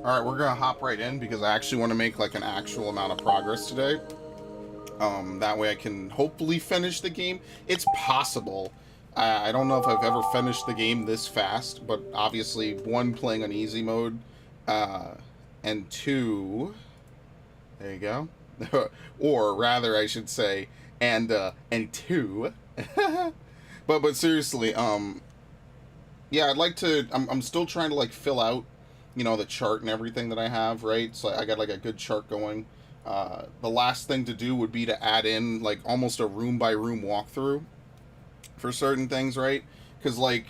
Alright, we're gonna hop right in because I actually want to make like an actual amount of progress today. That way I can hopefully finish the game. It's possible. I don't know if I've ever finished the game this fast, but obviously, one, playing on easy mode, and two, there you go. Or rather, I should say, and two. But seriously, yeah, I'd like to. I'm still trying to like fill out, the chart and everything that I have, right? So I got like a good chart going. The last thing to do would be to add in like almost a room by room walkthrough for certain things, right? Because like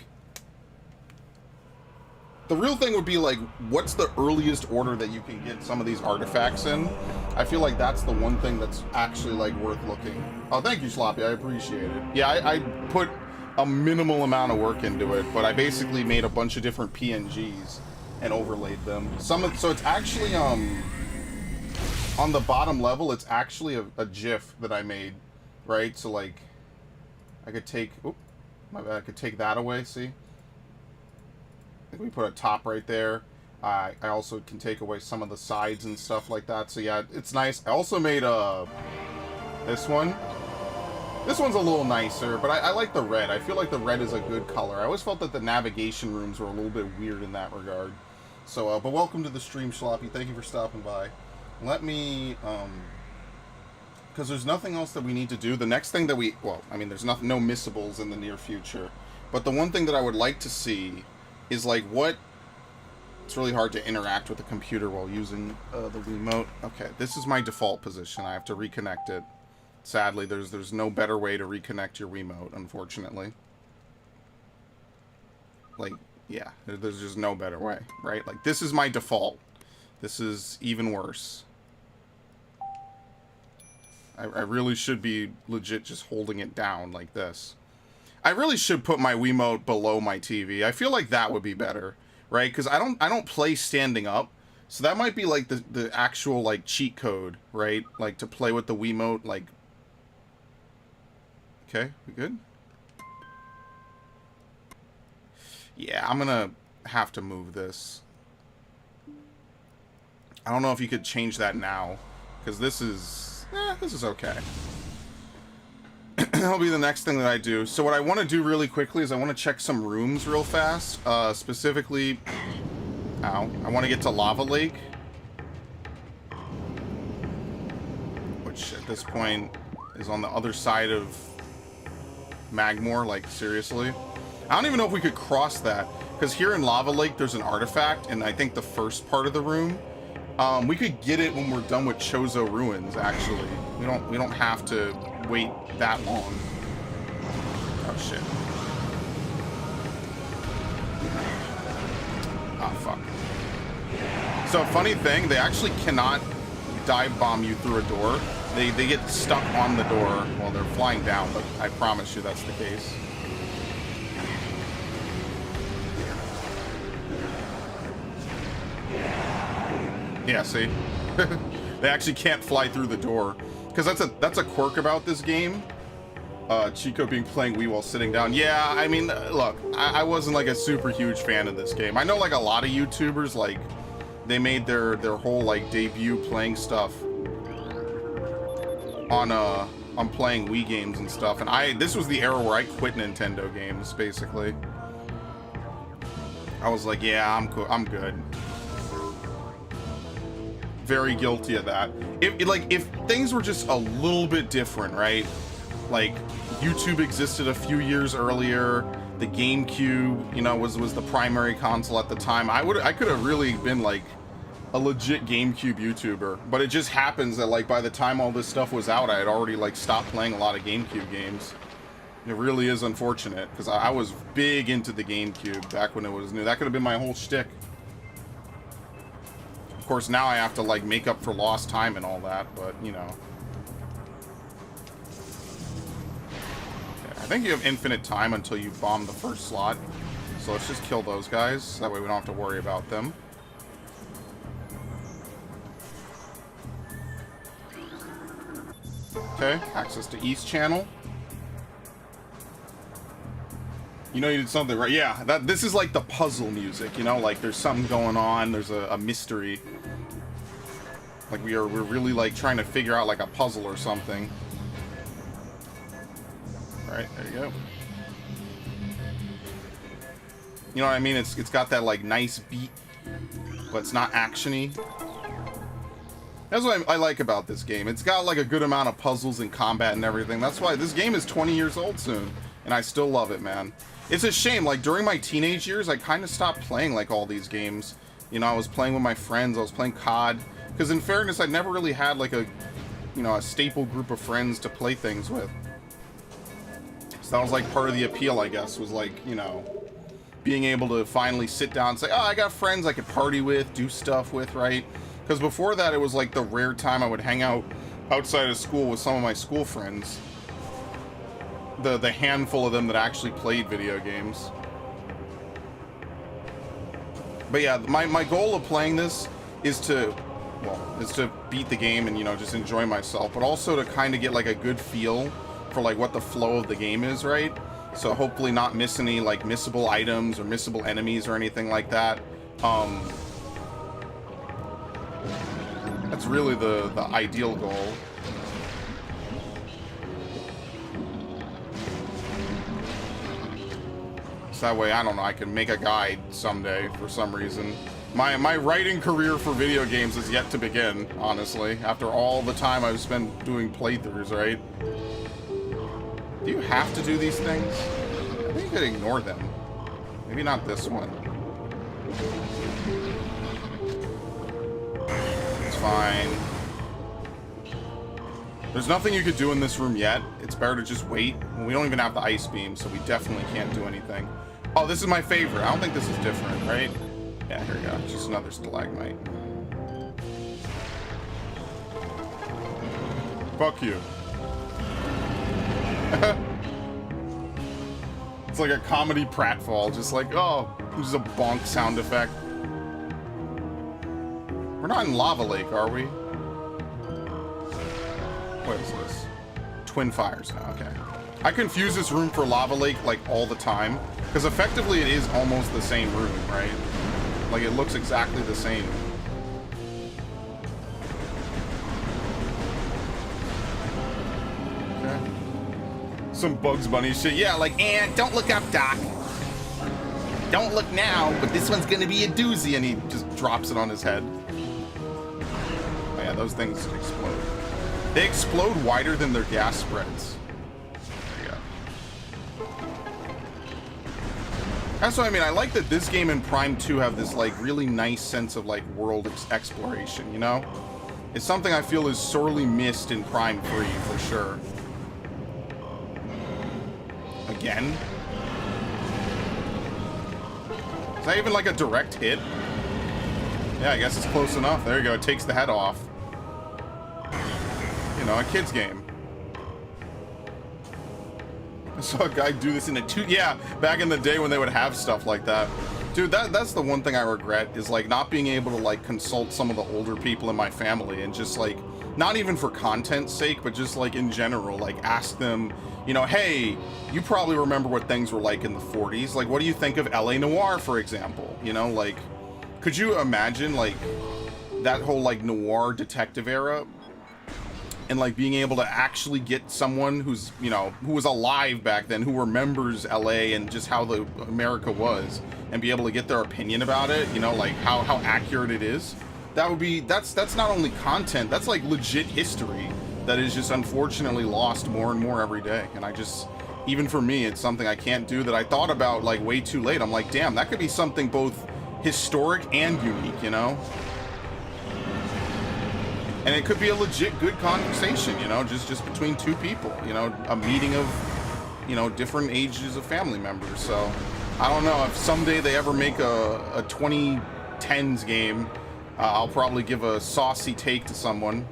the real thing would be like, what's the earliest order that you can get some of these artifacts in? I feel like that's the one thing that's actually like worth looking. Oh, thank you, Sloppy. I appreciate it. Yeah, I put a minimal amount of work into it, but I basically made a bunch of different PNGs and overlaid them. So it's actually on the bottom level, it's actually a GIF that I made, right? So like, I could take, my bad, I could take that away. See, I think we put a top right there. I also can take away some of the sides and stuff like that. So yeah, it's nice. I also made this one. This one's a little nicer, but I like the red. I feel like the red is a good color. I always felt that the navigation rooms were a little bit weird in that regard. So, but welcome to the stream, Sloppy. Thank you for stopping by. Let me, because there's nothing else that we need to do. The next thing that there's no missables in the near future. But the one thing that I would like to see is like it's really hard to interact with the computer while using the Wiimote. Okay, this is my default position. I have to reconnect it. Sadly, there's no better way to reconnect your Wiimote, unfortunately. Like, yeah, there's just no better way, right? Like, this is my default. This is even worse. I really should be legit just holding it down like this. I really should put my Wiimote below my TV. I feel like that would be better, right? Because I don't play standing up. So that might be like the actual like cheat code, right? Like to play with the Wiimote, like. Okay, we good? Yeah, I'm gonna have to move this. I don't know if you could change that now, because this is okay. That'll be the next thing that I do. So what I want to do really quickly is I want to check some rooms real fast. Specifically, I want to get to Lava Lake, which at this point is on the other side of Magmore. Like, seriously, I don't even know if we could cross that, because here in Lava Lake there's an artifact, and I think the first part of the room. We could get it when we're done with Chozo Ruins, actually. We don't have to wait that long. Oh shit. Oh fuck. So funny thing, they actually cannot dive bomb you through a door. They get stuck on the door while they're flying down, but I promise you that's the case. Yeah, see? They actually can't fly through the door. Because that's a quirk about this game. Chico being playing Wii while sitting down. Yeah, I mean, look, I wasn't like a super huge fan of this game. I know like a lot of YouTubers, like, they made their whole like debut playing stuff on playing Wii games and stuff. And this was the era where I quit Nintendo games, basically. I was like, yeah, I'm cool, I'm good. Very guilty of that. If things were just a little bit different, right? Like, YouTube existed a few years earlier. The GameCube, was the primary console at the time. I could have really been like a legit GameCube YouTuber. But it just happens that like by the time all this stuff was out, I had already like stopped playing a lot of GameCube games. It really is unfortunate, because I was big into the GameCube back when it was new. That could have been my whole shtick. Of course, now I have to like make up for lost time and all that, but Okay, I think you have infinite time until you bomb the first slot. So let's just kill those guys. That way we don't have to worry about them. Okay, access to East Channel. You know you did something right. Yeah, this is like the puzzle music, you know, like there's something going on, there's a mystery. Like we're really like trying to figure out like a puzzle or something. Alright, there you go. You know what I mean? It's got that like nice beat, but it's not actiony. That's what I like about this game. It's got like a good amount of puzzles and combat and everything. That's why this game is 20 years old soon, and I still love it, man. It's a shame, like during my teenage years, I kind of stopped playing like all these games. You know, I was playing with my friends, I was playing COD, because in fairness, I never really had like a, you know, a staple group of friends to play things with. So that was like part of the appeal, I guess, was like, you know, being able to finally sit down and say, oh, I got friends I could party with, do stuff with, right? Because before that, it was like the rare time I would hang out outside of school with some of my school friends. The handful of them that actually played video games. But yeah, my goal of playing this is to beat the game and, you know, just enjoy myself, but also to kind of get like a good feel for like what the flow of the game is, right? So hopefully not miss any like missable items or missable enemies or anything like that. That's really the ideal goal. So that way, I don't know, I can make a guide someday for some reason. My writing career for video games is yet to begin, honestly, after all the time I've spent doing playthroughs, right? Do you have to do these things? I think you could ignore them. Maybe not this one. It's fine. There's nothing you could do in this room yet. It's better to just wait. We don't even have the ice beam, so we definitely can't do anything. Oh, this is my favorite. I don't think this is different, right? Yeah, here we go. Just another stalagmite. Fuck you. It's like a comedy pratfall, just like, oh, just a bonk sound effect. We're not in Lava Lake, are we? What is this? Twin fires now, okay. I confuse this room for Lava Lake like all the time, because effectively it is almost the same room, right? Like it looks exactly the same. Okay. Some Bugs Bunny shit. Yeah, like, and don't look up, Doc. Don't look now, but this one's gonna be a doozy, and he just drops it on his head. Oh yeah, those things explode. They explode wider than their gas spreads. There you go. That's what I mean. I like that this game and Prime 2 have this like really nice sense of like world exploration, you know? It's something I feel is sorely missed in Prime 3 for sure. Again? Is that even like a direct hit? Yeah, I guess it's close enough. There you go. It takes the head off. You know, a kid's game. I saw a guy do this in a yeah, back in the day when they would have stuff like that. Dude, that's the one thing I regret, is like not being able to like consult some of the older people in my family and just like, not even for content's sake, but just like in general, like ask them, you know, hey, you probably remember what things were like in the 40s. Like, what do you think of LA Noire, for example? You know, like, could you imagine like that whole like noir detective era? And like being able to actually get someone who's, you know, who was alive back then, who remembers LA and just how the America was, and be able to get their opinion about it, you know, like how accurate it is. That would be, that's not only content, that's like legit history that is just unfortunately lost more and more every day. And I just, even for me, it's something I can't do, that I thought about like way too late. I'm like, damn, that could be something both historic and unique, you know? And it could be a legit good conversation, you know, just between two people, you know, a meeting of, you know, different ages of family members. So I don't know if someday they ever make a 2010s game, I'll probably give a saucy take to someone.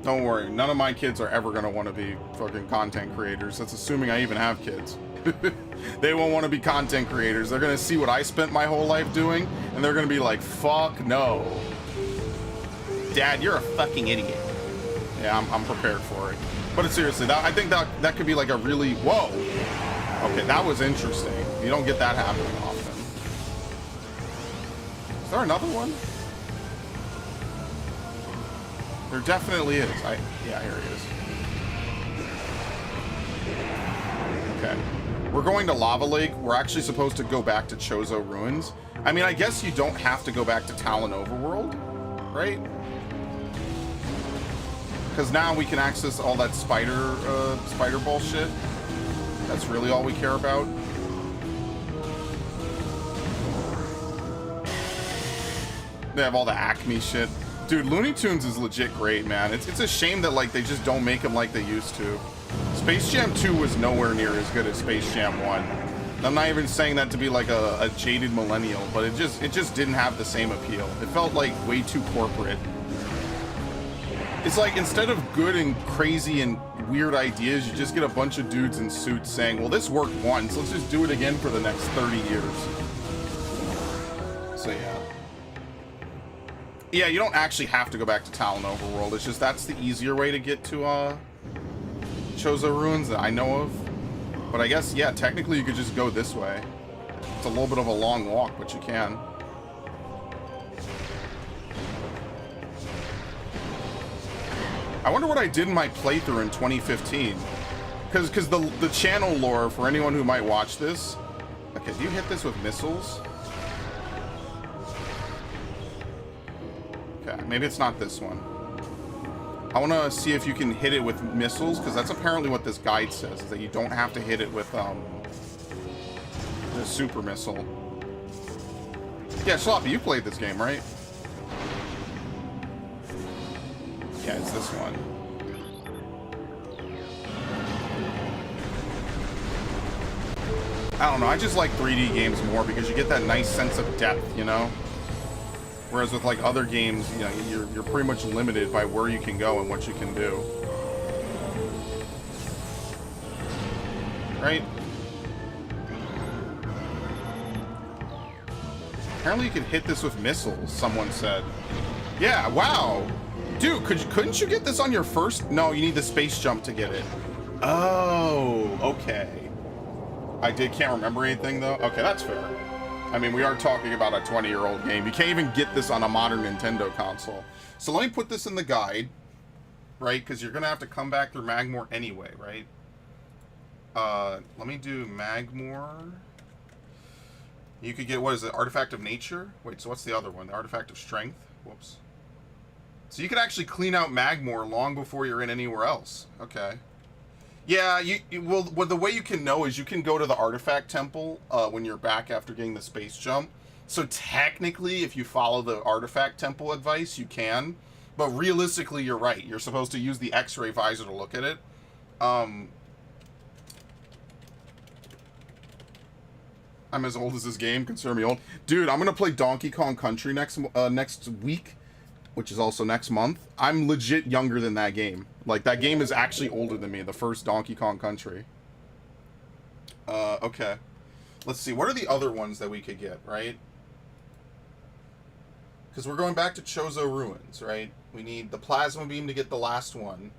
Don't worry, none of my kids are ever gonna want to be fucking content creators. That's assuming I even have kids. They won't want to be content creators. They're gonna see what I spent my whole life doing, and they're gonna be like, fuck no. Dad, you're a fucking idiot. Yeah, I'm prepared for it. But seriously, I think that could be like a really... Whoa! Okay, that was interesting. You don't get that happening often. Is there another one? There definitely is. Yeah, here he is. Okay. We're going to Lava Lake. We're actually supposed to go back to Chozo Ruins. I mean, I guess you don't have to go back to Talon Overworld, right? Because now we can access all that spider ball shit. That's really all we care about. They have all the Acme shit. Dude, Looney Tunes is legit great, man. It's a shame that, like, they just don't make them like they used to. Space Jam 2 was nowhere near as good as Space Jam 1. I'm not even saying that to be like a jaded millennial, but it just didn't have the same appeal. It felt like way too corporate. It's like, instead of good and crazy and weird ideas, you just get a bunch of dudes in suits saying, well, this worked once, let's just do it again for the next 30 years. So yeah. Yeah, you don't actually have to go back to Talon Overworld. It's just that's the easier way to get to Chozo Ruins that I know of. But I guess, yeah, technically you could just go this way. It's a little bit of a long walk, but you can. I wonder what I did in my playthrough in 2015. Because the channel lore, for anyone who might watch this... Okay, do you hit this with missiles? Okay, maybe it's not this one. I want to see if you can hit it with missiles, because that's apparently what this guide says, is that you don't have to hit it with the super missile. Yeah, Sloppy, you played this game, right? Yeah, it's this one. I don't know, I just like 3D games more because you get that nice sense of depth, you know? Whereas with like other games, you know, you're pretty much limited by where you can go and what you can do. Right? Apparently you can hit this with missiles, someone said. Yeah, wow. Dude, couldn't you get this on your first? No, you need the space jump to get it. Oh, okay. Can't remember anything though. Okay, that's fair. I mean, we are talking about a 20-year-old game. You can't even get this on a modern Nintendo console. So let me put this in the guide, right? Because you're going to have to come back through Magmore anyway, right? Let me do Magmore. You could get, what is it, Artifact of Nature? Wait, so what's the other one? The Artifact of Strength? Whoops. So you could actually clean out Magmore long before you're in anywhere else. Okay. Yeah, well, the way you can know is you can go to the Artifact Temple when you're back after getting the space jump. So technically, if you follow the Artifact Temple advice, you can. But realistically, you're right. You're supposed to use the X-ray visor to look at it. I'm as old as this game. Consider me old. Dude, I'm going to play Donkey Kong Country next week, which is also next month. I'm legit younger than that game. Like, that game is actually older than me, the first Donkey Kong Country. Okay. Let's see, what are the other ones that we could get, right? Because we're going back to Chozo Ruins, right? We need the Plasma Beam to get the last one.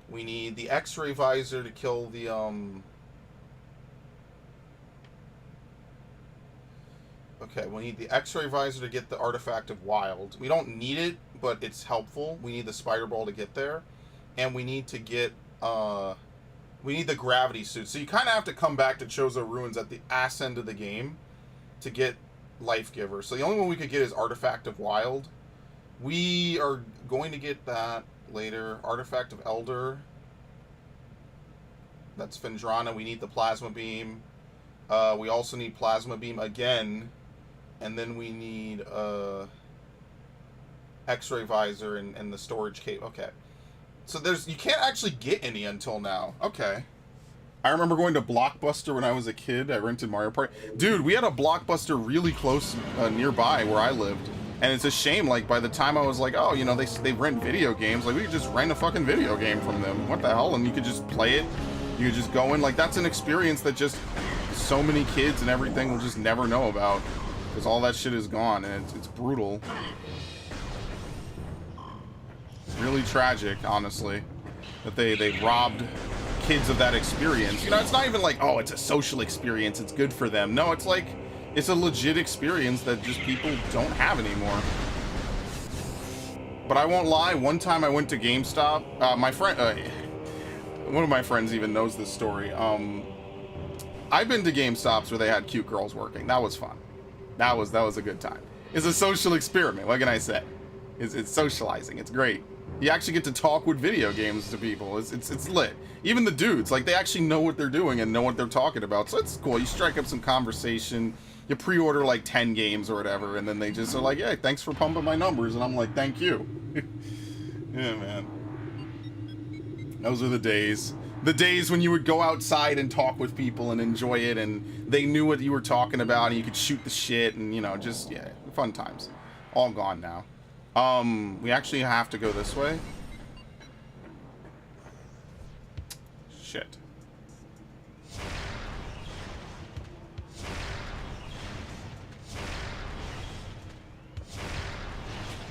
We need the X-ray visor to kill the, Okay, we need the X-ray visor to get the Artifact of Wild. We don't need it, but it's helpful. We need the Spider Ball to get there. And we need to get, we need the gravity suit. So you kind of have to come back to Chozo Ruins at the ass end of the game to get Life Giver. So the only one we could get is Artifact of Wild. We are going to get that later. Artifact of Elder. That's Fendrana. We need the Plasma Beam. We also need Plasma Beam again. And then we need X-ray visor and the storage cape. Okay. So you can't actually get any until now. Okay. I remember going to Blockbuster when I was a kid. I rented Mario Party. Dude, we had a Blockbuster really close nearby where I lived. And it's a shame, like, by the time I was like, oh, you know, they rent video games. Like, we could just rent a fucking video game from them. What the hell? And you could just play it. You could just go in. Like, that's an experience that just so many kids and everything will just never know about. Because all that shit is gone, and it's brutal. Really tragic, honestly, that they robbed kids of that experience. You know, it's not even like, oh, it's a social experience, it's good for them. No, it's like, it's a legit experience that just people don't have anymore. But I won't lie, one time I went to GameStop, my friend, one of my friends even knows this story. I've been to GameStops where they had cute girls working. That was fun. That was a good time. It's a social experiment, what can I say? It's socializing, it's great. You actually get to talk with video games to people. It's lit. Even the dudes, like, they actually know what they're doing and know what they're talking about. So it's cool. You strike up some conversation. You pre-order like 10 games or whatever, and then they just are like, "Hey, thanks for pumping my numbers," and I'm like, "Thank you." Yeah, man. Those are the days. The days when you would go outside and talk with people and enjoy it, and they knew what you were talking about, and you could shoot the shit, and, you know, just, yeah, fun times. All gone now. We actually have to go this way. Shit.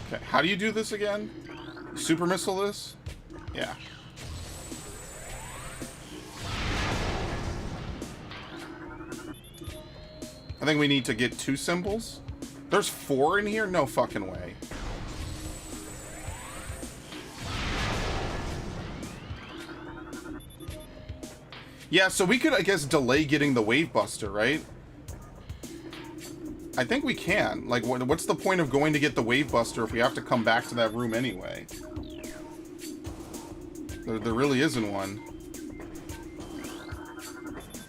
Okay, how do you do this again? Super missile this? Yeah. I think we need to get 2 symbols. There's 4 in here? No fucking way. Yeah, so we could, I guess, delay getting the Wave Buster, right? I think we can. Like, what's the point of going to get the Wave Buster if we have to come back to that room anyway? There really isn't one.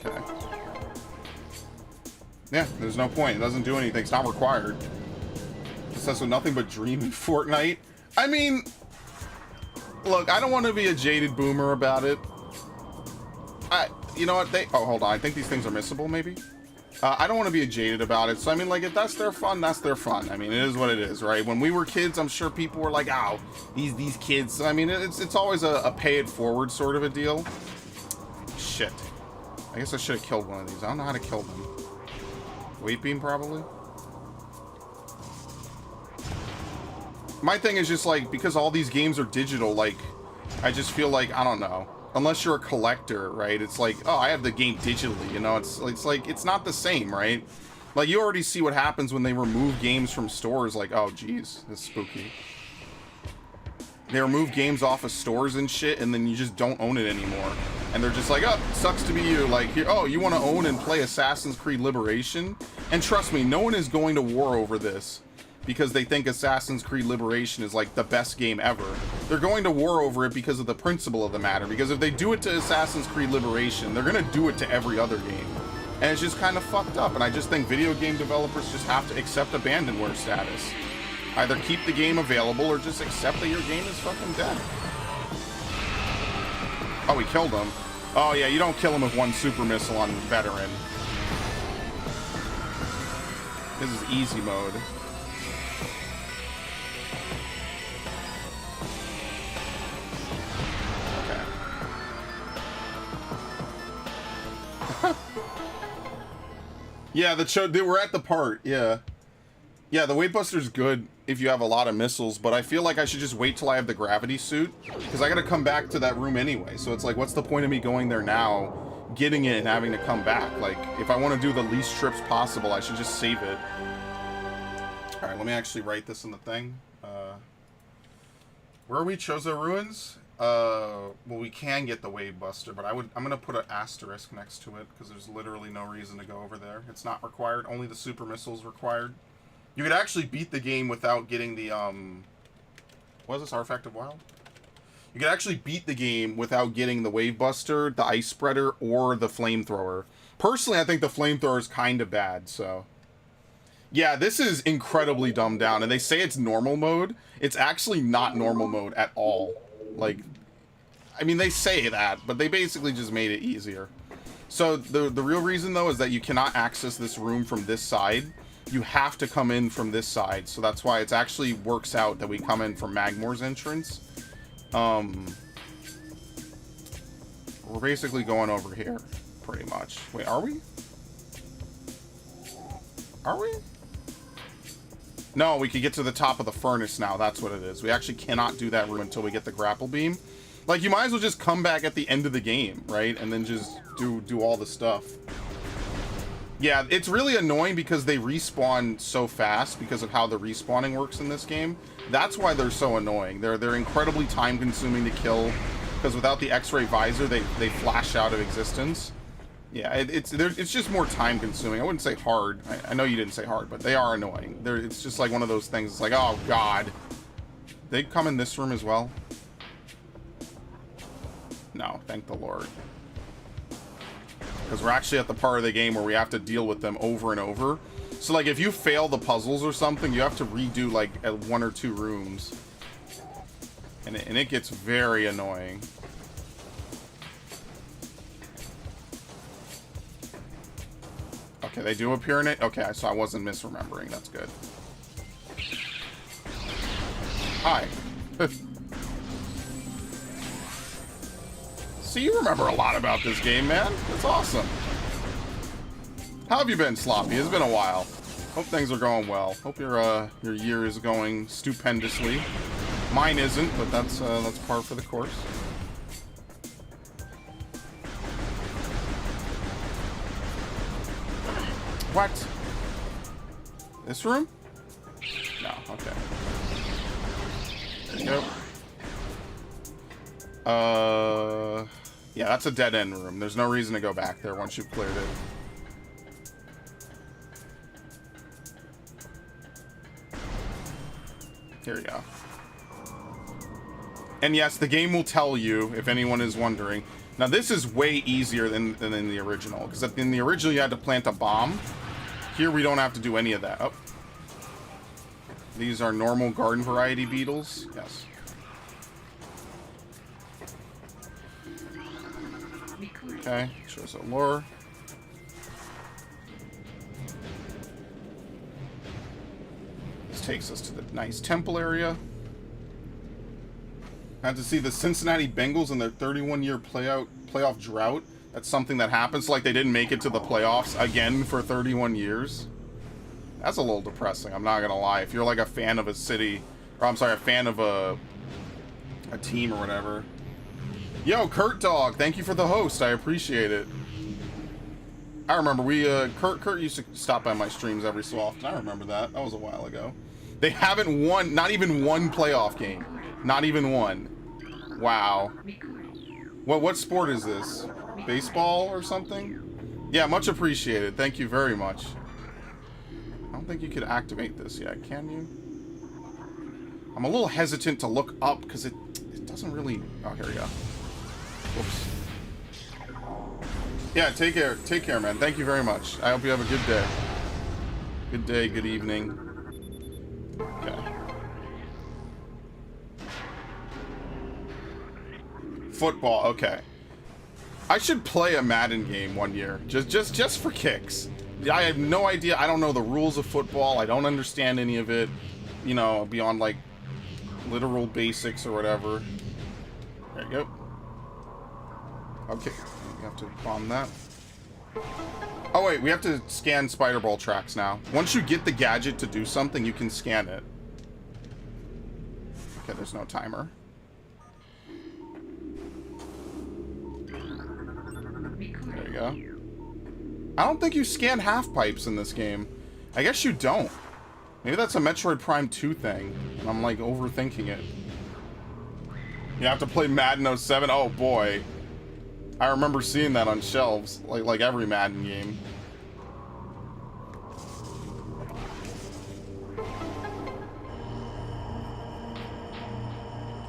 Okay. Yeah, there's no point. It doesn't do anything. It's not required. It says so nothing but dream in Fortnite. I mean, look, I don't want to be a jaded boomer about it. You know what? Oh, hold on. I think these things are missable, maybe? I don't want to be jaded about it. So, I mean, like, if that's their fun, that's their fun. I mean, it is what it is, right? When we were kids, I'm sure people were like, oh, these kids. I mean, it's always a pay it forward sort of a deal. Shit. I guess I should have killed one of these. I don't know how to kill them. Weight beam, probably? My thing is just, like, because all these games are digital, like, I just feel like, I don't know. Unless you're a collector, right? It's like, oh, I have the game digitally, you know? It's like, it's not the same, right? Like, you already see what happens when they remove games from stores. Like, oh, geez, that's spooky. They remove games off of stores and shit, and then you just don't own it anymore. And they're just like, oh, sucks to be you. Like, here, oh, you want to own and play Assassin's Creed Liberation? And trust me, no one is going to war over this because they think Assassin's Creed Liberation is like the best game ever. They're going to war over it because of the principle of the matter. Because if they do it to Assassin's Creed Liberation, they're going to do it to every other game. And it's just kind of fucked up. And I just think video game developers just have to accept abandonware status. Either keep the game available or just accept that your game is fucking dead. Oh, we killed him. Oh yeah, you don't kill him with one super missile on veteran. This is easy mode. Yeah, we're at the part, yeah. Yeah, the Weight Buster's good if you have a lot of missiles, but I feel like I should just wait till I have the gravity suit, because I gotta come back to that room anyway, so it's like, what's the point of me going there now, getting it, and having to come back? Like, if I want to do the least trips possible, I should just save it. Alright, let me actually write this in the thing. Where are we? Chozo Ruins? Well, we can get the Wave Buster, but I'm gonna put an asterisk next to it because there's literally no reason to go over there. It's not required. Only the super missiles required. You could actually beat the game without getting the what is this, Artifact of Wild? You could actually beat the game without getting the Wave Buster, the Ice Spreader, or the Flamethrower. Personally, I think the Flamethrower is kind of bad. So yeah, this is incredibly dumbed down, and they say it's normal mode. It's actually not normal mode at all. Like, I mean, they say that, but they basically just made it easier. So the real reason, though, is that you cannot access this room from this side. You have to come in from this side. So that's why it actually works out that we come in from Magmore's entrance. We're basically going over here, pretty much. Wait, are we? Are we? No, we could get to the top of the furnace now. That's what it is. We actually cannot do that room until we get the grapple beam. Like, you might as well just come back at the end of the game, right? And then just do all the stuff. Yeah, it's really annoying because they respawn so fast because of how the respawning works in this game. That's why they're so annoying. They're incredibly time-consuming to kill because without the X-ray visor, they flash out of existence. Yeah, it's just more time-consuming. I wouldn't say hard. I know you didn't say hard, but they are annoying. It's just like one of those things. It's like, oh, God. They come in this room as well? No, thank the Lord. Because we're actually at the part of the game where we have to deal with them over and over. So, like, if you fail the puzzles or something, you have to redo, like, 1 or 2 rooms. And it gets very annoying. Okay, they do appear in it? Okay, so I wasn't misremembering. That's good. Hi. So you remember a lot about this game, man. That's awesome. How have you been, Sloppy? It's been a while. Hope things are going well. Hope your year is going stupendously. Mine isn't, but that's par for the course. What? This room? No, okay. There you go. Yeah, that's a dead-end room. There's no reason to go back there once you've cleared it. Here we go. And yes, the game will tell you, if anyone is wondering. Now, this is way easier than in the original. Because in the original, you had to plant a bomb. Here, we don't have to do any of that. Oh. These are normal garden variety beetles. Yes. Okay, shows a lure. This takes us to the nice temple area. I had to see the Cincinnati Bengals in their 31-year playoff drought. That's something that happens. Like, they didn't make it to the playoffs again for 31 years. That's a little depressing, I'm not gonna lie. If you're like a fan of a city, or I'm sorry, a fan of a team or whatever. Yo, Kurt Dog, thank you for the host. I appreciate it. I remember Kurt used to stop by my streams every so often. I remember that. That was a while ago. They haven't won, not even one playoff game. Not even one. Wow. What sport is this? Baseball or something? Yeah, much appreciated. Thank you very much. I don't think you could activate this yet, can you? I'm a little hesitant to look up because it doesn't really... Oh, here we go. Whoops. Yeah, take care, man. Thank you very much. I hope you have a good day. Good day, good evening. Okay. Football, okay. I should play a Madden game one year, just for kicks. I have no idea. I don't know the rules of football. I don't understand any of it, you know, beyond like literal basics or whatever. There you go. Okay, we have to bomb that. Oh wait, we have to scan spider ball tracks now. Once you get the gadget to do something, you can scan it. Okay, there's no timer. There you go. I don't think you scan half pipes in this game. I guess you don't. Maybe that's a Metroid Prime 2 thing, and I'm like overthinking it. You have to play Madden 07? Oh boy. I remember seeing that on shelves, like every Madden game.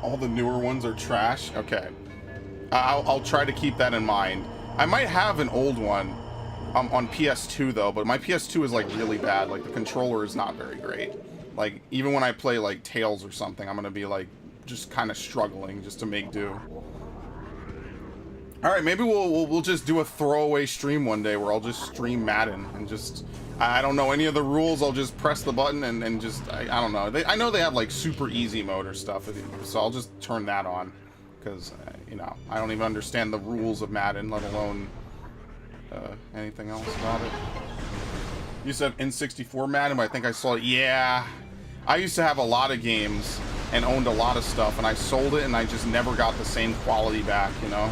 All the newer ones are trash? Okay. I'll try to keep that in mind. I might have an old one on PS2 though, but my PS2 is like really bad. Like the controller is not very great. Like even when I play like Tails or something, I'm gonna be like just kind of struggling just to make do. All right, maybe we'll just do a throwaway stream one day where I'll just stream Madden and just I don't know any of the rules. I'll just press the button and just I don't know. I know they have like super easy mode or stuff, so I'll just turn that on because you know I don't even understand the rules of Madden, let alone anything else about it. You said N64 Madden, but I think I saw it. Yeah, I used to have a lot of games and owned a lot of stuff, and I sold it and I just never got the same quality back, you know?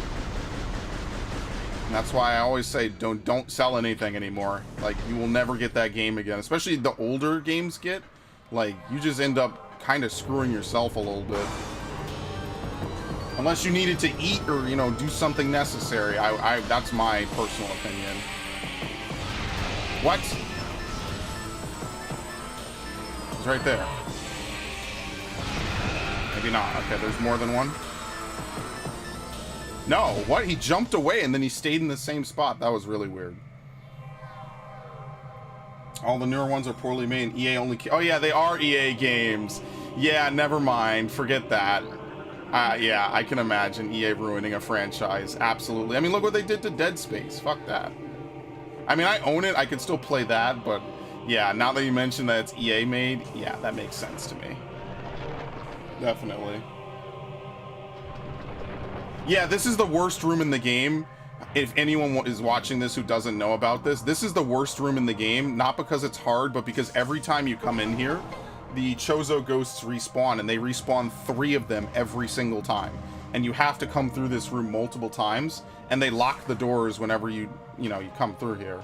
And that's why I always say don't sell anything anymore. Like, you will never get that game again. Especially the older games get. Like, you just end up kind of screwing yourself a little bit. Unless you needed to eat or, you know, do something necessary. That's my personal opinion. What? It's right there. Maybe not. Okay, there's more than one. No, what? He jumped away and then he stayed in the same spot. That was really weird. All the newer ones are poorly made. EA only... Oh, yeah, they are EA games. Yeah, never mind. Forget that. Yeah, I can imagine EA ruining a franchise. Absolutely. I mean, look what they did to Dead Space. Fuck that. I mean, I own it. I could still play that, but... Yeah, now that you mentioned that it's EA made, yeah, that makes sense to me. Definitely. Yeah, this is the worst room in the game. If anyone is watching this who doesn't know about this, this is the worst room in the game. Not because it's hard, but because every time you come in here, the Chozo ghosts respawn, and they respawn 3 of them every single time. And you have to come through this room multiple times, and they lock the doors whenever you come through here.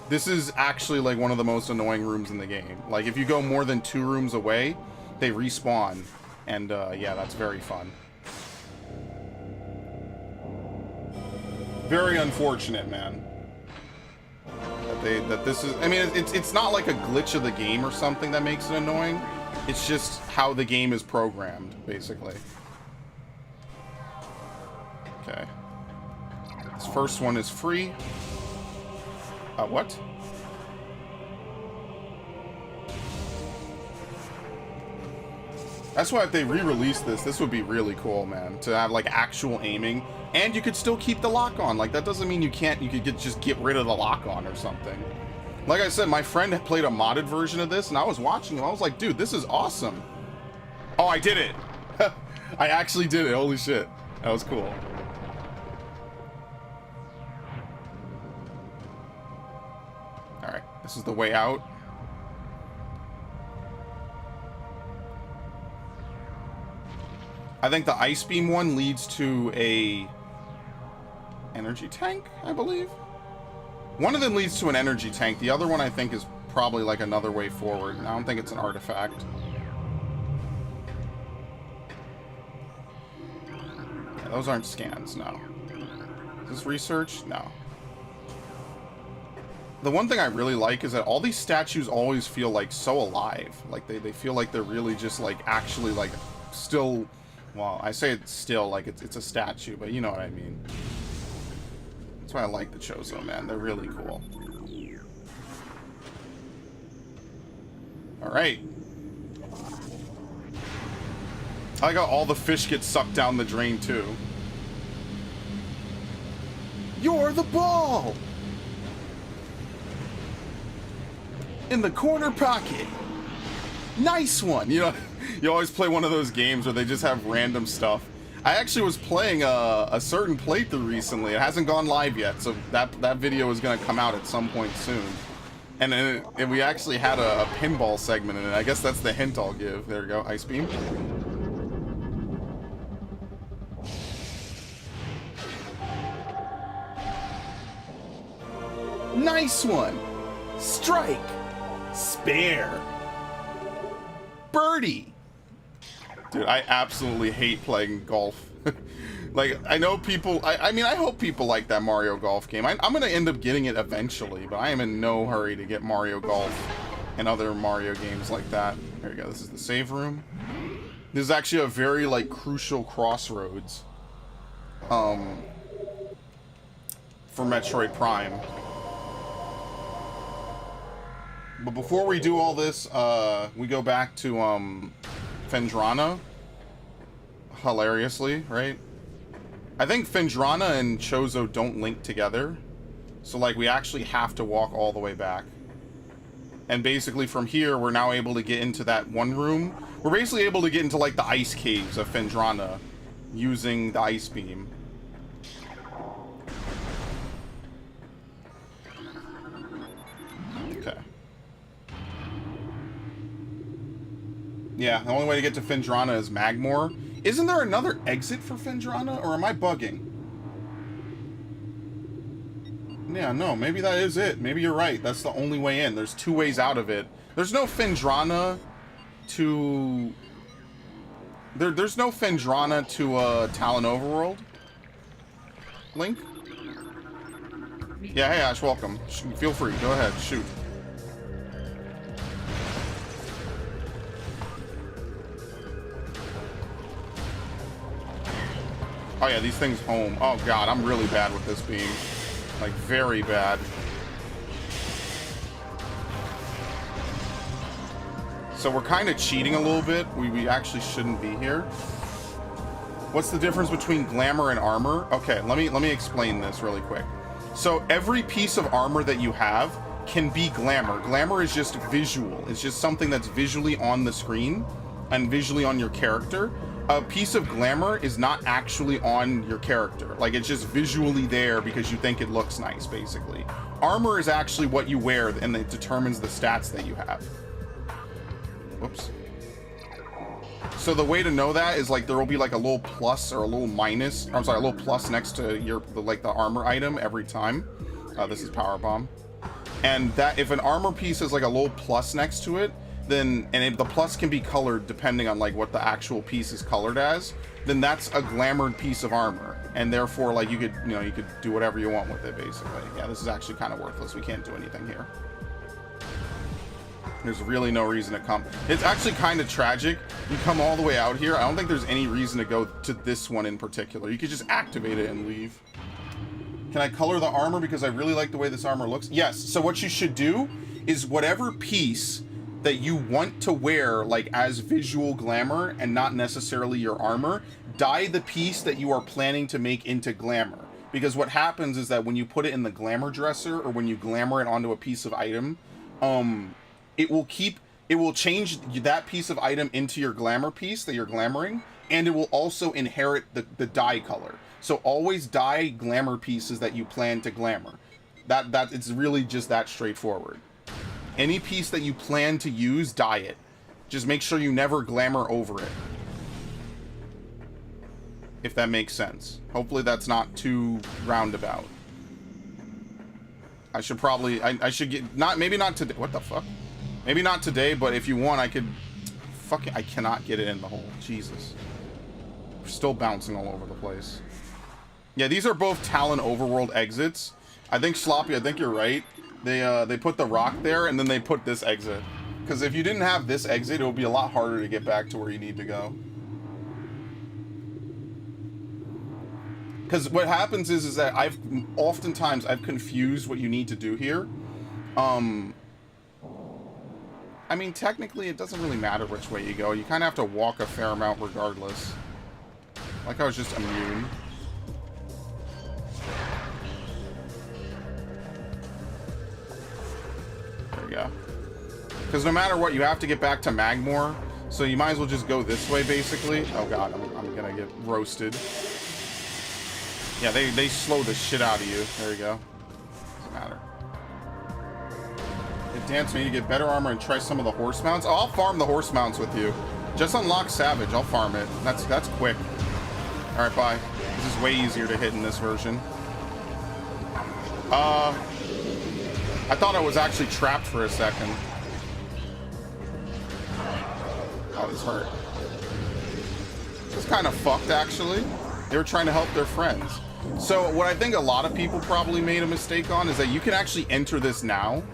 This is actually like one of the most annoying rooms in the game. Like, if you go more than 2 rooms away, they respawn. And yeah, that's very fun. Very unfortunate, man. That this is... I mean, it's not like a glitch of the game or something that makes it annoying. It's just how the game is programmed, basically. Okay. This first one is free. What? That's why if they re-release this would be really cool, man. To have, like, actual aiming. And you could still keep the lock on. Like, that doesn't mean you can't... You could just get rid of the lock on or something. Like I said, my friend had played a modded version of this, and I was watching him. I was like, dude, this is awesome. Oh, I did it. I actually did it. Holy shit. That was cool. Alright, this is the way out. I think the ice beam one leads to a energy tank, I believe. One of them leads to an energy tank. The other one, I think, is probably like another way forward. I don't think it's an artifact. Yeah, those aren't scans, no. Is this research? No. The one thing I really like is that all these statues always feel like so alive. Like they feel like they're really just like actually like still... Well, I say it's still like it's a statue, but you know what I mean. That's why I like the Chozo, man. They're really cool. Alright. I like how all the fish get sucked down the drain, too. You're the ball! In the corner pocket. Nice one! You know, you always play one of those games where they just have random stuff. I actually was playing a certain playthrough recently. It hasn't gone live yet, so that video is going to come out at some point soon. And we actually had a pinball segment in it. I guess that's the hint I'll give. There we go, ice beam. Nice one! Strike! Spare! Birdie! Dude, I absolutely hate playing golf. Like, I know people... I mean, I hope people like that Mario Golf game. I'm going to end up getting it eventually, but I am in no hurry to get Mario Golf and other Mario games like that. There you go. This is the save room. This is actually a very, like, crucial crossroads. For Metroid Prime. But before we do all this, we go back to, Phendrana. Hilariously, right? I think Phendrana and Chozo don't link together. So, like, we actually have to walk all the way back. And basically from here, we're now able to get into that one room. We're basically able to get into, like, the ice caves of Phendrana using the ice beam. Okay. Yeah, the only way to get to Phendrana is Magmore. Isn't there another exit for Phendrana, or am I bugging? Yeah, no, maybe that is it. Maybe you're right. That's the only way in. There's 2 ways out of it. There's no Phendrana to... There's no Phendrana to Talon Overworld. Link? Yeah, hey Ash, welcome. Feel free. Go ahead. Shoot. Oh yeah, these things home. Oh god, I'm really bad with this beam. Like, very bad. So we're kind of cheating a little bit. We actually shouldn't be here. What's the difference between glamour and armor? Okay, let me explain this really quick. So every piece of armor that you have can be glamour. Glamour is just visual. It's just something that's visually on the screen and visually on your character. A piece of glamour is not actually on your character. Like, it's just visually there because you think it looks nice, basically. Armor is actually what you wear, and it determines the stats that you have. Whoops. So the way to know that is, like, there will be like a little plus or a little minus. I'm sorry, a little plus next to your the armor item every time. This is Power Bomb. And that if an armor piece has like a little plus next to it, then the plus can be colored depending on like what the actual piece is colored as, then that's a glamored piece of armor, and therefore like you could do whatever you want with it, basically. Yeah, this is actually kind of worthless. We can't do anything here. There's really no reason to come. It's actually kind of tragic. You come all the way out here. I don't think there's any reason to go to this one in particular. You could just activate it and leave. Can I color the armor because I really like the way this armor looks? Yes. So what you should do is whatever piece that you want to wear like as visual glamour and not necessarily your armor, dye the piece that you are planning to make into glamour. Because what happens is that when you put it in the glamour dresser or when you glamour it onto a piece of item, it will change that piece of item into your glamour piece that you're glamoring, and it will also inherit the dye color. So always dye glamour pieces that you plan to glamour. That it's really just that straightforward. Any piece that you plan to use, dye it. Just make sure you never glamour over it. If that makes sense. Hopefully that's not too roundabout. I should probably I should get maybe not today. What the fuck? Maybe not today, but if you want, I could... Fucking... I cannot get it in the hole. Jesus. We're still bouncing all over the place. Yeah, these are both Talon Overworld exits. I think, Sloppy, I think you're right. They put the rock there, and then they put this exit. Because if you didn't have this exit, it would be a lot harder to get back to where you need to go. Because what happens is that oftentimes I've confused what you need to do here. I mean, technically, it doesn't really matter which way you go. You kind of have to walk a fair amount regardless. Like I was just immune. There we go. Because no matter what, you have to get back to Magmore. So you might as well just go this way, basically. Oh god, I'm gonna get roasted. Yeah, they slow the shit out of you. There you go. Doesn't matter. Dance me to get better armor and try some of the horse mounts. Oh, I'll farm the horse mounts with you. Just unlock Savage. I'll farm it. That's quick. All right, bye. This is way easier to hit in this version. I thought I was actually trapped for a second. Oh, this hurt. This is kind of fucked, actually. They were trying to help their friends. So what I think a lot of people probably made a mistake on is that you can actually enter this now.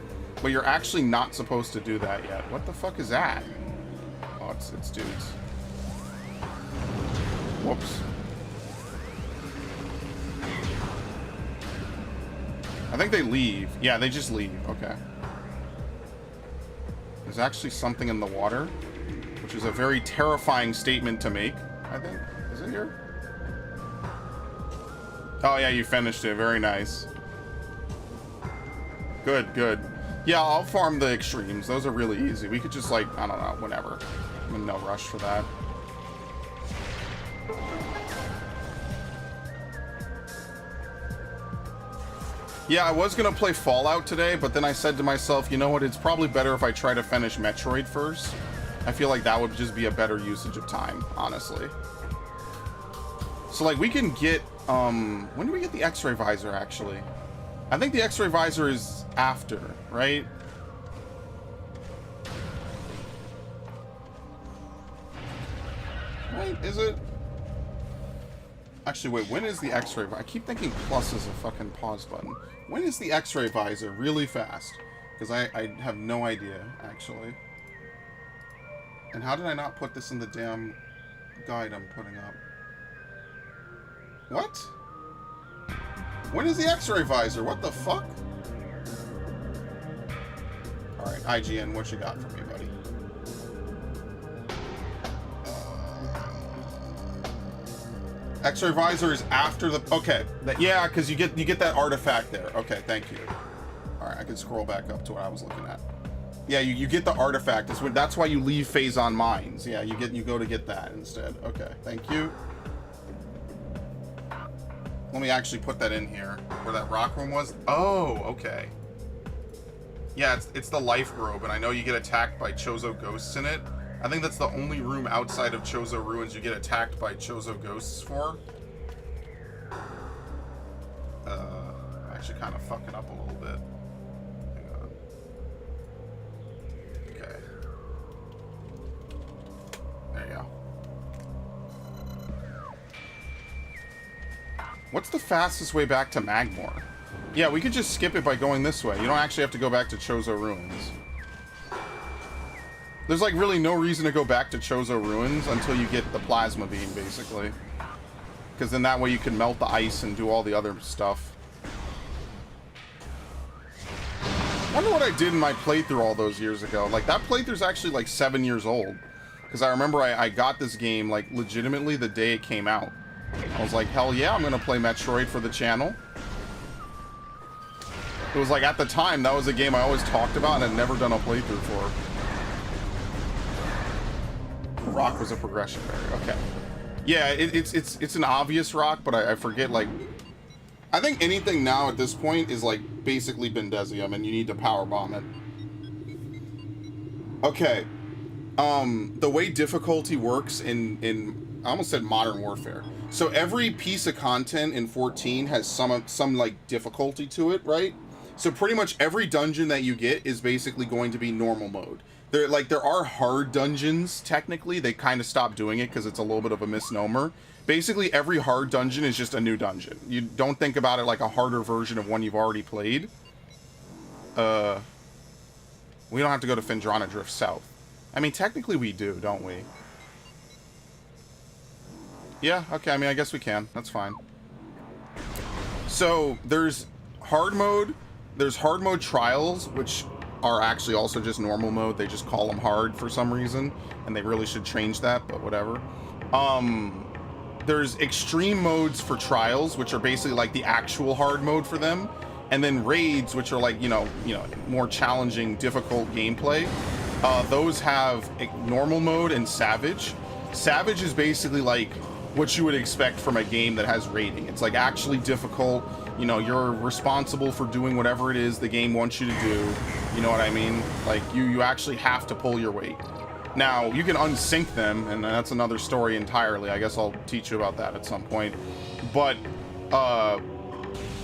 But you're actually not supposed to do that yet. What the fuck is that? Oh, it's dudes. Whoops. I think they leave. Yeah, they just leave. Okay. There's actually something in the water, which is a very terrifying statement to make, I think. Is it here? Oh, yeah, you finished it. Very nice. Good, good. Yeah, I'll farm the extremes. Those are really easy. We could just, like, I don't know, whatever. I'm in no rush for that. Yeah, I was going to play Fallout today, but then I said to myself, you know what, it's probably better if I try to finish Metroid first. I feel like that would just be a better usage of time, honestly. So, like, we can get, when do we get the X-ray visor, actually? I think the X-ray visor is after, right? Right, is it? Actually, wait, when is the X-ray visor? I keep thinking plus is a fucking pause button. When is the X-ray visor really fast? Because I have no idea, actually. And how did I not put this in the damn guide I'm putting up? What? When is the X-ray visor? What the fuck? Alright, IGN, what you got for me, buddy? X-ray visor is after the... Okay. Yeah, because you get that artifact there. Okay, thank you. Alright, I can scroll back up to what I was looking at. Yeah, you get the artifact. That's why you leave Phazon Mines. Yeah, you go to get that instead. Okay, thank you. Let me actually put that in here, where that rock room was. Oh, okay. Yeah, it's the life robe, and I know you get attacked by Chozo ghosts in it. I think that's the only room outside of Chozo Ruins you get attacked by Chozo ghosts for. I'm actually kind of fucking up a little bit. Hang on. Okay. There you go. What's the fastest way back to Magmore? Yeah, we could just skip it by going this way. You don't actually have to go back to Chozo Ruins. There's like really no reason to go back to Chozo Ruins until you get the plasma beam, basically. Because then that way you can melt the ice and do all the other stuff. I wonder what I did in my playthrough all those years ago. Like, that playthrough's actually like 7 years old. Because I remember I got this game like legitimately the day it came out. I was like, hell yeah, I'm going to play Metroid for the channel. It was like, at the time, that was a game I always talked about and had never done a playthrough for. Rock was a progression barrier. Okay. Yeah, it's an obvious rock, but I forget, like... I think anything now at this point is, like, basically Bendesium, and you need to power bomb it. Okay. The way difficulty works in I almost said Modern Warfare. So every piece of content in 14 has some like, difficulty to it, right? So pretty much every dungeon that you get is basically going to be normal mode. There are hard dungeons, technically. They kind of stopped doing it because it's a little bit of a misnomer. Basically, every hard dungeon is just a new dungeon. You don't think about it like a harder version of one you've already played. We don't have to go to Phendrana Drift South. I mean, technically we do, don't we? Yeah, okay, I mean, I guess we can. That's fine. So, there's hard mode trials, which are actually also just normal mode. They just call them hard for some reason, and they really should change that, but whatever. There's extreme modes for trials, which are basically like the actual hard mode for them, and then raids, which are like, you know, more challenging, difficult gameplay. Those have normal mode and savage. Savage is basically like what you would expect from a game that has raiding. It's like actually difficult. You know, you're responsible for doing whatever it is the game wants you to do. You know what I mean? Like, you actually have to pull your weight. Now, you can unsync them, and that's another story entirely. I guess I'll teach you about that at some point. But,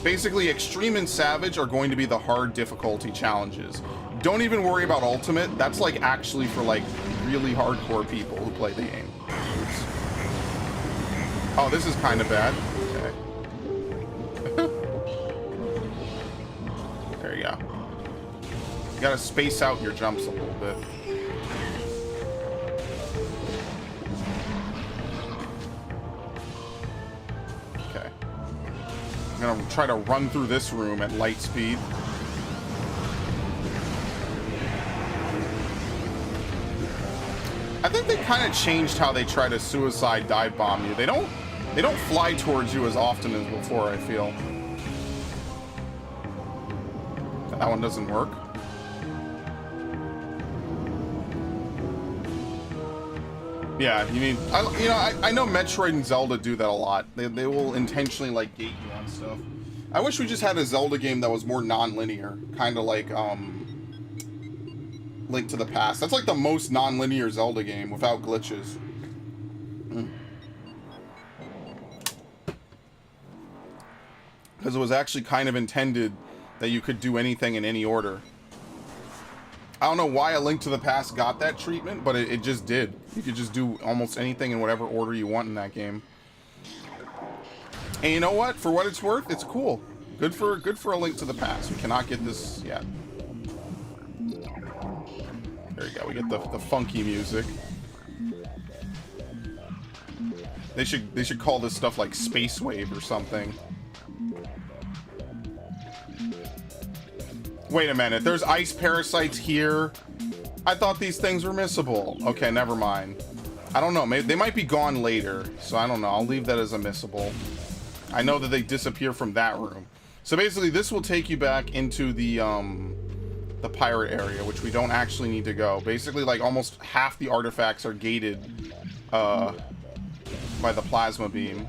basically, Extreme and Savage are going to be the hard difficulty challenges. Don't even worry about Ultimate. That's, like, actually for, like, really hardcore people who play the game. Oops. Oh, this is kind of bad. Okay. There you go. You gotta space out your jumps a little bit. Okay. I'm gonna try to run through this room at light speed. I think they kind of changed how they try to suicide dive bomb you. They don't fly towards you as often as before, I feel. That one doesn't work. Yeah, you mean, I know Metroid and Zelda do that a lot. They will intentionally, like, gate you on stuff. I wish we just had a Zelda game that was more non-linear. Kind of like Link to the Past. That's like the most non-linear Zelda game without glitches. Because it was actually kind of intended that you could do anything in any order. I don't know why A Link to the Past got that treatment, but it just did. You could just do almost anything in whatever order you want in that game. And you know what? For what it's worth, it's cool. Good for A Link to the Past. We cannot get this yet. There you go. We get the funky music. They should call this stuff like Space Wave or something. Wait a minute, there's ice parasites here. I thought these things were missable. Okay, never mind. I don't know, maybe they might be gone later, so I don't know. I'll leave that as a missable. I know that they disappear from that room. So basically, this will take you back into the pirate area, which we don't actually need to go. Basically, like almost half the artifacts are gated by the plasma beam.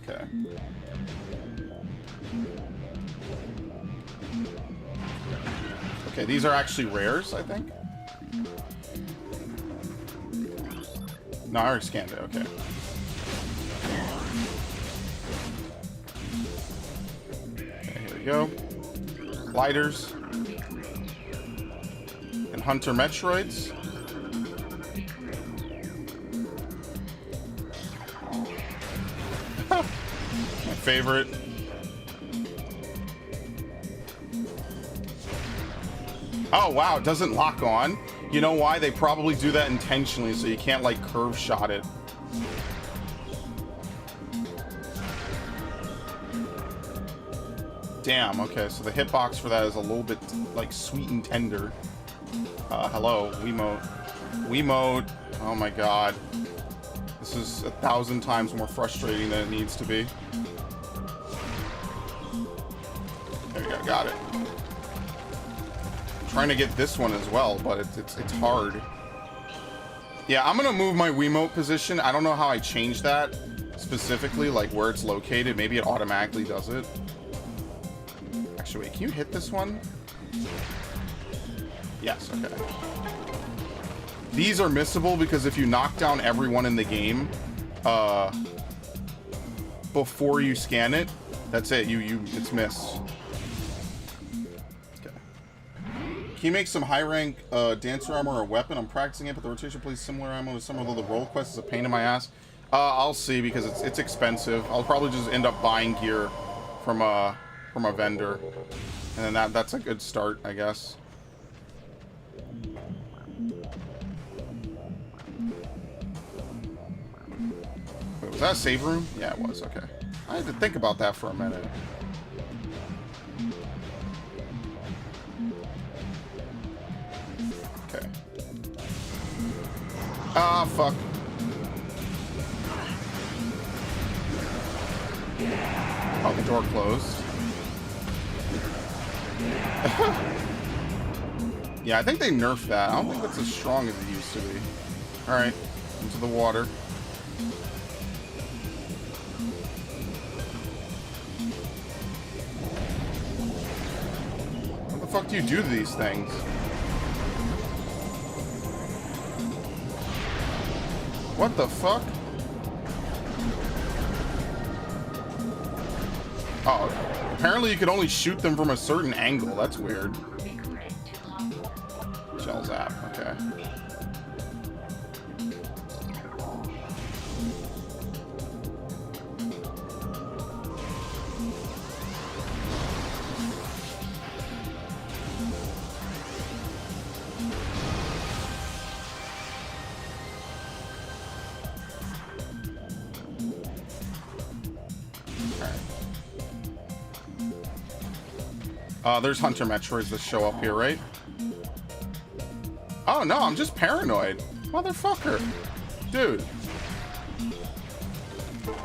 Okay. Okay, these are actually rares, I think. No, I already scanned it, okay. Okay, here we go. Gliders. And Hunter Metroids. My favorite. Oh, wow, it doesn't lock on. You know why? They probably do that intentionally so you can't, like, curve shot it. Damn, okay, so the hitbox for that is a little bit, like, sweet and tender. Hello, Wiimote. Wiimote. Oh my god. This is 1,000 times more frustrating than it needs to be. There we go, got it. Trying to get this one as well, but it's hard. Yeah, I'm gonna move my Wiimote position. I don't know how I changed that specifically, like where it's located. Maybe it automatically does it. Actually, wait, can you hit this one? Yes, okay. These are missable because if you knock down everyone in the game before you scan it, that's it. It's missed. Can you make some high-rank dancer armor or weapon? I'm practicing it, but the rotation plays similar ammo to some, although the roll quest is a pain in my ass. I'll see, because it's expensive. I'll probably just end up buying gear from a vendor. And then that's a good start, I guess. Wait, was that a save room? Yeah, it was, okay. I had to think about that for a minute. Okay. Ah, fuck. Oh, the door closed. Yeah, I think they nerfed that. I don't think that's as strong as it used to be. Alright, into the water. What the fuck do you do to these things? What the fuck? Oh, apparently you could only shoot them from a certain angle. That's weird. Shell zap, okay. There's Hunter Metroids that show up here, right? Oh, no, I'm just paranoid. Motherfucker. Dude.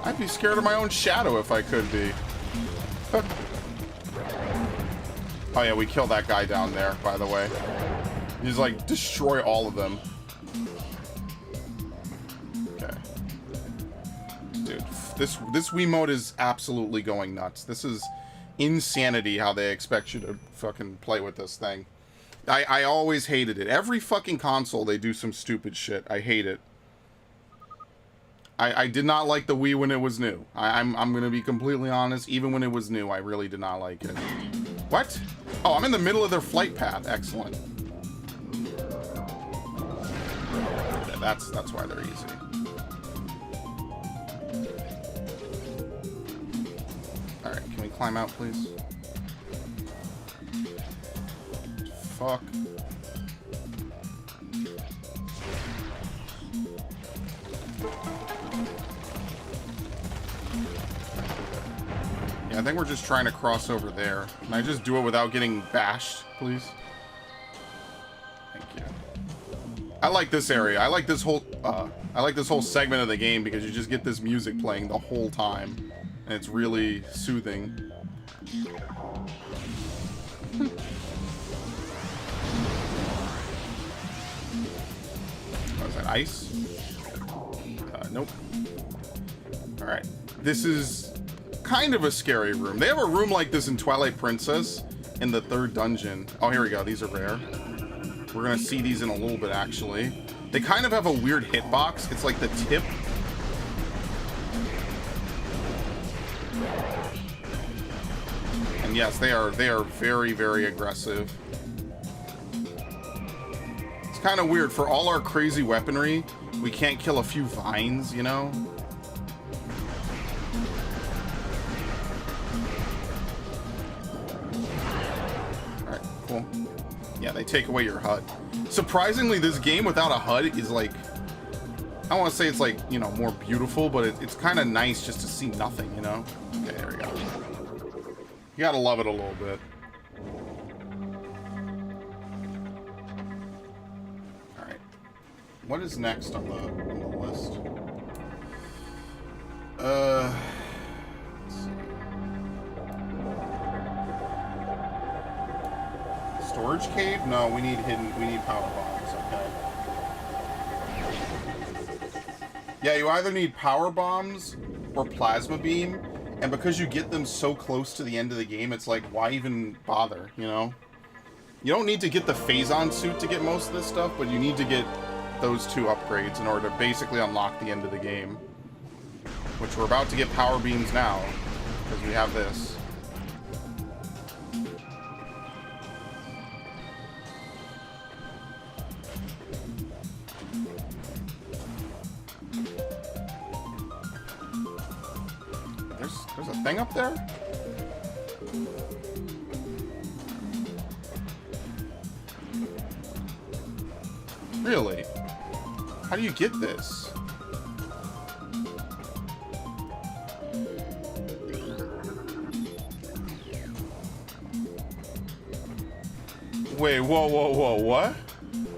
I'd be scared of my own shadow if I could be. Oh, yeah, we killed that guy down there, by the way. He's like, destroy all of them. Okay. Dude, this Wiimote is absolutely going nuts. This insanity how they expect you to fucking play with this thing. I always hated it. Every fucking console, they do some stupid shit. I hate it. I did not like the Wii when it was new. I'm gonna be completely honest. Even when it was new, I really did not like it. What? Oh, I'm in the middle of their flight path. Excellent. Yeah, that's why they're easy. All right, can we climb out, please? Fuck. I think we're just trying to cross over there. Can I just do it without getting bashed, please? Thank you. I like this area. I like this whole segment of the game because you just get this music playing the whole time, and it's really soothing. Oh, is that ice? Nope. All right. This is kind of a scary room. They have a room like this in Twilight Princess in the 3rd dungeon. Oh, here we go. These are rare. We're gonna see these in a little bit, actually. They kind of have a weird hitbox. It's like the tip. And yes, they are very, very aggressive. It's kind of weird. For all our crazy weaponry, we can't kill a few vines, you know? Cool. Yeah, they take away your HUD. Surprisingly, this game without a HUD is like, I don't want to say it's like, you know, more beautiful, but it's kind of nice just to see nothing, you know? Okay, there we go. You gotta love it a little bit. Alright. What is next on the list? Let's see. Storage cave? No, we need power bombs, okay. Yeah, you either need power bombs or plasma beam, and because you get them so close to the end of the game, it's like, why even bother, you know? You don't need to get the Phazon suit to get most of this stuff, but you need to get those 2 upgrades in order to basically unlock the end of the game. Which we're about to get power beams now, because we have this. There's a thing up there? Really? How do you get this? Wait, whoa, what?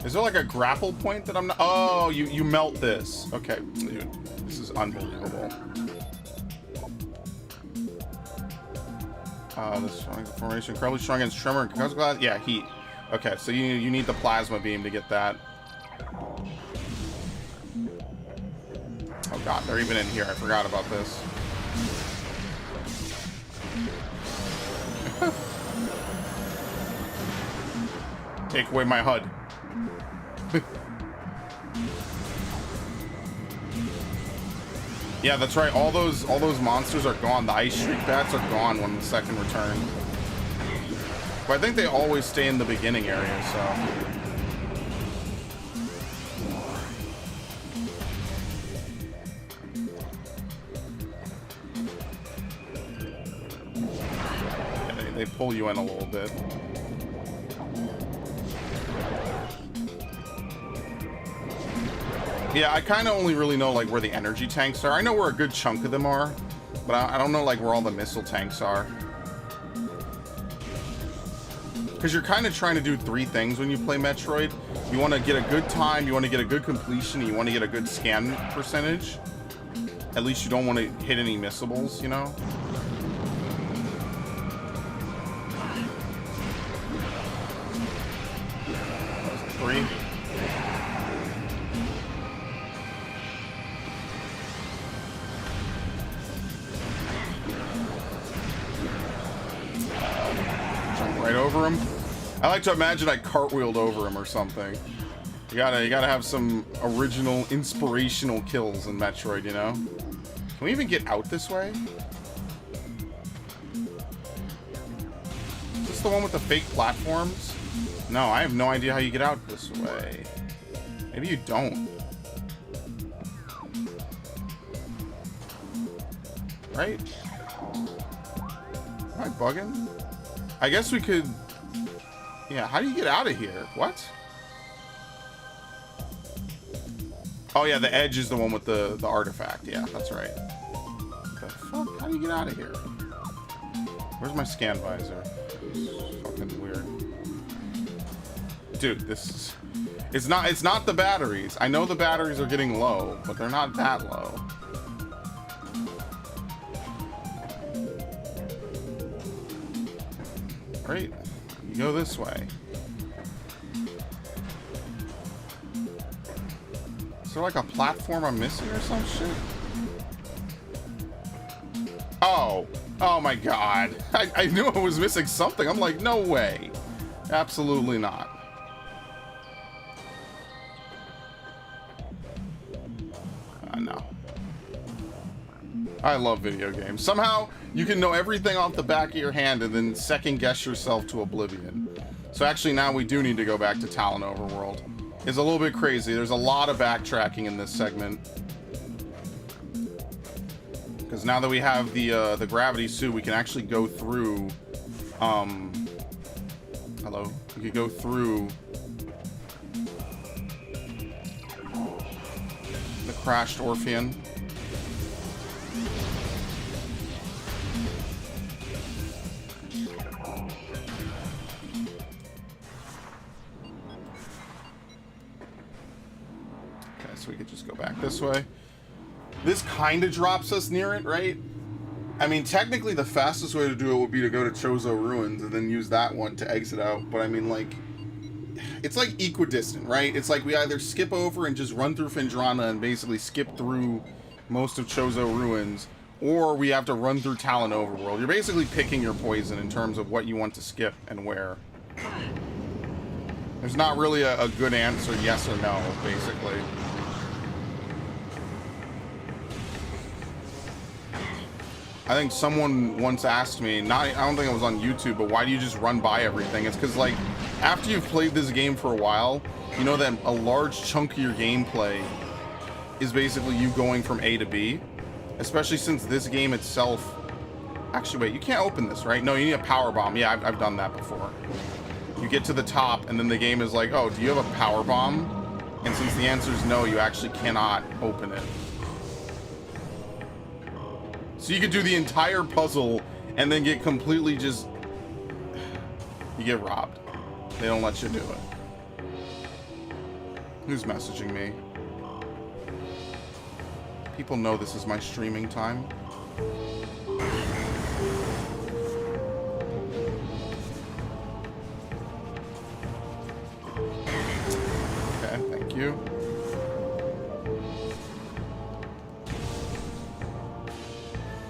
Is there like a grapple point that I'm not... Oh, you melt this. Okay, dude, this is unbelievable. This formation incredibly strong against tremor and concussive glass. Yeah, heat. Okay, so you need the plasma beam to get that. Oh god, they're even in here. I forgot about this. Take away my HUD. Yeah, that's right. All those monsters are gone. The ice shriek bats are gone when the second return. But I think they always stay in the beginning area, so. Yeah, they pull you in a little bit. Yeah, I kind of only really know like where the energy tanks are. I know where a good chunk of them are, but I don't know like where all the missile tanks are. Because you're kind of trying to do 3 things when you play Metroid. You want to get a good time, you want to get a good completion, and you want to get a good scan percentage. At least you don't want to hit any missables, you know? That was 3. over him. I like to imagine I cartwheeled over him or something. You gotta have some original, inspirational kills in Metroid, you know? Can we even get out this way? Is this the one with the fake platforms? No, I have no idea how you get out this way. Maybe you don't. Right? Am I bugging? I guess we could... Yeah, how do you get out of here? What? Oh yeah, the edge is the one with the artifact. Yeah, that's right. What the fuck? How do you get out of here? Where's my scan visor? It's fucking weird. Dude, this is... It's not the batteries. I know the batteries are getting low, but they're not that low. Great. You go this way. Is there like a platform I'm missing or some shit? Oh. Oh my god. I knew I was missing something. I'm like, no way. Absolutely not. No. I love video games. Somehow, you can know everything off the back of your hand and then second guess yourself to oblivion. So actually now we do need to go back to Talon Overworld. It's a little bit crazy. There's a lot of backtracking in this segment. Because now that we have the gravity suit, we can actually go through... Hello? We could go through... the crashed Orpheon. Okay, so we could just go back this way. This kind of drops us near it, right? I mean, technically the fastest way to do it would be to go to Chozo Ruins and then use that one to exit out. But I mean, like... It's like equidistant, right? It's like we either skip over and just run through Phendrana and basically skip through most of Chozo Ruins, or we have to run through Talon Overworld. You're basically picking your poison in terms of what you want to skip and where. There's not really a good answer, yes or no, basically. I think someone once asked me, I don't think it was on YouTube, but why do you just run by everything? It's because, like, after you've played this game for a while, you know that a large chunk of your gameplay is basically you going from A to B. Especially since this game itself... Actually, wait, you can't open this, right? No, you need a power bomb. Yeah, I've done that before. You get to the top, and then the game is like, oh, do you have a power bomb? And since the answer is no, you actually cannot open it. So you could do the entire puzzle and then get completely just... You get robbed. They don't let you do it. Who's messaging me? People know this is my streaming time. Okay, thank you.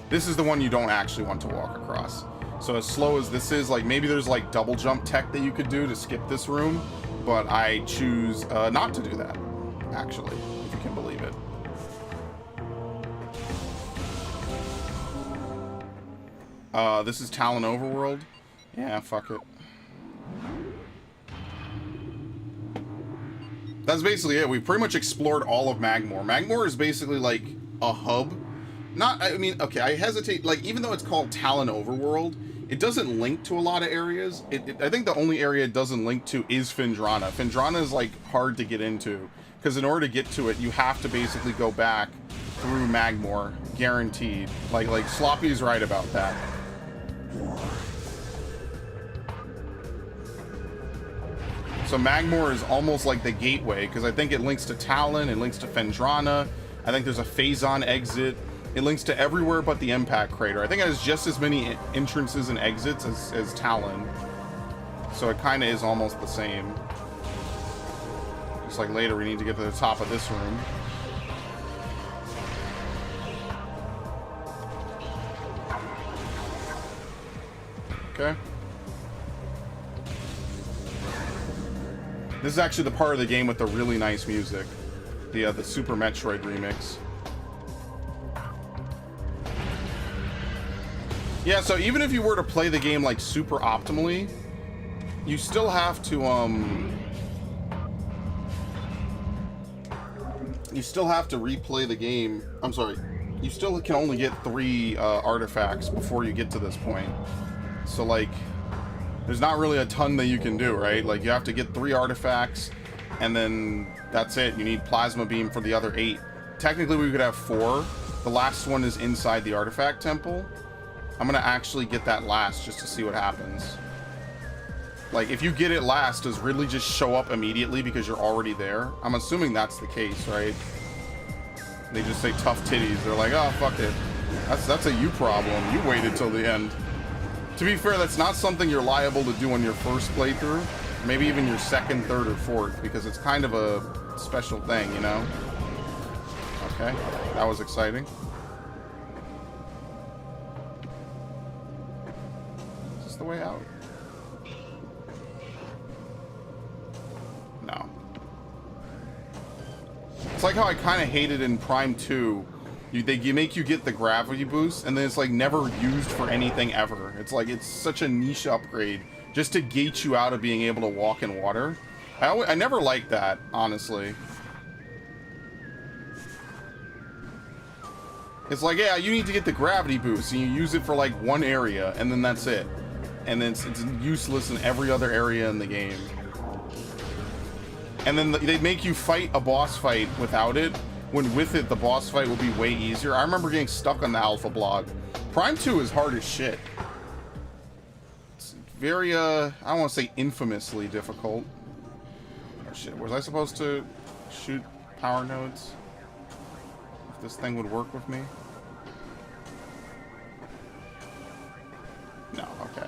This is the one you don't actually want to walk across. So as slow as this is, like, maybe there's like double jump tech that you could do to skip this room, but I choose not to do that, actually, if you can believe it. This is Talon Overworld. Yeah, fuck it. That's basically it. We've pretty much explored all of Magmoor. Magmoor is basically like a hub. I mean, okay, I hesitate, like, even though it's called Talon Overworld, it doesn't link to a lot of areas. I think the only area it doesn't link to is Phendrana. Phendrana is, like, hard to get into, because in order to get to it, you have to basically go back through Magmoor, guaranteed. Like Sloppy's right about that. So Magmoor is almost like the gateway, because I think it links to Talon, it links to Phendrana, I think there's a Phazon exit. It links to everywhere but the Impact Crater. I think it has just as many entrances and exits as Talon. So it kind of is almost the same. Just like later we need to get to the top of this room. Okay. This is actually the part of the game with the really nice music. The Super Metroid remix. Yeah, so even if you were to play the game like super optimally, you still have to replay the game. I'm sorry. You still can only get 3 artifacts before you get to this point. So like there's not really a ton that you can do, right? Like you have to get 3 artifacts and then that's it. You need plasma beam for the other 8. Technically we could have 4. The last one is inside the artifact temple. I'm gonna actually get that last just to see what happens. Like if you get it last, does Ridley just show up immediately because you're already there? I'm assuming that's the case, right? They just say tough titties. They're like, oh fuck it. That's a you problem. You waited till the end. To be fair, that's not something you're liable to do on your first playthrough. Maybe even your second, third, or fourth, because it's kind of a special thing, you know? Okay, that was exciting. Is this the way out? No. It's like how I kind of hated in Prime 2. They make you get the gravity boost, and then it's like never used for anything ever. It's like it's such a niche upgrade just to gate you out of being able to walk in water. I never liked that, honestly. It's like, yeah, you need to get the gravity boost, and you use it for like one area, and then that's it. And then it's useless in every other area in the game. And then they make you fight a boss fight without it, when with it, the boss fight will be way easier. I remember getting stuck on the alpha block. Prime 2 is hard as shit. It's very, I don't want to say infamously difficult. Oh shit, was I supposed to shoot power nodes? If this thing would work with me? No, okay.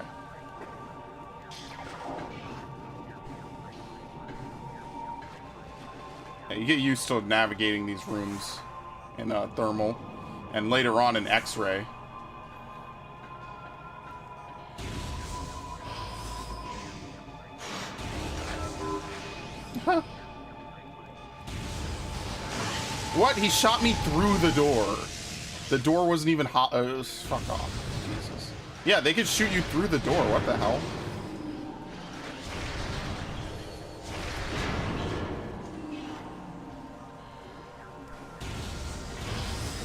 Yeah, you get used to navigating these rooms in thermal, and later on in X-ray. What? He shot me through the door. The door wasn't even hot. Fuck off. Jesus. Yeah, they could shoot you through the door. What the hell?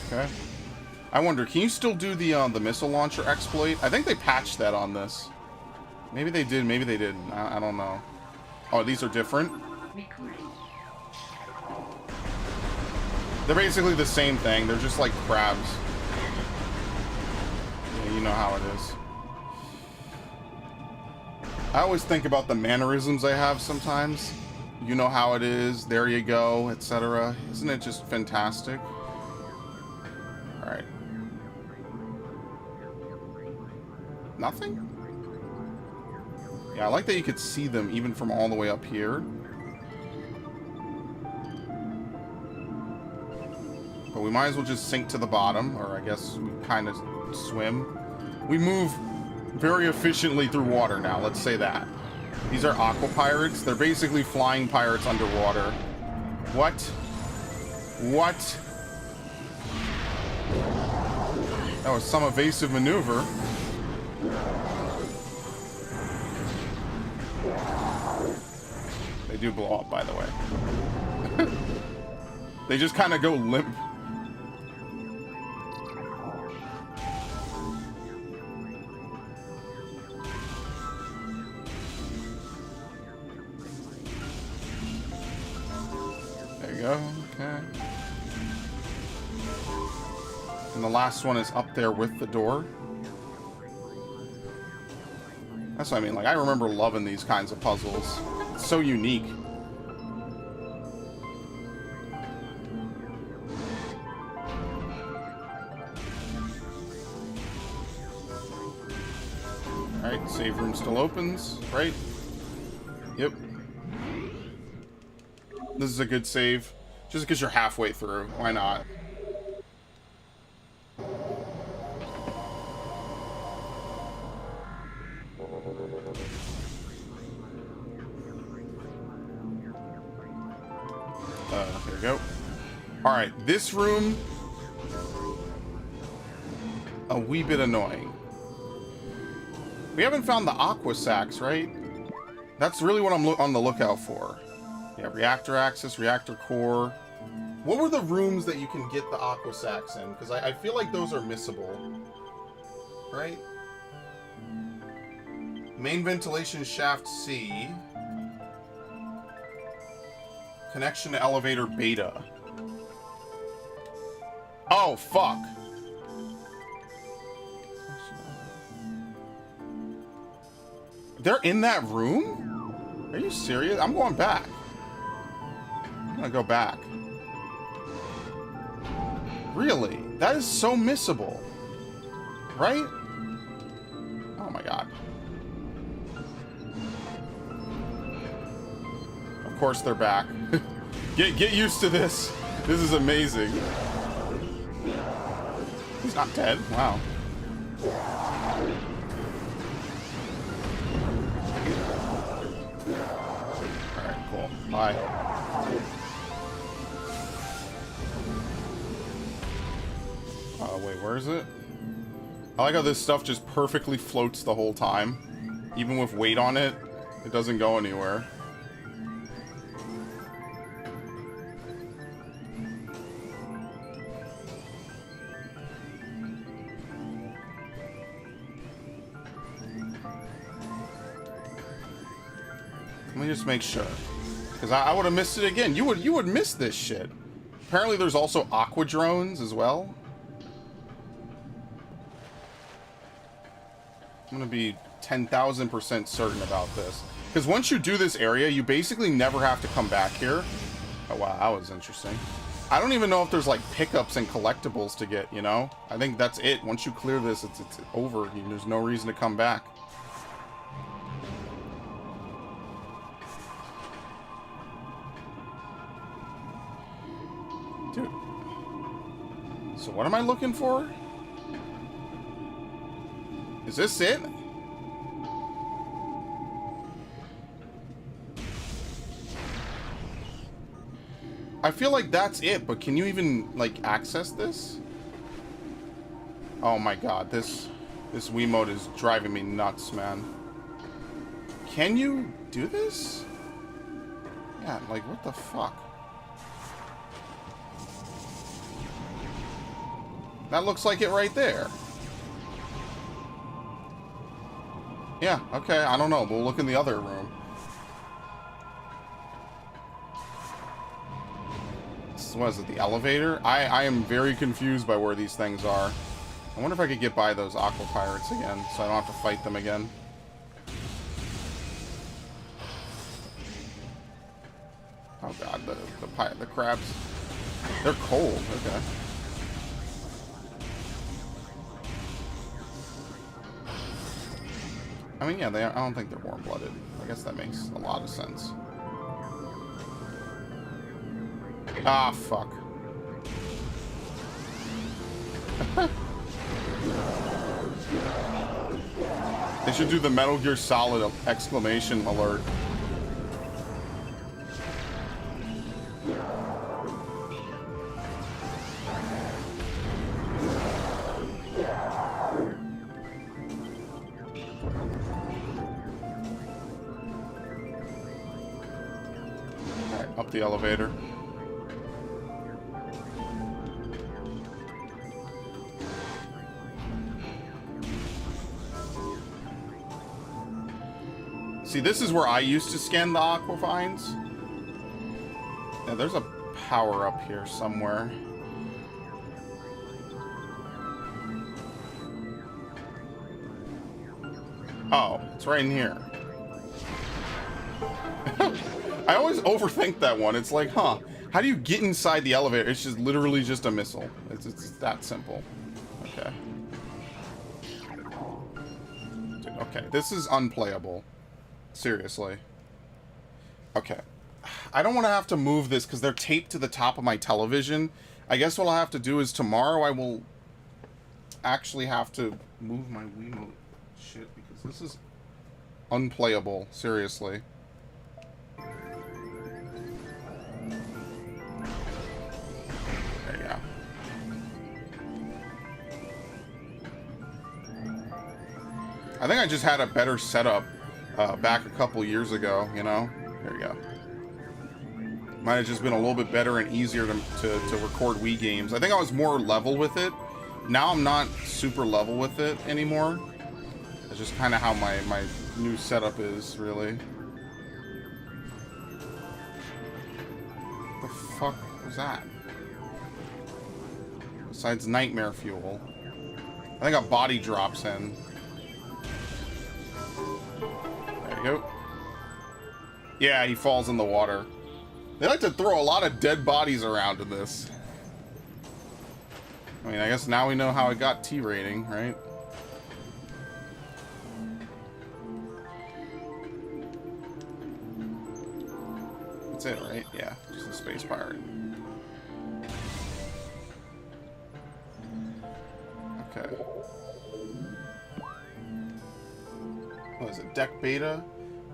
Okay. I wonder, can you still do the missile launcher exploit? I think they patched that on this. Maybe they did, maybe they didn't. I don't know. Oh, these are different? They're basically the same thing. They're just like crabs. Yeah, you know how it is. I always think about the mannerisms I have sometimes. You know how it is, there you go, etc. Isn't it just fantastic? Alright. Nothing? Yeah, I like that you could see them even from all the way up here. But we might as well just sink to the bottom, or I guess we kind of swim. We move very efficiently through water now, let's say that. These are Aqua Pirates. They're basically flying pirates underwater. What? What? That was some evasive maneuver. They do blow up, by the way. They just kind of go limp. There you go. Okay. And the last one is up there with the door. That's what I mean. Like, I remember loving these kinds of puzzles. It's so unique. Alright, save room still opens, right? Yep. This is a good save. Just because you're halfway through. Why not? Here we go. Alright, this room... a wee bit annoying. We haven't found the Aqua Sacks, right? That's really what I'm on the lookout for. Yeah, reactor access, reactor core. What were the rooms that you can get the Aqua Sacks in? Because I feel like those are missable. Right? Main ventilation shaft C. Connection to elevator beta. Oh, fuck. They're in that room? Are you serious? I'm going back. I'm gonna go back. Really? That is so missable. Right? Oh my god. Of course they're back. Get used to this. This is amazing. He's not dead. Wow. Alright, cool. Bye. Wait, where is it? I like how this stuff just perfectly floats the whole time. Even with weight on it, it doesn't go anywhere. Let me just make sure. Because I would have missed it again. You would miss this shit. Apparently there's also aqua drones as well. I'm going to be 10,000% certain about this. Because once you do this area, you basically never have to come back here. Oh, wow, that was interesting. I don't even know if there's, like, pickups and collectibles to get, you know? I think that's it. Once you clear this, it's over. There's no reason to come back. Dude. So what am I looking for? Is this it? I feel like that's it, but can you even, like, access this? Oh my god, this Wiimote is driving me nuts, man. Can you do this? Yeah, like, what the fuck? That looks like it right there. Yeah, okay, I don't know. We'll look in the other room. What is it, the elevator? I am very confused by where these things are. I wonder if I could get by those Aqua Pirates again, so I don't have to fight them again. Oh god, the crabs. They're cold, okay. I mean, yeah, I don't think they're warm-blooded. I guess that makes a lot of sense. Ah, fuck. They should do the Metal Gear Solid exclamation alert. Alright, up the elevator. See, this is where I used to scan the aqua vines. Yeah, there's a power up here somewhere. Oh, it's right in here. I always overthink that one. It's like, huh, how do you get inside the elevator? It's just literally just a missile. It's that simple. Okay. Dude, okay, this is unplayable. Seriously. Okay. I don't want to have to move this because they're taped to the top of my television. I guess what I'll have to do is tomorrow I will actually have to move my Wiimote shit because this is unplayable. Seriously. I think I just had a better setup back a couple years ago, you know? There you go. Might have just been a little bit better and easier to record Wii games. I think I was more level with it. Now I'm not super level with it anymore. It's just kind of how my new setup is, really. What the fuck was that? Besides nightmare fuel. I think a body drops in. There you go. Yeah, he falls in the water. They like to throw a lot of dead bodies around in this. I mean, I guess now we know how it got T rating, right? That's it, right? Yeah, just a space pirate. Okay. What is it? Deck beta?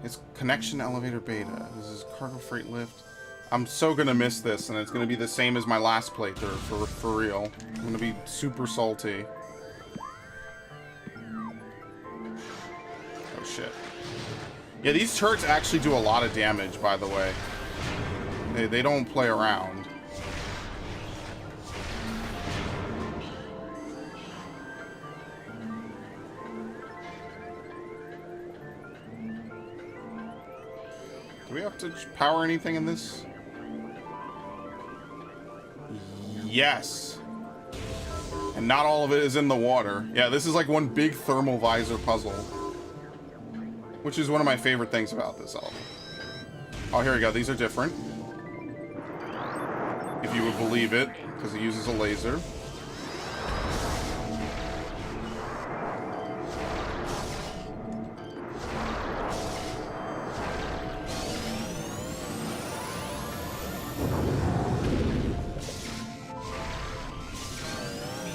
It's connection elevator beta. This is cargo freight lift. I'm so gonna miss this, and it's gonna be the same as my last playthrough, for real. I'm gonna be super salty. Oh shit. Yeah, these turrets actually do a lot of damage, by the way. They don't play around. Do we have to power anything in this? Yes. And not all of it is in the water. Yeah, this is like one big thermal visor puzzle. Which is one of my favorite things about this album. Oh, here we go. These are different. If you would believe it, because it uses a laser.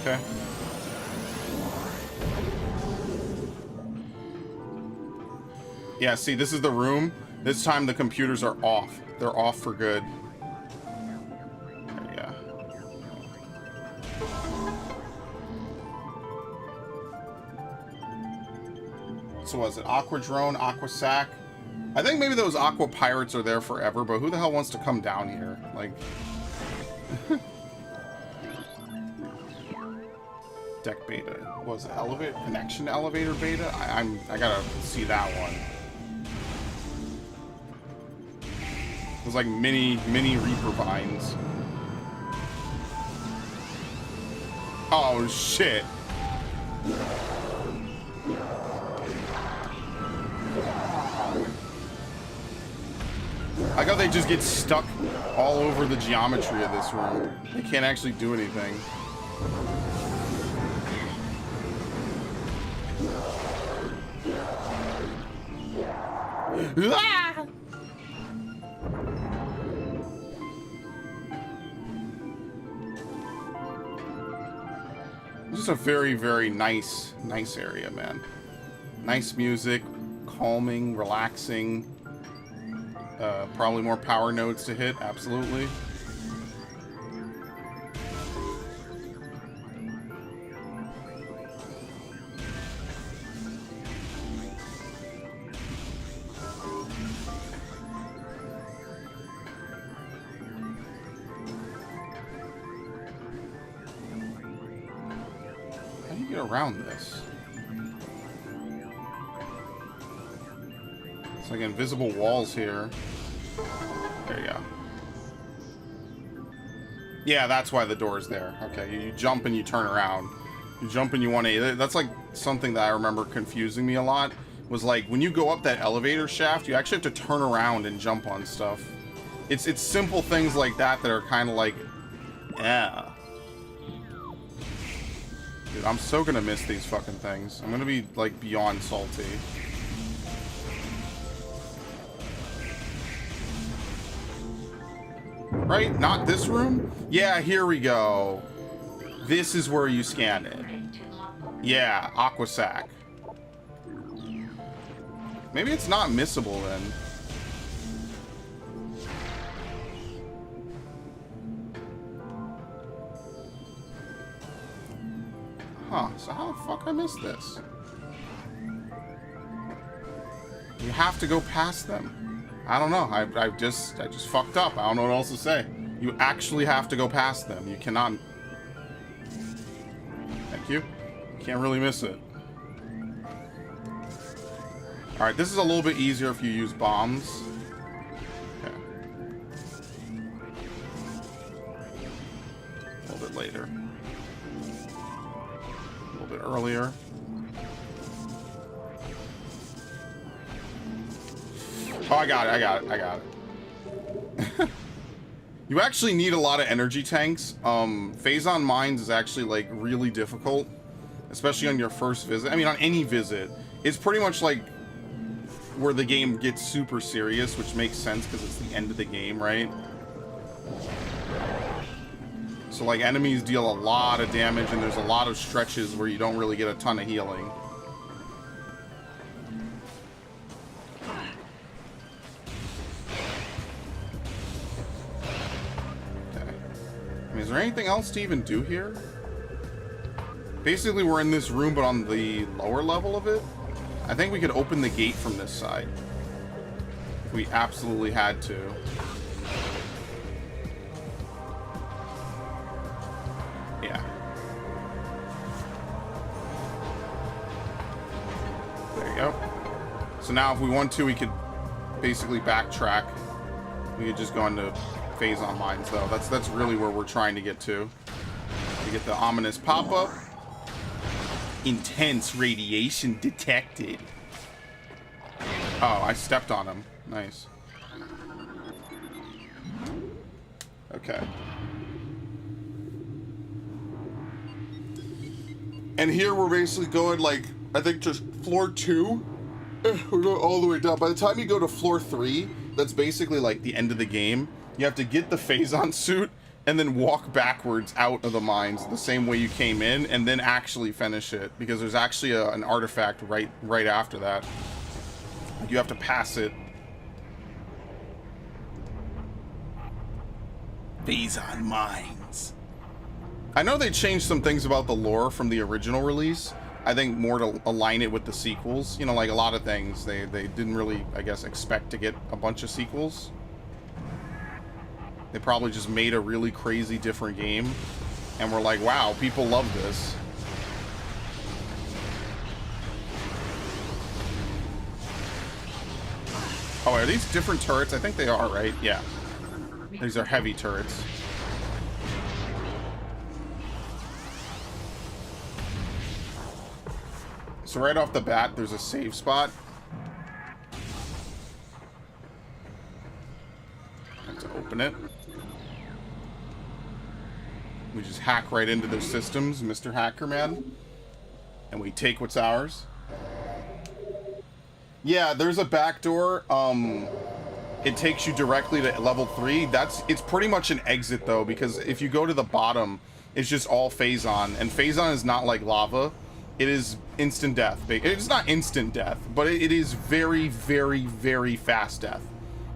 Okay. Yeah, see, this is the room. This time the computers are off. They're off for good. There you go. So was it Aqua Drone, Aqua Sack? I think maybe those Aqua Pirates are there forever, but who the hell wants to come down here? Like... Deck beta. What was it? Elevator connection elevator beta? I gotta see that one. It was like mini Reaper vines. Oh shit. I thought they just get stuck all over the geometry of this room. They can't actually do anything. Ah! This is a very, very nice area, man. Nice music, calming, relaxing. Probably more power nodes to hit, absolutely. Around this. It's like invisible walls here. There you go. Yeah, that's why the door's there. Okay, you jump and you turn around. You jump and you want to... That's like something that I remember confusing me a lot. Was like, when you go up that elevator shaft, you actually have to turn around and jump on stuff. It's simple things like that that are kind of like... Yeah. Dude, I'm so gonna miss these fucking things. I'm gonna be, like, beyond salty. Right? Not this room? Yeah, here we go. This is where you scan it. Yeah, Aqua Sack. Maybe it's not missable then. Huh, so how the fuck I missed this? You have to go past them. I don't know. I just fucked up. I don't know what else to say. You actually have to go past them. You cannot. Thank you. Can't really miss it. Alright, this is a little bit easier if you use bombs. Okay. A little bit later. A little bit earlier. Oh, I got it. You actually need a lot of energy tanks. Phase-on mines is actually, like, really difficult. Especially on your first visit. I mean, on any visit. It's pretty much, like, where the game gets super serious, which makes sense because it's the end of the game, right? So, like, enemies deal a lot of damage, and there's a lot of stretches where you don't really get a ton of healing. Okay. I mean, is there anything else to even do here? Basically, we're in this room, but on the lower level of it. I think we could open the gate from this side. If we absolutely had to. Yeah. There you go. So now if we want to, we could basically backtrack. We could just go into phase-on mines, though. That's really where we're trying to get to. We get the ominous pop-up. Intense radiation detected. Oh, I stepped on him. Nice. Okay. And here we're basically going, like, I think just floor 2. We're going all the way down. By the time you go to floor 3, that's basically like the end of the game. You have to get the phase-on suit and then walk backwards out of the mines the same way you came in, and then actually finish it, because there's actually an artifact right after that. You have to pass it. Phase-on mines. I know they changed some things about the lore from the original release. I think more to align it with the sequels. You know, like a lot of things, they didn't really, I guess, expect to get a bunch of sequels. They probably just made a really crazy different game, and we're like, wow, people love this. Oh, are these different turrets? I think they are, right? Yeah. These are heavy turrets. So right off the bat, there's a save spot. Have to open it. We just hack right into their systems, Mr. Hacker Man. And we take what's ours. Yeah, there's a back door. It takes you directly to level 3. It's pretty much an exit, though, because if you go to the bottom, it's just all phase-on. And phase-on is not like lava. It is instant death. It's not instant death, but it is very, very, very fast death.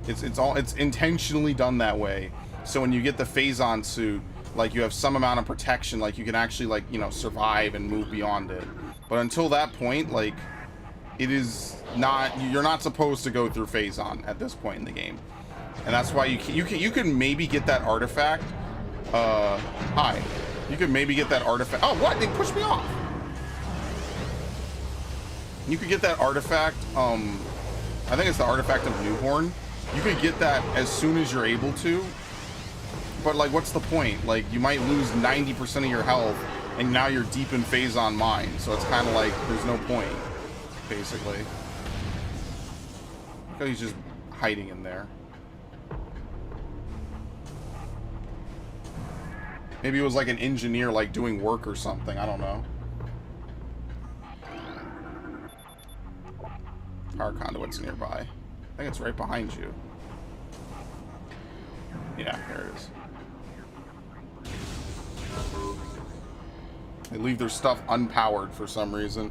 It's intentionally done that way. So when you get the phase-on suit, like, you have some amount of protection, like you can actually, like, you know, survive and move beyond it. But until that point, like, it is not, you're not supposed to go through phase-on at this point in the game. And that's why you can maybe get that artifact. Hi. You could maybe get that artifact. Oh, what? They pushed me off. You could get that artifact. I think it's the artifact of Newborn. You could get that as soon as you're able to. But, like, what's the point? Like, you might lose 90% of your health, and now you're deep in phase-on mine. So it's kind of like, there's no point, basically. Look how he's just hiding in there. Maybe it was like an engineer, like, doing work or something. I don't know. Power conduit's nearby. I think it's right behind you. Yeah, there it is. They leave their stuff unpowered for some reason.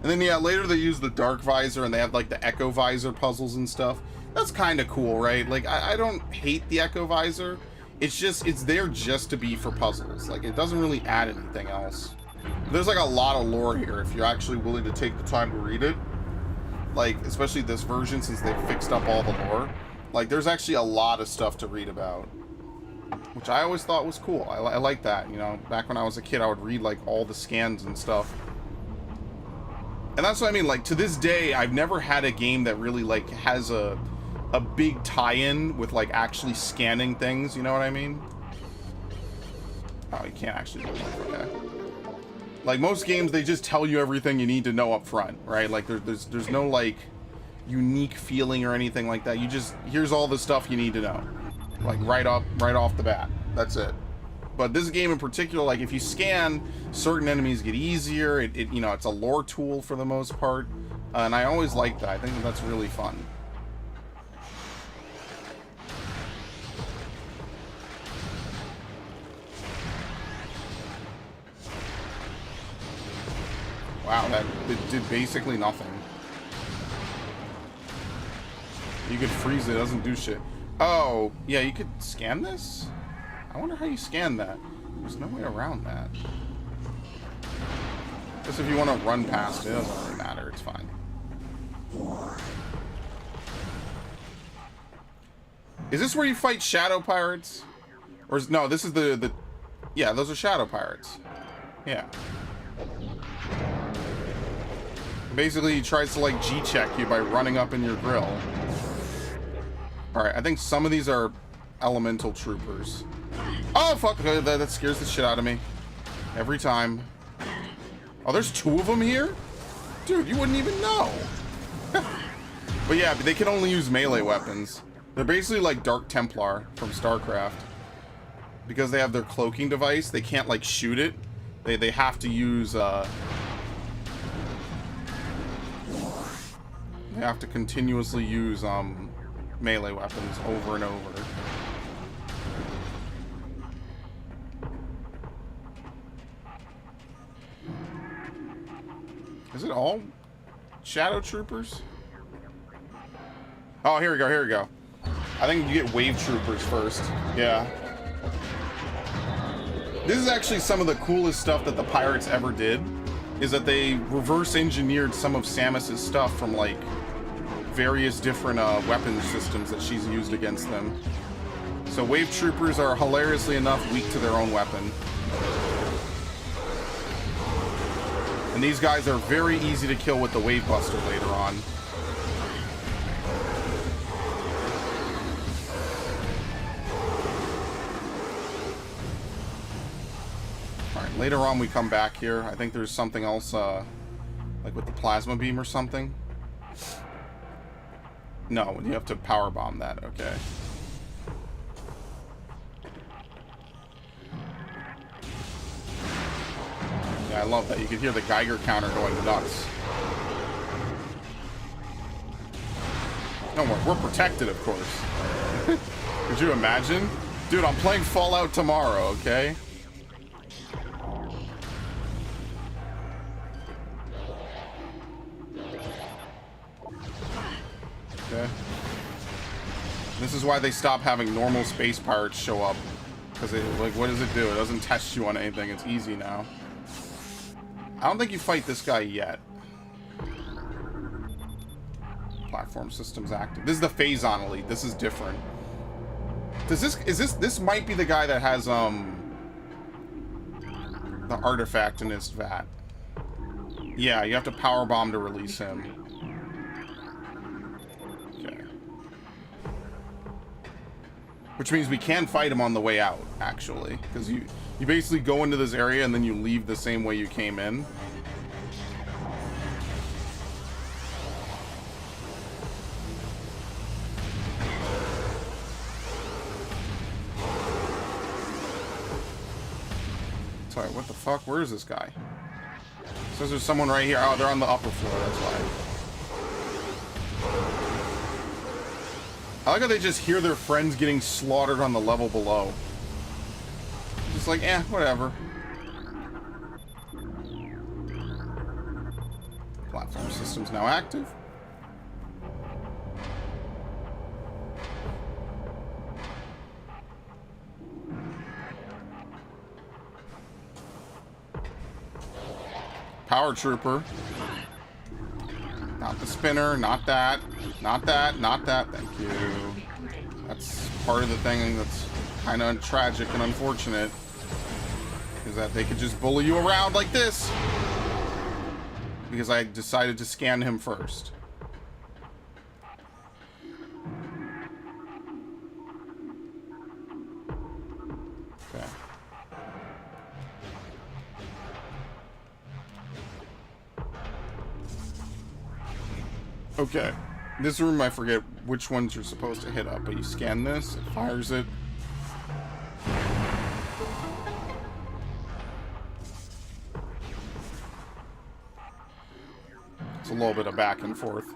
And then, yeah, later they use the dark visor, and they have, like, the echo visor puzzles and stuff. That's kind of cool, right? Like, I don't hate the echo visor. It's just, it's there just to be for puzzles. Like, it doesn't really add anything else. There's, like, a lot of lore here if you're actually willing to take the time to read it. like, especially this version, since they've fixed up all the lore, like, there's actually a lot of stuff to read about, which I always thought was cool. I like that, you know. Back when I was a kid, I would read, like, all the scans and stuff. And that's what I mean, like, to this day, I've never had a game that really, like, has a big tie-in with, like, actually scanning things, you know what I mean? Oh, you can't actually do that, okay. Like, most games, they just tell you everything you need to know up front, right? Like, there's no, like, unique feeling or anything like that. You just, here's all the stuff you need to know. Like, right off the bat. That's it. But this game in particular, like, if you scan, certain enemies get easier. It you know, it's a lore tool for the most part. And I always like that. I think that's really fun. Wow, that it did basically nothing. You could freeze it, it doesn't do shit. Oh, yeah, you could scan this? I wonder how you scan that. There's no way around that. Just if you want to run past it, it doesn't really matter, it's fine. Is this where you fight Shadow Pirates? Or is, no, this is the... Yeah, those are Shadow Pirates. Yeah. Basically, he tries to, like, G-check you by running up in your grill. Alright, I think some of these are elemental troopers. Oh, fuck! That scares the shit out of me. Every time. Oh, there's 2 of them here? Dude, you wouldn't even know. But yeah, they can only use melee weapons. They're basically like Dark Templar from StarCraft. Because they have their cloaking device, they can't, like, shoot it. They have to use, they have to continuously use, melee weapons over and over. Is it all Shadow Troopers? Oh, here we go, here we go. I think you get Wave Troopers first. Yeah. This is actually some of the coolest stuff that the Pirates ever did, is that they reverse engineered some of Samus's stuff from, like, various different weapon systems that she's used against them. So Wave Troopers are, hilariously enough, weak to their own weapon. And these guys are very easy to kill with the Wave Buster later on. Alright, later on we come back here. I think there's something else, like with the plasma beam or something. No, you have to power bomb that, okay. Yeah, I love that. You can hear the Geiger counter going nuts. No, we're protected, of course. Could you imagine? Dude, I'm playing Fallout tomorrow, okay? Okay. This is why they stop having normal space pirates show up. Because, like, what does it do? It doesn't test you on anything. It's easy now. I don't think you fight this guy yet. Platform systems active. This is the Phazon Elite. This is different. This might be the guy that has, the artifact in his vat. Yeah, you have to power bomb to release him. Okay. Which means we can fight him on the way out, actually. Because you basically go into this area and then you leave the same way you came in. Sorry, what the fuck? Where is this guy? It says there's someone right here. Oh, they're on the upper floor, that's why. I like how they just hear their friends getting slaughtered on the level below. Just like, eh, whatever. Platform system's now active. Power Trooper. Not the spinner, not that, not that, not that. Thank you. That's part of the thing that's kind of tragic and unfortunate, is that they could just bully you around like this because I decided to scan him first. Okay. Okay. This room, I forget which ones you're supposed to hit up, but you scan this, it fires it. It's a little bit of back and forth.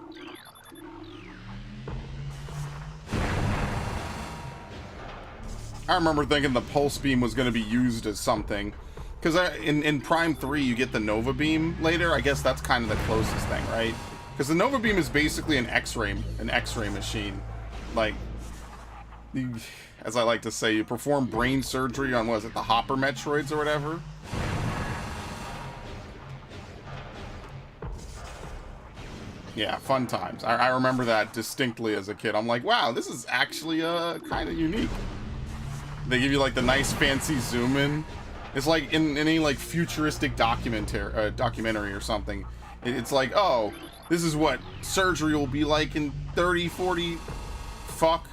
I remember thinking the pulse beam was going to be used as something. Because in Prime 3, you get the Nova beam later. I guess that's kind of the closest thing, right? Because the Nova beam is basically an X-ray machine. Like, as I like to say, you perform brain surgery on, what is it, the Hopper Metroids or whatever? Yeah, fun times. I remember that distinctly as a kid. I'm like, wow, this is actually kind of unique. They give you like the nice fancy zoom in. It's like in any like futuristic documentary or something. It's like, oh, this is what surgery will be like in 30, 40. Fuck.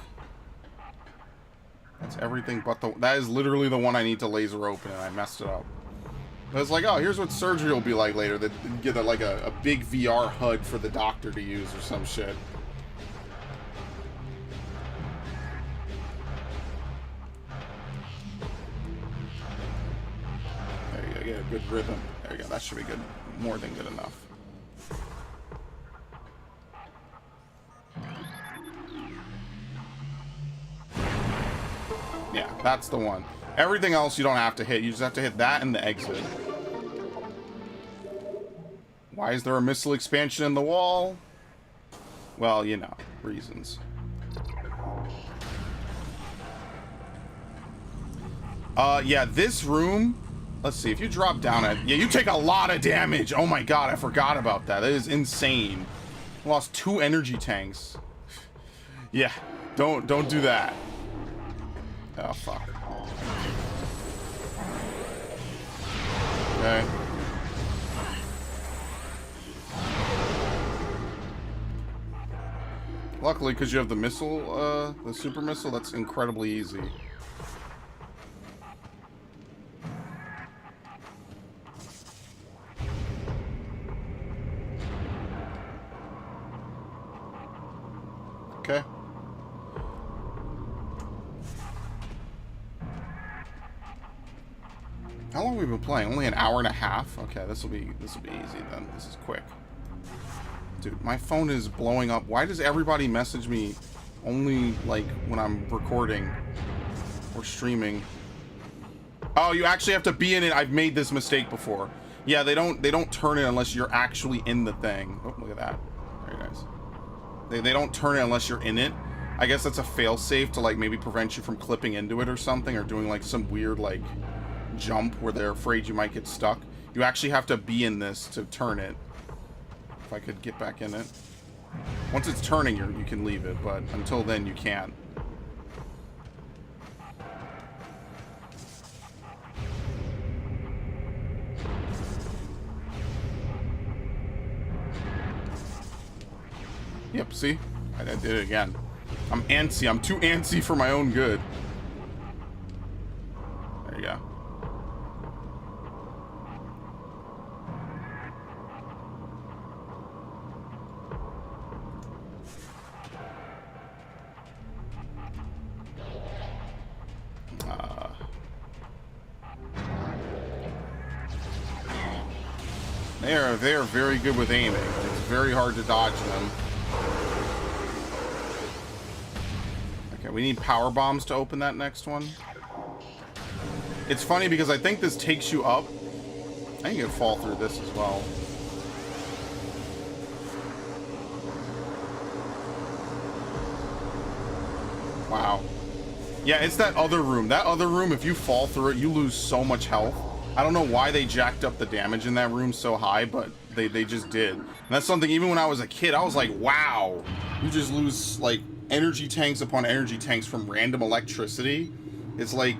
That's everything but the. That is literally the one I need to laser open, and I messed it up. But it's like, oh, here's what surgery will be like later. That get like a big VR HUD for the doctor to use or some shit. There you go. Get a good rhythm. There you go. That should be good. More than good enough. Yeah, that's the one. Everything else you don't have to hit. You just have to hit that and the exit. Why is there a missile expansion in the wall? Well, you know, reasons. Yeah, this room... Let's see, if you drop down it... Yeah, you take a lot of damage! Oh my god, I forgot about that. That is insane. Lost 2 energy tanks. Yeah, don't do that. Oh, fuck. Okay. Luckily, because you have the missile, the super missile, that's incredibly easy. Okay. How long have we been playing? Only an hour and a half? Okay, this will be easy then. This is quick. Dude, my phone is blowing up. Why does everybody message me only like when I'm recording or streaming? Oh, you actually have to be in it. I've made this mistake before. Yeah, they don't turn it unless you're actually in the thing. Oh, look at that. Very nice. They don't turn it unless you're in it. I guess that's a fail-safe to like maybe prevent you from clipping into it or something, or doing like some weird like jump where they're afraid you might get stuck. You actually have to be in this to turn it. If I could get back in it. Once it's turning, you can leave it, but until then you can't. Yep, see? I did it again. I'm antsy. I'm too antsy for my own good. There you go. They are very good with aiming. It's very hard to dodge them. Okay, we need power bombs to open that next one. It's funny because I think this takes you up. I think you can fall through this as well. Wow. Yeah, it's that other room. That other room, if you fall through it, you lose so much health. I don't know why they jacked up the damage in that room so high, but they just did. And that's something, even when I was a kid, I was like, wow, you just lose, like, energy tanks upon energy tanks from random electricity. It's like,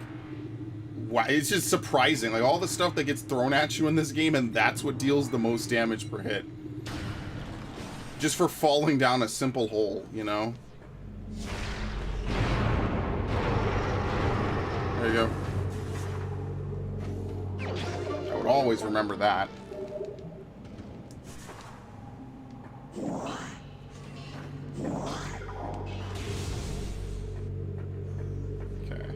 wow, it's just surprising. Like, all the stuff that gets thrown at you in this game, and that's what deals the most damage per hit. Just for falling down a simple hole, you know? There you go. I would always remember that. Okay.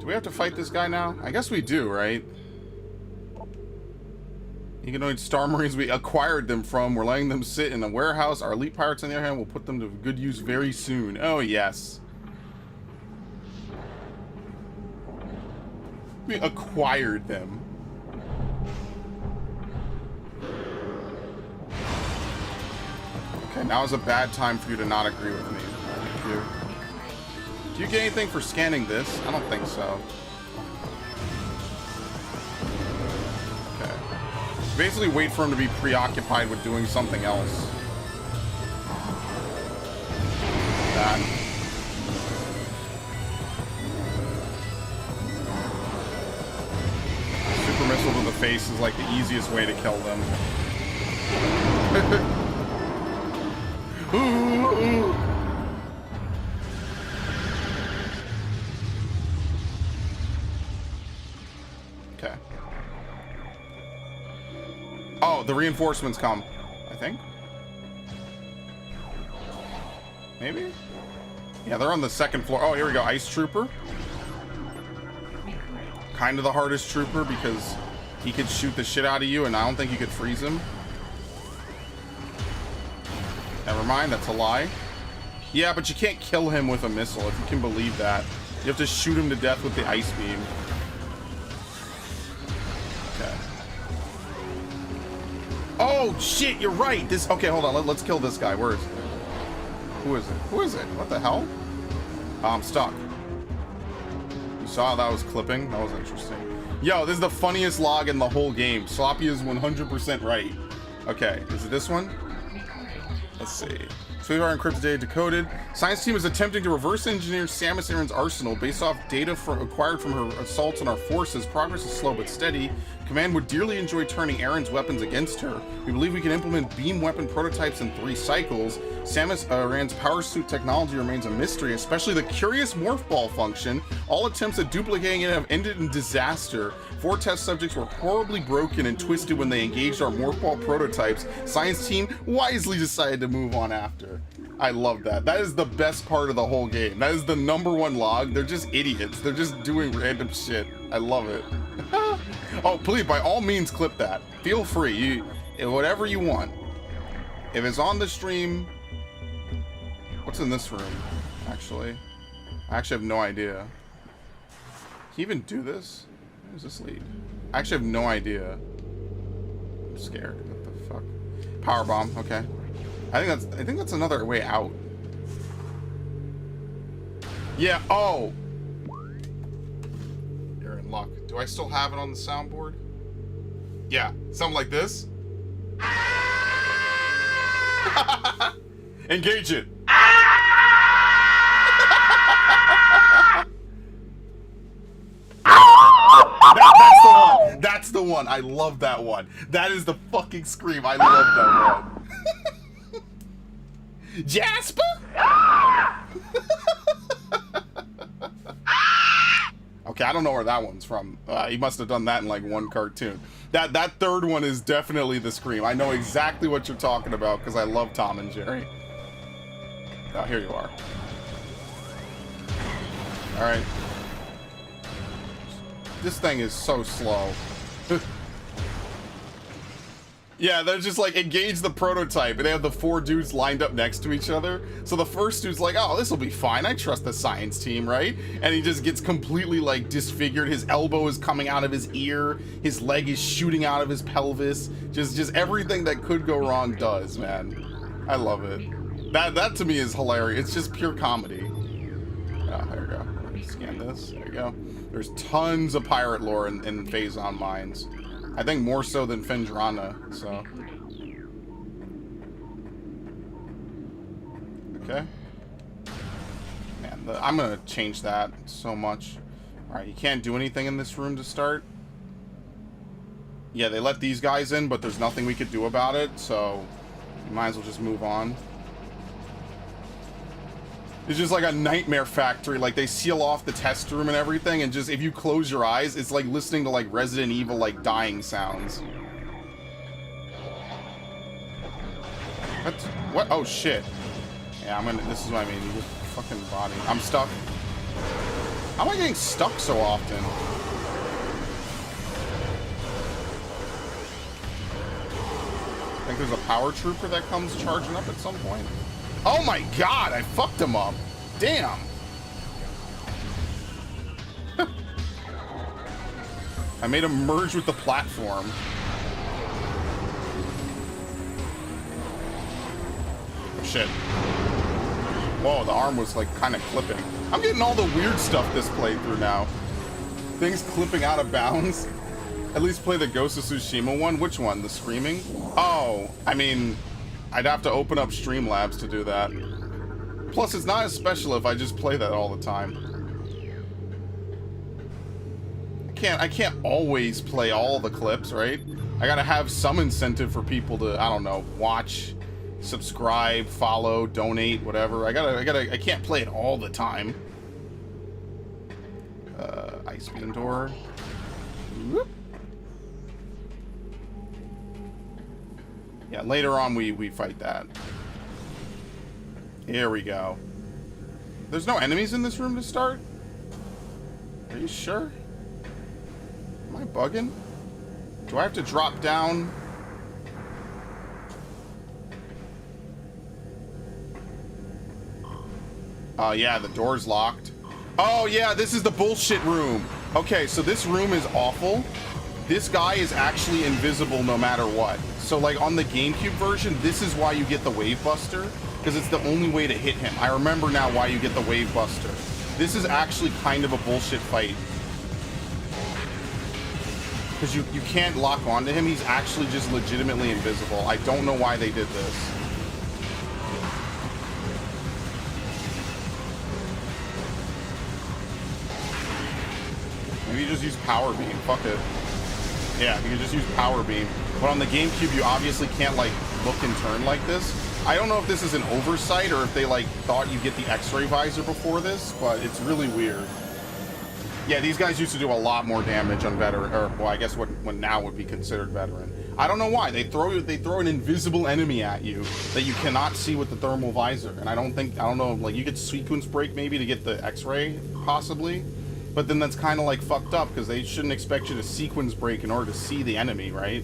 Do we have to fight this guy now? I guess we do, right? Humanoid Star Marines, we acquired them from. We're letting them sit in a warehouse. Our elite pirates, on the other hand, will put them to good use very soon. Oh, yes. We acquired them. Okay, now is a bad time for you to not agree with me. Thank you. Do you get anything for scanning this? I don't think so. Basically wait for him to be preoccupied with doing something else. That. Super missile to the face is like the easiest way to kill them. Ooh. Okay. Oh, the reinforcements come, I think. Maybe? Yeah, they're on the second floor. Oh, here we go. Ice Trooper. Kind of the hardest trooper because he could shoot the shit out of you and I don't think you could freeze him. Never mind, that's a lie. Yeah, but you can't kill him with a missile, if you can believe that. You have to shoot him to death with the ice beam. Okay. Oh, shit, you're right. This. Okay, hold on. Let's kill this guy. Where is it? Who is it? Who is it? What the hell? Oh, I'm stuck. You saw how that was clipping? That was interesting. Yo, this is the funniest log in the whole game. Sloppy is 100% right. Okay, is it this one? Let's see. Sweetheart encrypted data decoded. Science team is attempting to reverse engineer Samus Aran's arsenal based off data acquired from her assaults on our forces. Progress is slow but steady. Command would dearly enjoy turning Aran's weapons against her. We believe we can implement beam weapon prototypes in 3 cycles. Samus Aran's power suit technology remains a mystery, especially the curious morph ball function. All attempts at duplicating it have ended in disaster. 4 test subjects were horribly broken and twisted when they engaged our morph ball prototypes. Science team wisely decided to move on after. I love that. That is the best part of the whole game. That is the #1 log. They're just idiots. They're just doing random shit. I love it. Oh, please, by all means, clip that. Feel free. Whatever you want. If it's on the stream... What's in this room, actually? I actually have no idea. Can you even do this? Where does this lead? I actually have no idea. I'm scared. What the fuck? Power bomb. Okay. I think that's another way out. Yeah. Oh. You're in luck. Do I still have it on the soundboard? Yeah. Something like this. Engage it. That's the one. That's the one. I love that one. That is the fucking scream. I love that one. Jasper? Okay, I don't know where that one's from. He must have done that in like one cartoon. That third one is definitely the scream. I know exactly what you're talking about because I love Tom and Jerry. Oh, here you are. All right. This thing is so slow. Yeah, they're just like, engage the prototype, and they have the 4 dudes lined up next to each other. So the first dude's like, oh, this will be fine. I trust the science team, right? And he just gets completely like disfigured. His elbow is coming out of his ear. His leg is shooting out of his pelvis. Just everything that could go wrong does, man. I love it. That to me is hilarious. It's just pure comedy. Oh, there we go. Scan this. There you go. There's tons of pirate lore in Phazon Mines. I think more so than Fendrana, so. Okay. Man, I'm gonna change that so much. Alright, you can't do anything in this room to start. Yeah, they let these guys in, but there's nothing we could do about it, so you might as well just move on. It's just like a nightmare factory. Like, they seal off the test room and everything, and just, if you close your eyes, it's like listening to, like, Resident Evil, like, dying sounds. What? Oh, shit. Yeah, this is what I mean. You just fucking body. I'm stuck. How am I getting stuck so often? I think there's a power trooper that comes charging up at some point. Oh my god, I fucked him up. Damn. I made him merge with the platform. Oh shit. Whoa, the arm was like kind of clipping. I'm getting all the weird stuff this playthrough now. Things clipping out of bounds. At least play the Ghost of Tsushima one. Which one? The screaming? Oh, I mean, I'd have to open up Streamlabs to do that. Plus, it's not as special if I just play that all the time. I can't always play all the clips, right? I gotta have some incentive for people to, I don't know, watch, subscribe, follow, donate, whatever. I can't play it all the time. Ice beam door. Whoop. Yeah, later on we fight that. Here we go. There's no enemies in this room to start? Are you sure? Am I bugging? Do I have to drop down? Oh yeah, the door's locked. Oh yeah, this is the bullshit room. Okay, so this room is awful. This guy is actually invisible no matter what. So like on the GameCube version, this is why you get the Wave Buster, because it's the only way to hit him. I remember now why you get the Wave Buster. This is actually kind of a bullshit fight. Because you can't lock onto him. He's actually just legitimately invisible. I don't know why they did this. Maybe you just use Power Beam. Fuck it. Yeah, you can just use Power Beam. But on the GameCube, you obviously can't, like, look and turn like this. I don't know if this is an oversight or if they, like, thought you'd get the X-ray visor before this, but it's really weird. Yeah, these guys used to do a lot more damage on veteran, or, well, I guess what now would be considered veteran. I don't know why. They throw an invisible enemy at you that you cannot see with the thermal visor. And I don't know, like, you get sequence break maybe to get the X-ray, possibly. But then that's kind of like fucked up because they shouldn't expect you to sequence break in order to see the enemy, right?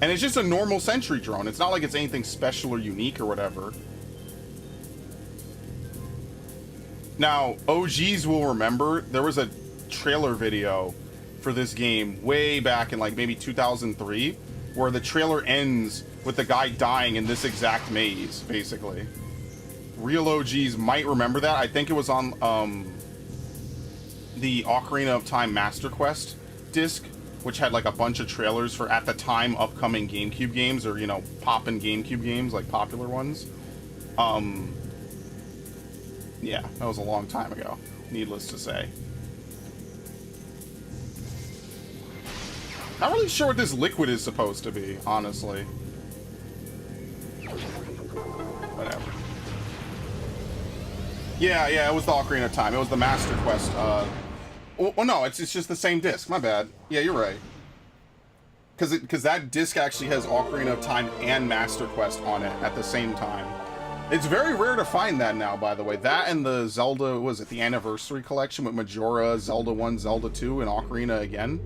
And it's just a normal sentry drone. It's not like it's anything special or unique or whatever. Now, OGs will remember there was a trailer video for this game way back in like maybe 2003 where the trailer ends with the guy dying in this exact maze, basically. Real OGs might remember that. I think it was on the Ocarina of Time Master Quest disc, which had like a bunch of trailers for, at the time, upcoming GameCube games, or, you know, poppin' GameCube games, like popular ones. Yeah, that was a long time ago, needless to say. Not really sure what this liquid is supposed to be, honestly. Whatever. Yeah, it was the Ocarina of Time. It was the Master Quest, well, no, it's just the same disc. My bad. Yeah, you're right. Because that disc actually has Ocarina of Time and Master Quest on it at the same time. It's very rare to find that now, by the way. That and the Zelda, was it the Anniversary Collection with Majora, Zelda 1, Zelda 2, and Ocarina again?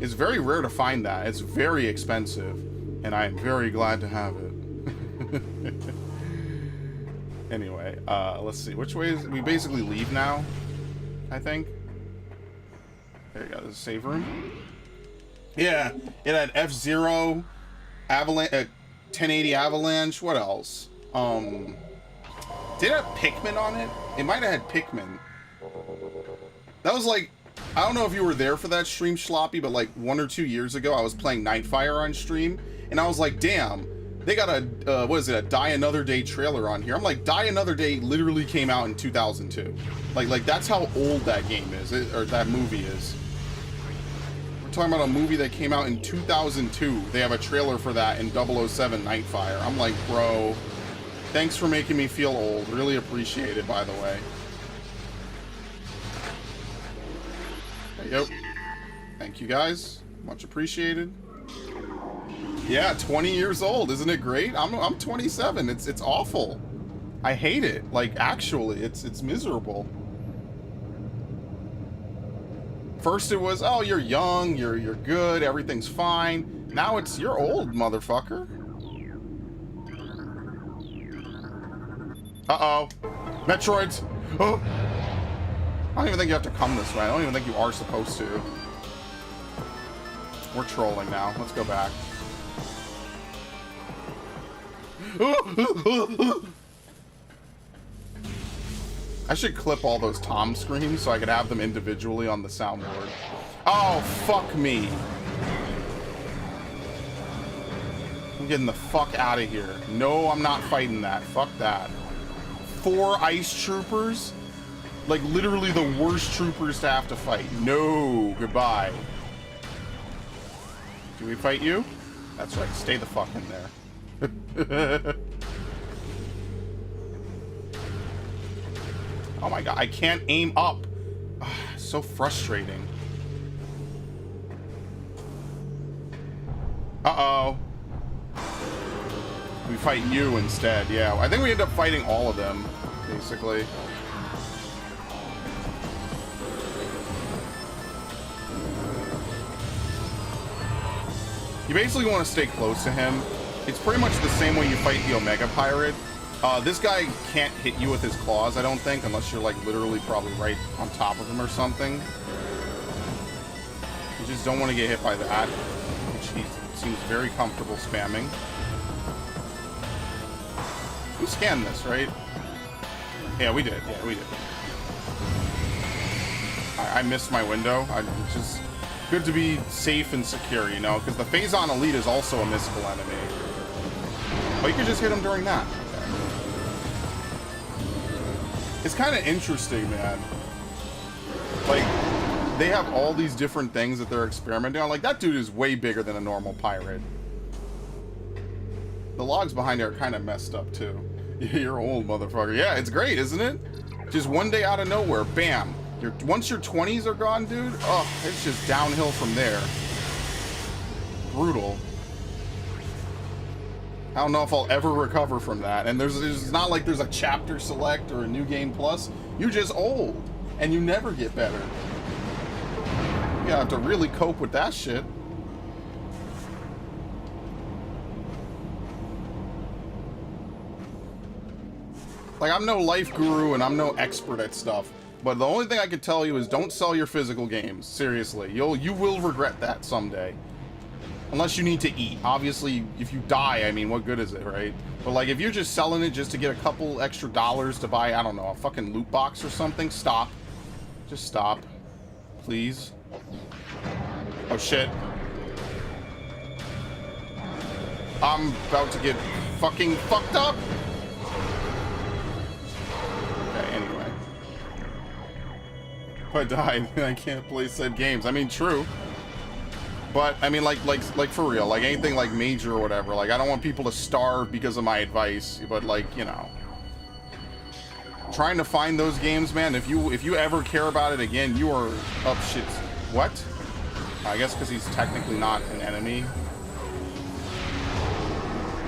It's very rare to find that. It's very expensive, and I am very glad to have it. Anyway, let's see. Which way is... We basically leave now, I think. There you go, there's a save room. Yeah, it had F-Zero, Avalanche, 1080 Avalanche, what else? Did it have Pikmin on it? It might have had Pikmin. That was like, I don't know if you were there for that stream, Schloppy, but like 1 or 2 years ago, I was playing Nightfire on stream, and I was like, damn, they got a, what is it, a Die Another Day trailer on here. I'm like, Die Another Day literally came out in 2002. Like that's how old that game is, or that movie is. We're talking about a movie that came out in 2002. They have a trailer for that in 007 Nightfire. I'm like, bro, thanks for making me feel old. Really appreciate it, by the way. Yep. Thank you guys. Much appreciated. Yeah, 20 years old. Isn't it great? I'm 27. It's awful. I hate it. Like, actually, it's miserable. First it was, oh, you're young, you're good, everything's fine. Now it's, you're old, motherfucker. Uh-oh. Metroids. Oh. I don't even think you have to come this way. I don't even think you are supposed to. We're trolling now. Let's go back. I should clip all those Tom screams so I could have them individually on the soundboard. Oh, fuck me. I'm getting the fuck out of here. No, I'm not fighting that. Fuck that. 4 ice troopers? Like, literally the worst troopers to have to fight. No, goodbye. Do we fight you? That's right, stay the fuck in there. Oh my god, I can't aim up. Ugh, so frustrating. Uh-oh. We fight you instead, yeah. I think we end up fighting all of them, basically. You basically want to stay close to him. It's pretty much the same way you fight the Omega Pirate. This guy can't hit you with his claws, I don't think, unless you're like literally probably right on top of him or something. You just don't want to get hit by that, which he seems very comfortable spamming. We scanned this, right? Yeah, we did. Yeah, we did. I missed my window. It's just good to be safe and secure, you know, because the Phazon Elite is also a missable enemy. But you could just hit him during that. It's kind of interesting, man. Like, they have all these different things that they're experimenting on. Like, that dude is way bigger than a normal pirate. The logs behind it are kind of messed up, too. You're old, motherfucker. Yeah, it's great, isn't it? Just one day out of nowhere, bam. Once your 20s are gone, dude, oh, it's just downhill from there. Brutal. I don't know if I'll ever recover from that. And there's not like there's a chapter select or a new game plus. You're just old, and you never get better. You have to really cope with that shit. Like, I'm no life guru and I'm no expert at stuff, but the only thing I can tell you is don't sell your physical games. Seriously, you will regret that someday. Unless you need to eat. Obviously, if you die, I mean, what good is it, right? But like, if you're just selling it just to get a couple extra dollars to buy, I don't know, a fucking loot box or something, stop. Just stop. Please. Oh shit. I'm about to get fucking fucked up. Okay, anyway. If I die, then I can't play said games. I mean, true. But, I mean, like for real, like anything like major or whatever, like I don't want people to starve because of my advice, but like, you know, trying to find those games, man, if you ever care about it again, you are up shit's, what? I guess because he's technically not an enemy.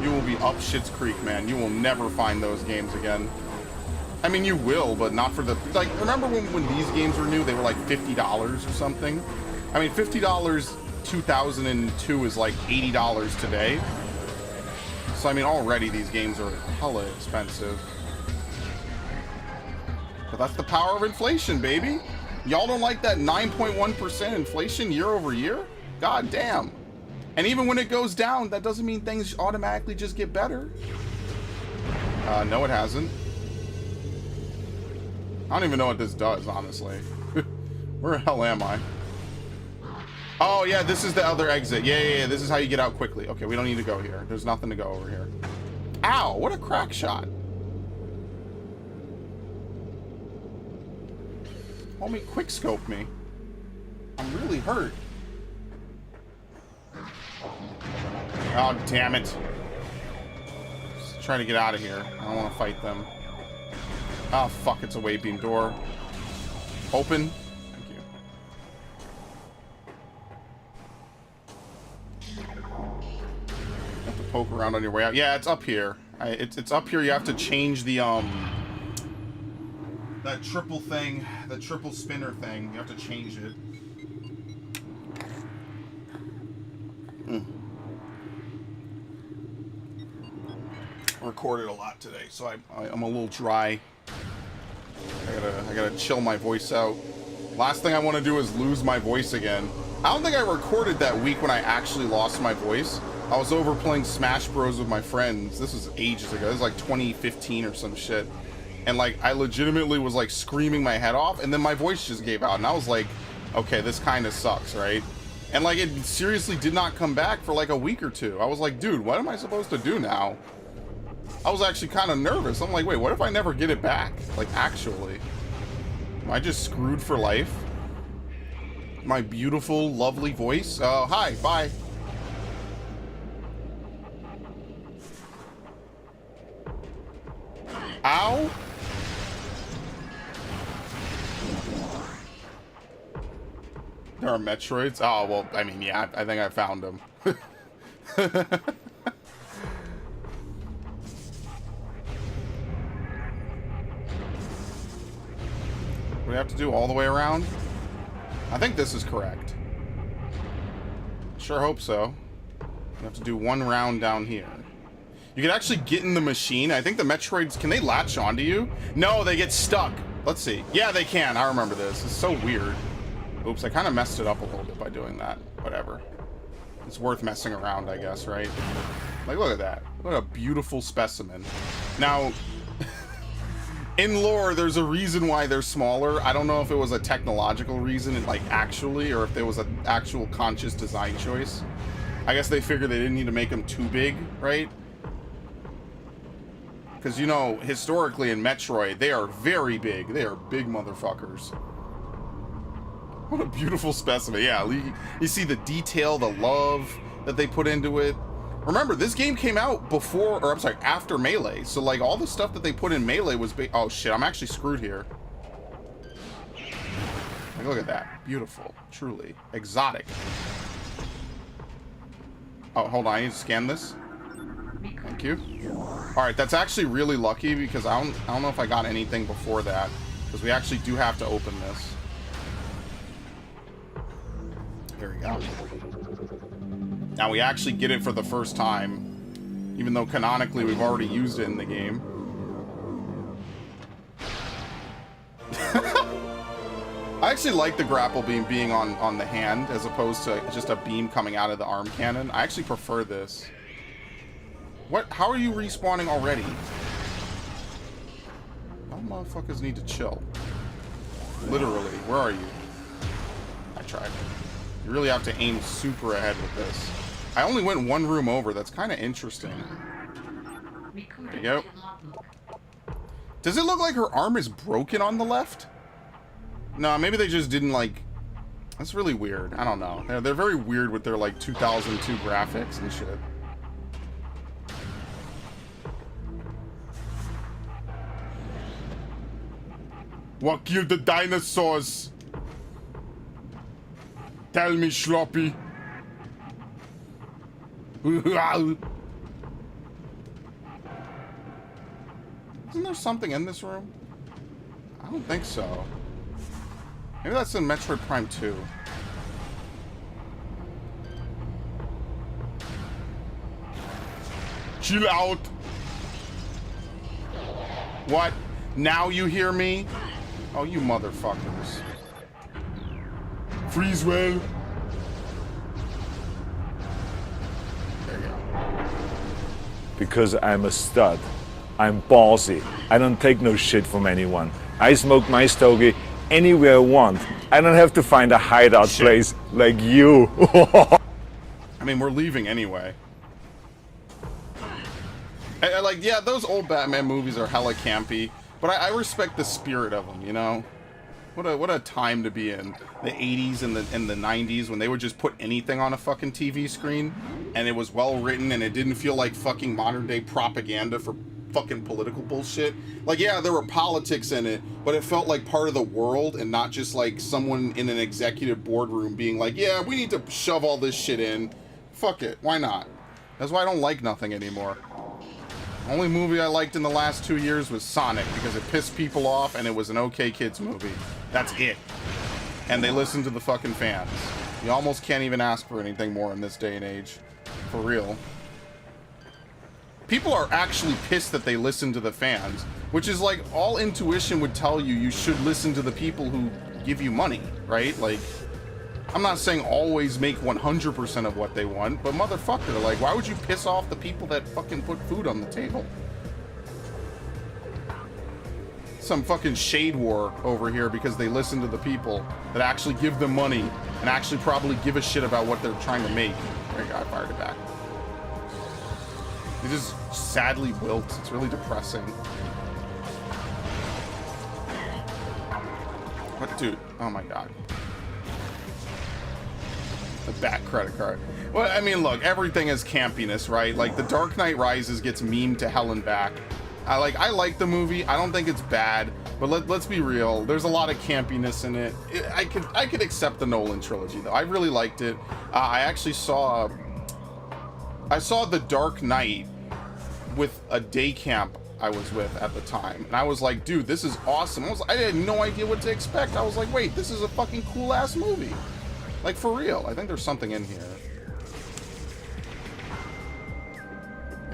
You will be up shit's creek, man. You will never find those games again. I mean, you will, but not for the, like, remember when these games were new, they were like $50 or something? I mean, $50 2002 is like $80 today. So I mean, already these games are hella expensive. But that's the power of inflation, baby. Y'all don't like that 9.1% inflation year over year? God damn. And even when it goes down, that doesn't mean things automatically just get better. No, it hasn't. I don't even know what this does, honestly. Where the hell am I? Oh, yeah, this is the other exit. Yeah. This is how you get out quickly. Okay, we don't need to go here. There's nothing to go over here. Ow, what a crack shot. Homie, quickscope me. I'm really hurt. Oh, damn it. Just trying to get out of here. I don't want to fight them. Oh, fuck, it's a wave beam door. Open. Thank you. Have to poke around on your way out. Yeah, it's up here. It's up here. You have to change the, that triple thing, the triple spinner thing. You have to change it. Recorded a lot today, so I'm a little dry. I gotta chill my voice out. Last thing I want to do is lose my voice again. I don't think I recorded that week when I actually lost my voice. I was over playing Smash Bros with my friends. This was ages ago. This was like 2015 or some shit. And like I legitimately was like screaming my head off, and then my voice just gave out, and I was like, okay, this kind of sucks, right? And like it seriously did not come back for like a week or two. I was like, dude, what am I supposed to do now? I was actually kind of nervous. I'm like, wait, what if I never get it back? Like, actually. Am I just screwed for life? My beautiful, lovely voice? Hi, bye. Ow! There are Metroids? Oh, well, I mean, yeah, I think I found them. We have to do all the way around? I think this is correct. Sure hope so. We have to do one round down here. You can actually get in the machine. I think the Metroids, can they latch onto you? No, they get stuck. Let's see. Yeah, they can. I remember this. It's so weird. Oops, I kind of messed it up a little bit by doing that. Whatever. It's worth messing around, I guess, right? Like, look at that. What a beautiful specimen. Now... in lore, there's a reason why they're smaller. I don't know if it was a technological reason, like actually, or if there was an actual conscious design choice. I guess they figured they didn't need to make them too big, right? Because, you know, historically in Metroid, they are very big. They are big motherfuckers. What a beautiful specimen. Yeah, you see the detail, the love that they put into it. Remember, this game came out before, or I'm sorry, after Melee. So, like, all the stuff that they put in Melee was big. Oh, shit, I'm actually screwed here. Like, look at that. Beautiful. Truly. Exotic. Oh, hold on. I need to scan this. Thank you. Alright, that's actually really lucky because I don't know if I got anything before that. Because we actually do have to open this. Here we go. Now we actually get it for the first time, even though canonically we've already used it in the game. I actually like the grapple beam being on the hand as opposed to just a beam coming out of the arm cannon. I actually prefer this. What? How are you respawning already? Y'all motherfuckers need to chill. Literally, where are you? I tried. You really have to aim super ahead with this. I only went one room over. That's kind of interesting. There you go. Does it look like her arm is broken on the left? No, maybe they just didn't like... That's really weird. I don't know. They're very weird with their like 2002 graphics and shit. What killed the dinosaurs? Tell me, Sloppy. Isn't there something in this room? I don't think so. Maybe that's in Metroid Prime 2. Chill out. What? Now you hear me? Oh, you motherfuckers. Freeze well. There you go. Because I'm a stud. I'm ballsy. I don't take no shit from anyone. I smoke my stogie anywhere I want. I don't have to find a hideout place like you. I mean, we're leaving anyway. Like, yeah, those old Batman movies are hella campy, but I respect the spirit of them, you know? What a time to be in. The 80s and the 90s when they would just put anything on a fucking TV screen and it was well written and it didn't feel like fucking modern day propaganda for fucking political bullshit. Like, yeah, there were politics in it, but it felt like part of the world and not just like someone in an executive boardroom being like, yeah, we need to shove all this shit in. Fuck it. Why not? That's why I don't like nothing anymore. The only movie I liked in the last 2 years was Sonic because it pissed people off and it was an okay kids movie. That's it. And they listened to the fucking fans. You almost can't even ask for anything more in this day and age. For real. People are actually pissed that they listen to the fans, which is like all intuition would tell you you should listen to the people who give you money, right? Like, I'm not saying always make 100% of what they want, but motherfucker, like, why would you piss off the people that fucking put food on the table? Some fucking shade war over here because they listen to the people that actually give them money and actually probably give a shit about what they're trying to make. There you go, I fired it back. It just sadly wilts. It's really depressing. What, dude? Oh my god. The Bat credit card. Well, I mean, look, everything is campiness, right? Like, The Dark Knight Rises gets memed to hell and back. I like the movie. I don't think it's bad, but let's be real. There's a lot of campiness in it. I could accept the Nolan trilogy though. I really liked it. I actually saw The Dark Knight with a day camp I was with at the time, and I was like, dude, this is awesome. I had no idea what to expect. I was like, wait, this is a fucking cool ass movie. Like, for real. I think there's something in here.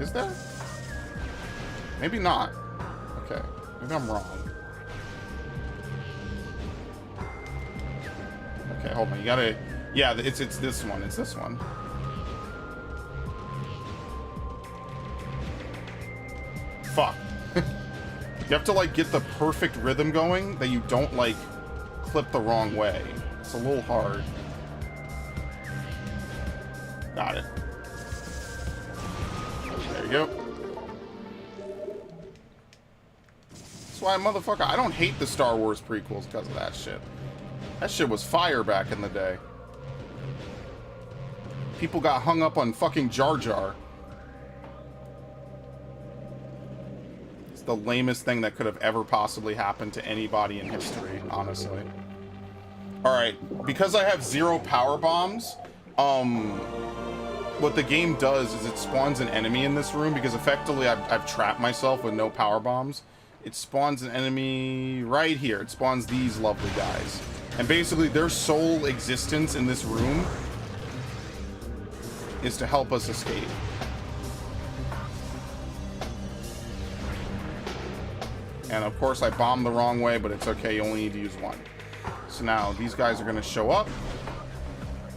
Is there? Maybe not. Okay. Maybe I'm wrong. Okay, hold on. You gotta... Yeah, it's this one. It's this one. Fuck. You have to, like, get the perfect rhythm going that you don't, like, clip the wrong way. It's a little hard. Got it. There you go. That's why, motherfucker, I don't hate the Star Wars prequels because of that shit. That shit was fire back in the day. People got hung up on fucking Jar Jar. It's the lamest thing that could have ever possibly happened to anybody in history, honestly. Alright, because I have 0 power bombs, what the game does is it spawns an enemy in this room because effectively I've trapped myself with no power bombs. It spawns an enemy right here. It spawns these lovely guys. And basically their sole existence in this room is to help us escape. And of course I bombed the wrong way, but it's okay, you only need to use 1. So now these guys are gonna show up.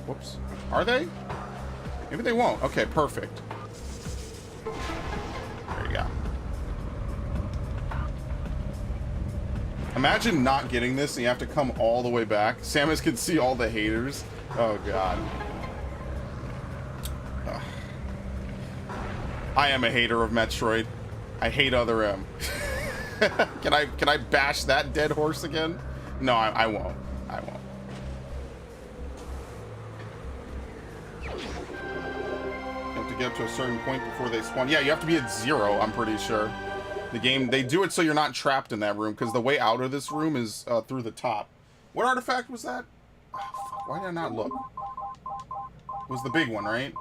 Whoops. Are they? Maybe they won't. Okay, perfect. There you go. Imagine not getting this and you have to come all the way back. Samus can see all the haters. Oh god. Ugh. I am a hater of Metroid. I hate Other M. Can I bash that dead horse again? No, I won't. I won't. You have to get up to a certain point before they spawn. Yeah, you have to be at 0, I'm pretty sure. The game, they do it so you're not trapped in that room, because the way out of this room is through the top. What artifact was that? Oh, fuck, why did I not look? It was the big one, right?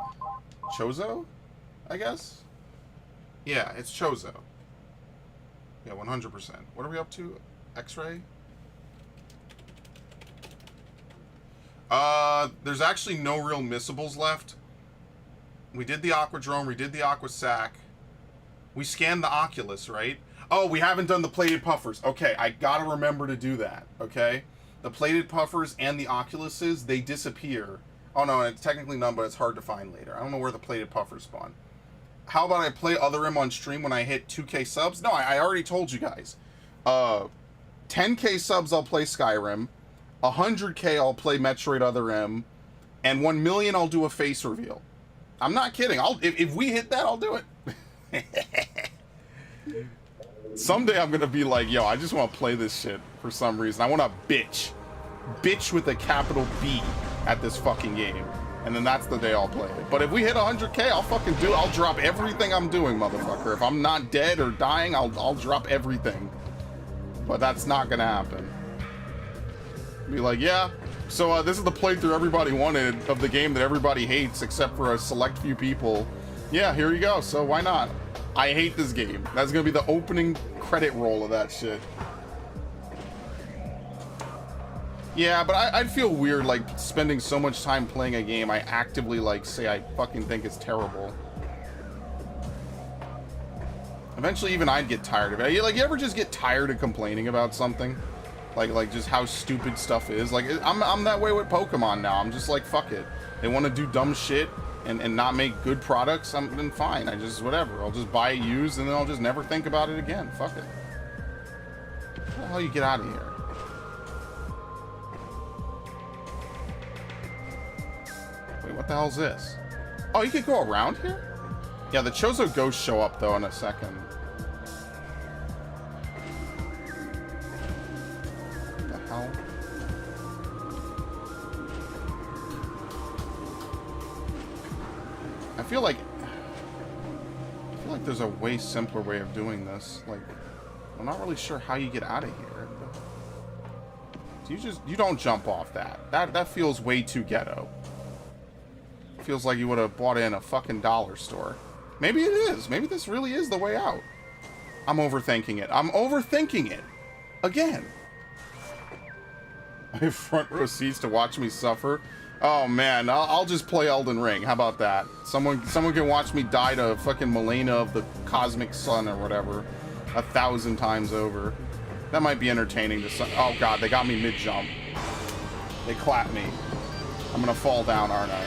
Chozo? I guess? Yeah, it's Chozo. Yeah, 100%. What are we up to? X-ray? There's actually no real missables left. We did the Aquadrome, we did the Aqua Sac. We scanned the Oculus, right? Oh, we haven't done the plated puffers. Okay, I gotta remember to do that, okay? The plated puffers and the Oculuses, they disappear. Oh no, it's technically none, but it's hard to find later. I don't know where the plated puffers spawn. How about I play Other M on stream when I hit 2K subs? No, I already told you guys. 10K subs, I'll play Skyrim. 100K, I'll play Metroid Other M. And 1 million, I'll do a face reveal. I'm not kidding. If we hit that, I'll do it. Someday I'm going to be like, yo, I just want to play this shit for some reason. I want to bitch. Bitch with a capital B at this fucking game. And then that's the day I'll play it. But if we hit 100K, I'll fucking do it. I'll drop everything I'm doing, motherfucker. If I'm not dead or dying, I'll drop everything. But that's not going to happen. Be like, yeah, so this is the playthrough everybody wanted of the game that everybody hates except for a select few people. Yeah, here you go. So why not? I hate this game. That's going to be the opening credit roll of that shit. Yeah, but I'd feel weird, like, spending so much time playing a game I actively, like, say I fucking think it's terrible. Eventually, even I'd get tired of it. Like, you ever just get tired of complaining about something? Like just how stupid stuff is? Like, I'm that way with Pokemon now. I'm just like, fuck it. They want to do dumb shit and not make good products, then fine. I just, whatever. I'll just buy it used, and then I'll just never think about it again. Fuck it. How the hell you get out of here? Wait, what the hell's this? Oh, you can go around here? Yeah, the Chozo ghosts show up, though, in a second. What the hell? I feel like there's a way simpler way of doing this. Like, I'm not really sure how you get out of here. You don't jump off that. That feels way too ghetto. Feels like you would have bought it in a fucking dollar store. Maybe it is. Maybe this really is the way out. I'm overthinking it. I'm overthinking it. Again. I have front row seats to watch me suffer. Oh man, I'll just play Elden Ring. How about that? Someone can watch me die to fucking Milena of the Cosmic Sun or whatever 1,000 times over. That might be entertaining to some. Oh god, they got me mid-jump. They clapped me. I'm gonna fall down, aren't I?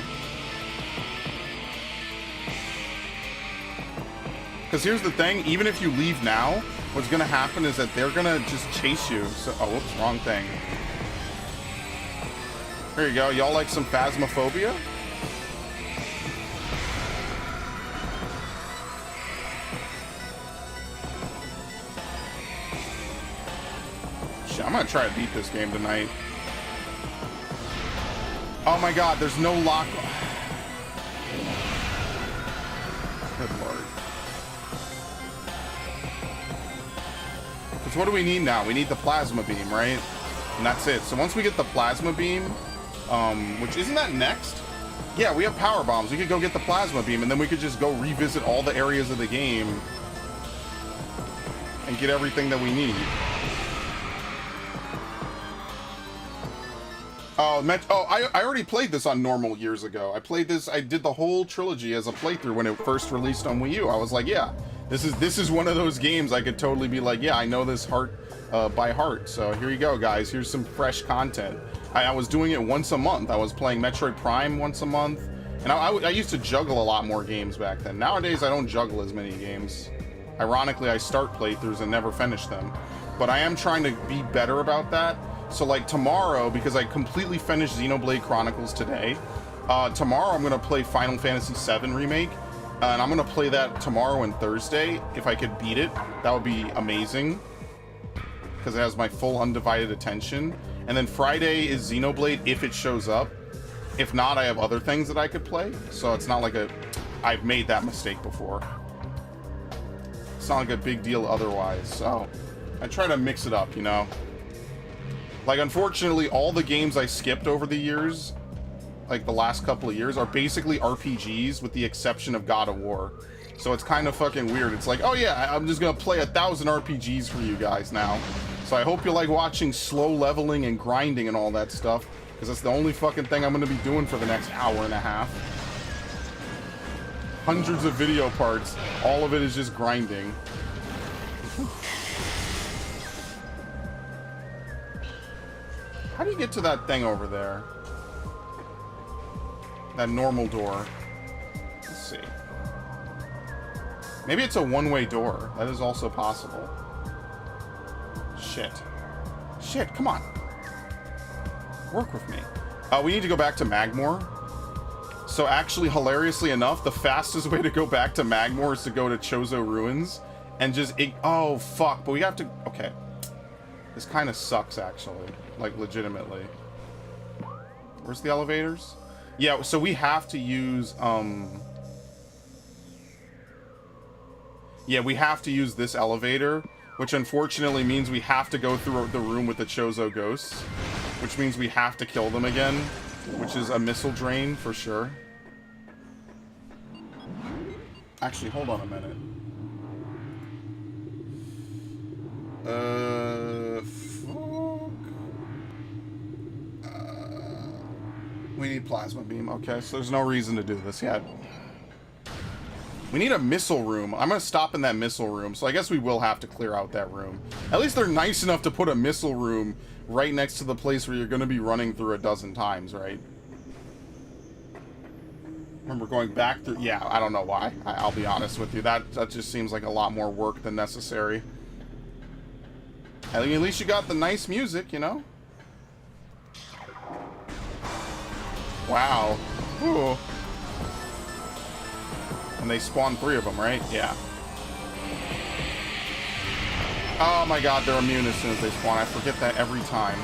Because here's the thing, even if you leave now, what's gonna happen is that they're gonna just chase you. So, oh, whoops, wrong thing. There you go. Y'all like some phasmophobia? Shit, I'm gonna try to beat this game tonight. Oh my god, there's no lock. Good lord. Because what do we need now? We need the plasma beam, right? And that's it. So once we get the plasma beam, which isn't that next? Yeah, we have power bombs. We could go get the plasma beam, and then we could just go revisit all the areas of the game and get everything that we need. I already played this on normal years ago. I did the whole trilogy as a playthrough when it first released on Wii U. I was like, yeah, this is one of those games I could totally be like, yeah, I know this by heart. So here you go, guys. Here's some fresh content. I was doing it once a month. I was playing Metroid Prime once a month. And I used to juggle a lot more games back then. Nowadays, I don't juggle as many games. Ironically, I start playthroughs and never finish them. But I am trying to be better about that. So like tomorrow, because I completely finished Xenoblade Chronicles today, tomorrow I'm going to play Final Fantasy VII Remake. And I'm going to play that tomorrow and Thursday. If I could beat it, that would be amazing. Because it has my full undivided attention. And then Friday is Xenoblade if it shows up. If not, I have other things that I could play. So it's not like I've made that mistake before. It's not like a big deal otherwise. So I try to mix it up, you know. Like, unfortunately, all the games I skipped over the years, like the last couple of years, are basically RPGs with the exception of God of War. So it's kind of fucking weird. It's like, oh yeah, I'm just gonna play 1,000 RPGs for you guys now. So I hope you like watching slow leveling and grinding and all that stuff, because that's the only fucking thing I'm gonna be doing for the next hour and a half. Hundreds of video parts, all of it is just grinding. How do you get to that thing over there? That normal door. Let's see. Maybe it's a one-way door. That is also possible. Shit. Shit, come on. Work with me. We need to go back to Magmore. So actually, hilariously enough, the fastest way to go back to Magmore is to go to Chozo Ruins and just... Oh, fuck. But we have to... Okay. This kind of sucks, actually. Like, legitimately. Where's the elevators? Yeah, so we have to use, Yeah, we have to use this elevator, which unfortunately means we have to go through the room with the Chozo ghosts, which means we have to kill them again, which is a missile drain for sure. Actually, hold on a minute. We need plasma beam. Okay, so there's no reason to do this yet. We need a missile room. I'm going to stop in that missile room, so I guess we will have to clear out that room. At least they're nice enough to put a missile room right next to the place where you're going to be running through a dozen times, right? Remember going back through... Yeah, I don't know why. I'll be honest with you. That just seems like a lot more work than necessary. At least you got the nice music, you know? Wow. Ooh. And they spawn 3 of them, right? Yeah. Oh my god, they're immune as soon as they spawn. I forget that every time.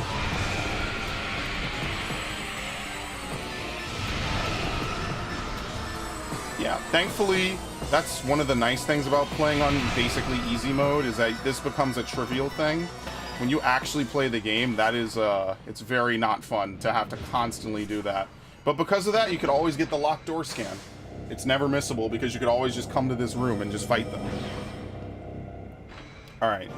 Yeah, thankfully, that's one of the nice things about playing on basically easy mode, is that this becomes a trivial thing. When you actually play the game, that is, it's very not fun to have to constantly do that. But because of that, you could always get the locked door scan. It's never missable because you could always just come to this room and just fight them. Alright.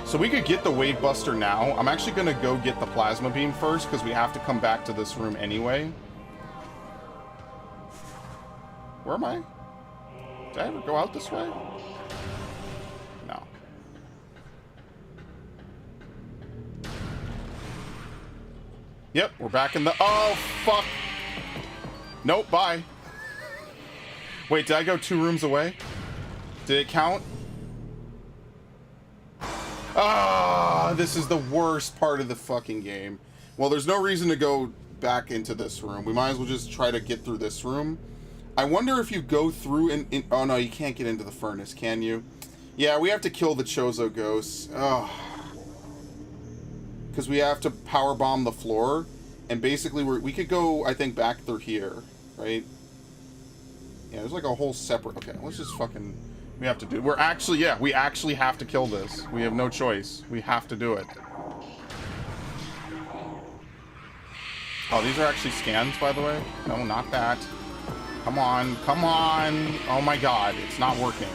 So we could get the Wave Buster now. I'm actually going to go get the Plasma Beam first because we have to come back to this room anyway. Where am I? Did I ever go out this way? No. Yep, we're back in the... Oh, fuck! Nope, bye. Wait, did I go 2 rooms away? Did it count? Ah, this is the worst part of the fucking game. Well, there's no reason to go back into this room. We might as well just try to get through this room. I wonder if you go through and... Oh, no, you can't get into the furnace, can you? Yeah, we have to kill the Chozo ghosts. Oh. Because we have to power bomb the floor. And basically, we could go, I think, back through here. Right? Yeah, there's like a whole separate... Okay, let's just fucking... We have to do... We're actually... Yeah, we actually have to kill this. We have no choice. We have to do it. Oh, these are actually scans, by the way? No, not that. Come on. Come on. Oh my god. It's not working.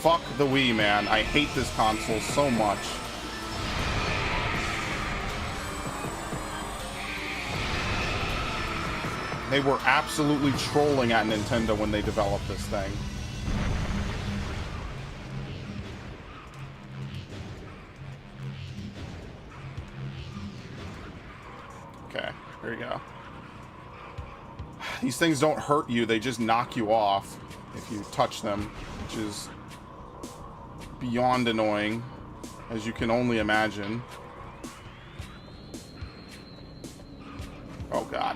Fuck the Wii, man. I hate this console so much. They were absolutely trolling at Nintendo when they developed this thing. Okay, here we go. These things don't hurt you, they just knock you off if you touch them, which is beyond annoying, as you can only imagine. Oh god.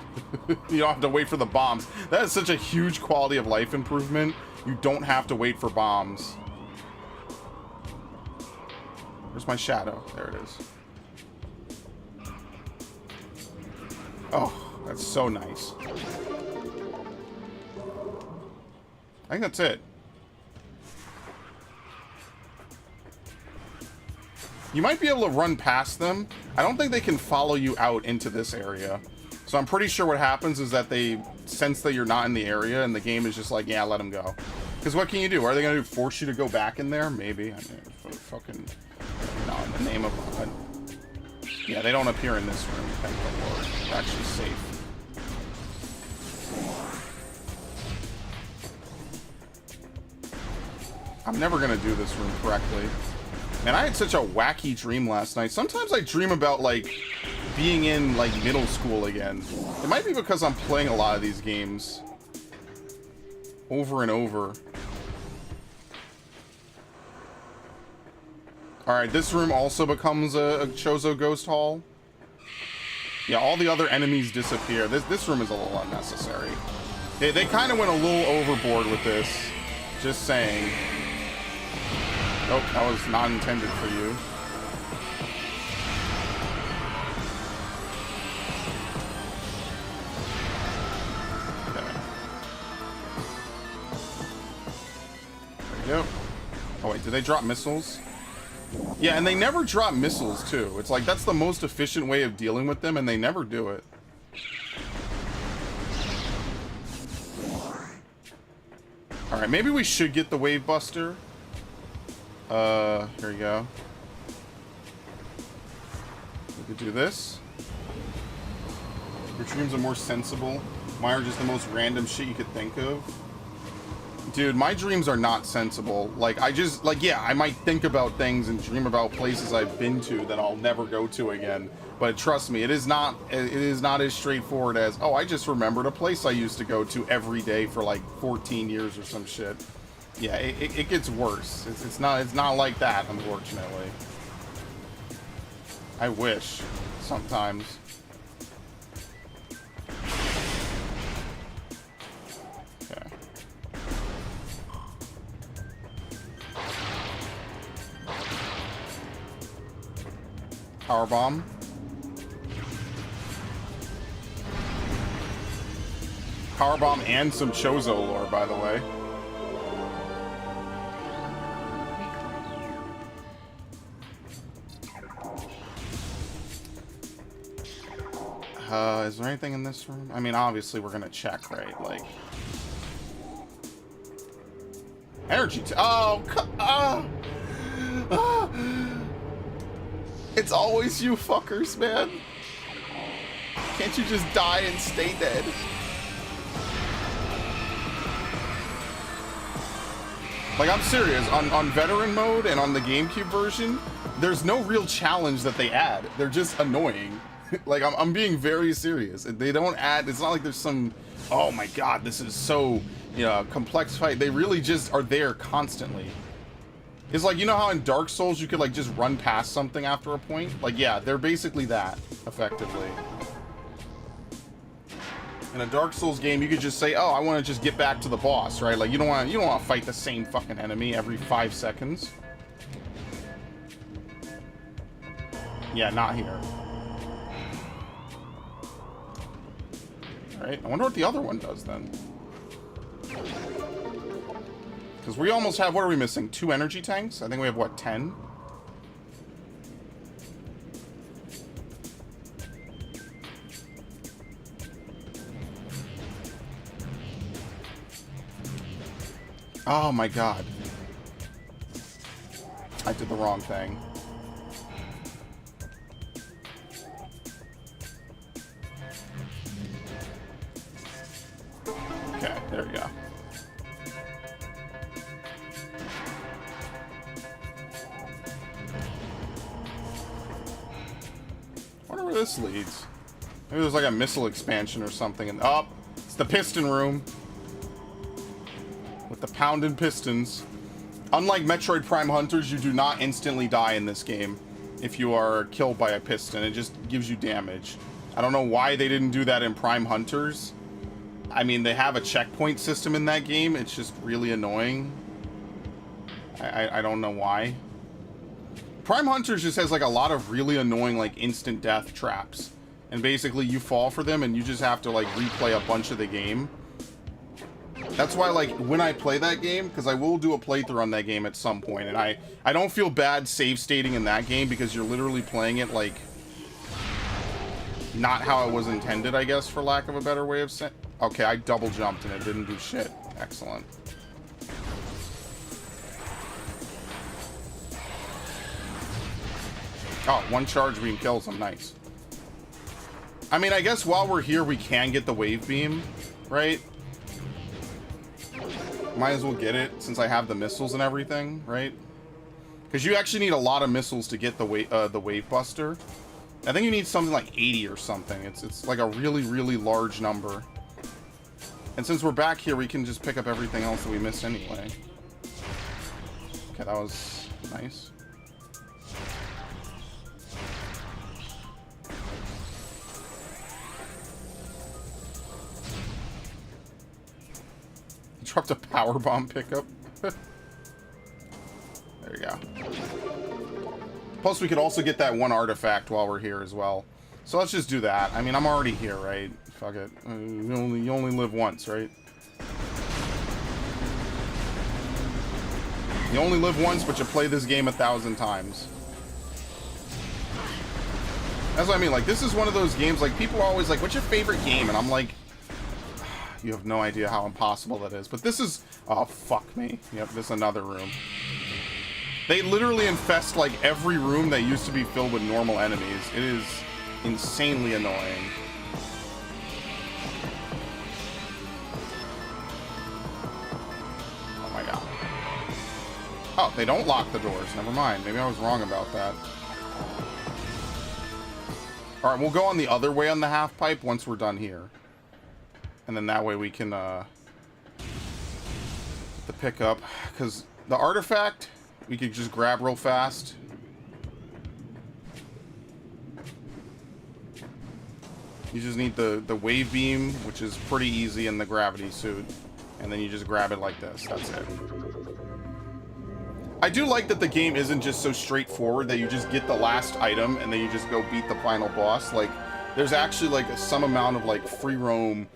You don't have to wait for the bombs. That is such a huge quality of life improvement. You don't have to wait for bombs. Where's my shadow? There it is. Oh, that's so nice. I think that's it. You might be able to run past them. I don't think they can follow you out into this area. So I'm pretty sure what happens is that they sense that you're not in the area, and the game is just like, yeah, let them go. Because what can you do? Are they going to force you to go back in there? Maybe. I mean, fucking... No, in the name of... Yeah, they don't appear in this room. Thank the Lord. They're actually safe. I'm never going to do this room correctly. Man, I had such a wacky dream last night. Sometimes I dream about, like, being in, like, middle school again. It might be because I'm playing a lot of these games over and over. Alright, this room also becomes a Chozo Ghost Hall. Yeah, all the other enemies disappear. This room is a little unnecessary. They kind of went a little overboard with this. Just saying. Oh, that was not intended for you. Okay. There we go. Oh wait, did they drop missiles? Yeah, and they never drop missiles, too. It's like, that's the most efficient way of dealing with them, and they never do it. Alright, maybe we should get the Wave Buster. Here we go. We could do this. Your dreams are more sensible. Mine are just the most random shit you could think of. Dude, my dreams are not sensible. Like, yeah, I might think about things and dream about places I've been to that I'll never go to again. But trust me, it is not as straightforward as, oh, I just remembered a place I used to go to every day for like 14 years or some shit. Yeah, it gets worse. It's not like that, unfortunately. I wish sometimes. Okay. Power bomb. Power bomb and some Chozo lore, by the way. Is there anything in this room? I mean, obviously we're gonna check, right? Like, energy. It's always you fuckers, man. Can't you just die and stay dead? Like, I'm serious. On veteran mode and on the GameCube version, there's no real challenge that they add. They're just annoying. Like, I'm being very serious. They don't add, it's not like there's some, oh my god, this is so, you know, complex fight. They really just are there constantly. It's like, you know how in Dark Souls you could, like, just run past something after a point? Like, yeah, they're basically that, effectively. In a Dark Souls game, you could just say, oh, I want to just get back to the boss, right? Like, you don't want to fight the same fucking enemy every 5 seconds. Yeah, not here. Alright, I wonder what the other one does then. Because we almost have, what are we missing? 2 energy tanks? I think we have, what, 10? Oh my god. I did the wrong thing. Okay, there we go. I wonder where this leads. Maybe there's like a missile expansion or something. And oh, it's the Piston Room. With the pounded pistons. Unlike Metroid Prime Hunters, you do not instantly die in this game if you are killed by a piston. It just gives you damage. I don't know why they didn't do that in Prime Hunters. I mean, they have a checkpoint system in that game. It's just really annoying. I don't know why. Prime Hunters just has like a lot of really annoying like instant death traps. And basically you fall for them and you just have to like replay a bunch of the game. That's why, like, when I play that game, because I will do a playthrough on that game at some point, and I don't feel bad save stating in that game because you're literally playing it, like, not how it was intended, I guess, for lack of a better way of saying. Okay, I double jumped and it didn't do shit. Excellent. Oh, one charge beam kills him. Nice. I mean, I guess while we're here, we can get the wave beam, right? Might as well get it since I have the missiles and everything, right? Because you actually need a lot of missiles to get the wave buster. I think you need something like 80 or something. It's like a really, really large number. And since we're back here, we can just pick up everything else that we missed anyway. Okay, that was nice. Dropped a power bomb pickup. There you go. Plus, we could also get that one artifact while we're here as well. So let's just do that. I mean, I'm already here, right? Fuck it. You only live once, right? You only live once, but you play this game 1,000 times. That's what I mean. Like, this is one of those games, like, people are always like, what's your favorite game? And I'm like, you have no idea how impossible that is. But this is... Oh, fuck me. Yep, this is another room. They literally infest, like, every room that used to be filled with normal enemies. It is insanely annoying. Oh, my God. Oh, they don't lock the doors. Never mind. Maybe I was wrong about that. Alright, we'll go on the other way on the half pipe once we're done here. And then that way we can, the pickup. Because the artifact, we could just grab real fast. You just need the wave beam, which is pretty easy, in the gravity suit. And then you just grab it like this. That's it. I do like that the game isn't just so straightforward that you just get the last item and then you just go beat the final boss. Like, there's actually, like, some amount of, like, free roam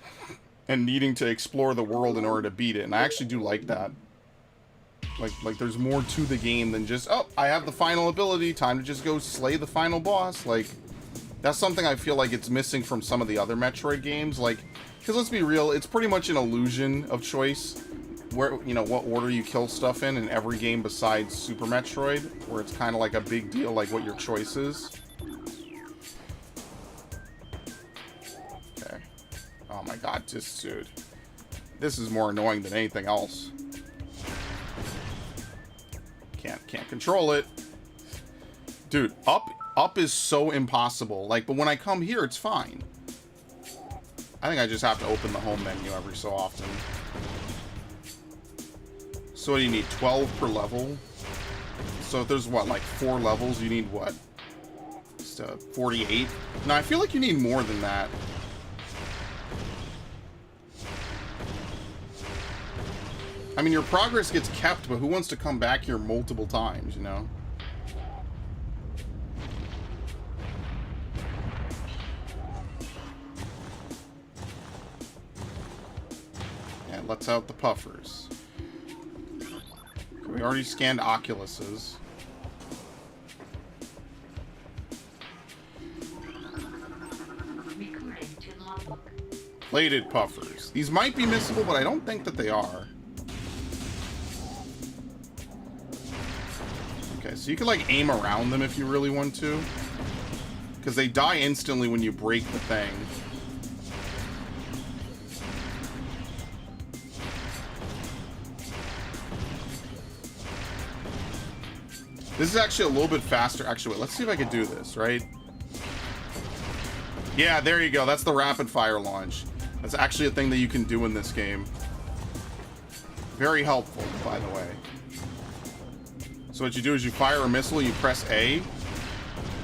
and needing to explore the world in order to beat it. And I actually do like that. Like there's more to the game than just, oh, I have the final ability, time to just go slay the final boss. Like, that's something I feel like it's missing from some of the other Metroid games. Like, because let's be real, it's pretty much an illusion of choice. Where, you know, what order you kill stuff in every game besides Super Metroid, where it's kind of like a big deal, like what your choice is. Okay. Oh my God, this dude. This is more annoying than anything else. Can't control it. Dude, up is so impossible. Like, but when I come here, it's fine. I think I just have to open the home menu every so often. So what do you need? 12 per level? So if there's, what, like 4 levels, you need what? Just 48? No, I feel like you need more than that. I mean, your progress gets kept, but who wants to come back here multiple times, you know? And let's out the puffers. We already scanned Oculuses. Plated puffers. These might be missable, but I don't think that they are. Okay, so you can, like, aim around them if you really want to. Because they die instantly when you break the thing. This is actually a little bit faster. Actually, wait, let's see if I can do this, right? Yeah, there you go. That's the rapid fire launch. That's actually a thing that you can do in this game. Very helpful, by the way. So what you do is you fire a missile, you press A,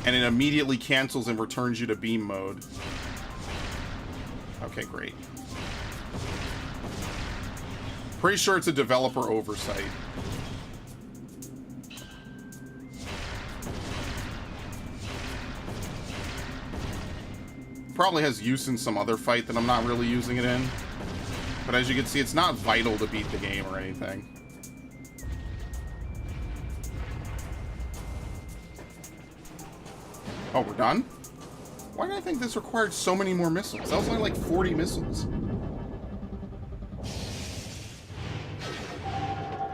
and it immediately cancels and returns you to beam mode. Okay, great. Pretty sure it's a developer oversight. Probably has use in some other fight that I'm not really using it in. But as you can see, it's not vital to beat the game or anything. Oh, we're done? Why did I think this required so many more missiles? That was only like 40 missiles.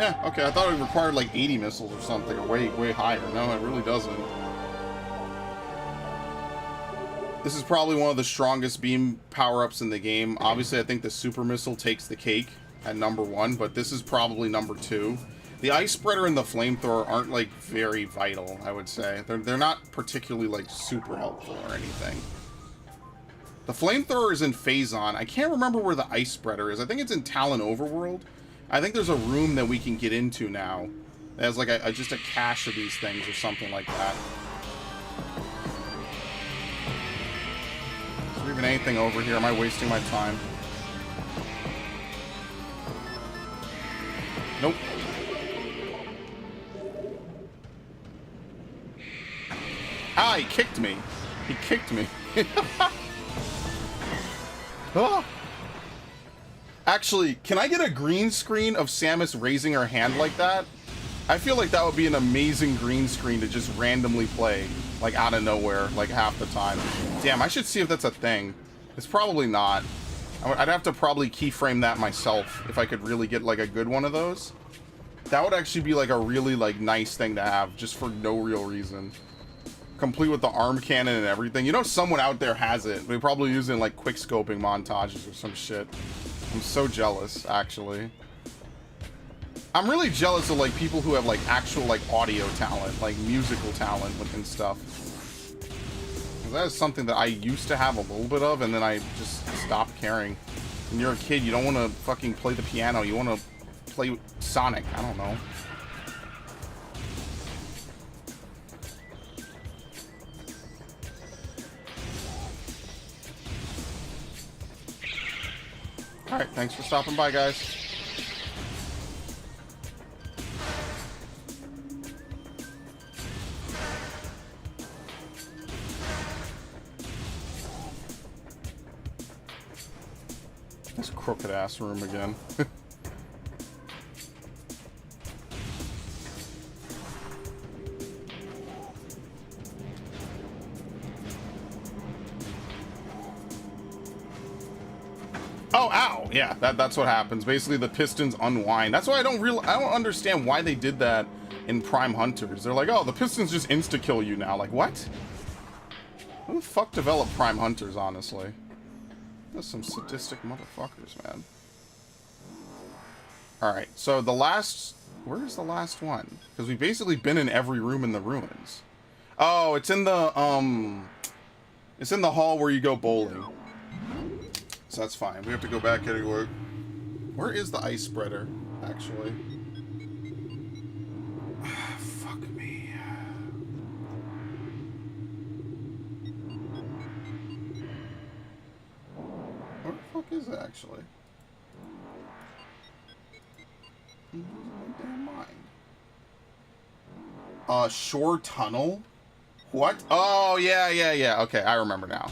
Yeah, okay, I thought it required like 80 missiles or something, or way higher. No, it really doesn't. This is probably one of the strongest beam power-ups in the game. Obviously, I think the super missile takes the cake at #1, but this is probably #2. The ice spreader and the flamethrower aren't, like, very vital, I would say. They're not particularly, like, super helpful or anything. The flamethrower is in Phazon. I can't remember where the ice spreader is. I think it's in Talon Overworld. I think there's a room that we can get into now that has, like, just a cache of these things or something like that. Is there even anything over here? Am I wasting my time? Nope. Ah, he kicked me. He kicked me. Oh. Actually, can I get a green screen of Samus raising her hand like that? I feel like that would be an amazing green screen to just randomly play, like out of nowhere, like half the time. Damn, I should see if that's a thing. It's probably not. I'd have to probably keyframe that myself if I could really get like a good one of those. That would actually be like a really like nice thing to have, just for no real reason. Complete with the arm cannon and everything. You know someone out there has it. They probably use it in like quick scoping montages or some shit. I'm so jealous, actually. I'm really jealous of like people who have like actual like audio talent, like musical talent and stuff. That is something that I used to have a little bit of, and then I just stopped caring. When you're a kid, you don't want to fucking play the piano. You want to play Sonic. I don't know. Alright, thanks for stopping by, guys. This crooked ass room again. Oh, ow! Yeah, that's what happens. Basically, the pistons unwind. That's why I don't understand why they did that in Prime Hunters. They're like, oh, the pistons just insta-kill you now. Like, what? Who the fuck developed Prime Hunters, honestly? There's some sadistic motherfuckers, man. Alright, so the last... Where's the last one? Because we've basically been in every room in the ruins. Oh, it's in the, It's in the hall where you go bowling. So that's fine. We have to go back anyway. Where is the ice spreader, actually? Fuck me. Where the fuck is it, actually? I'm losing my damn mind. Shore Tunnel? What? Oh, yeah. Okay, I remember now.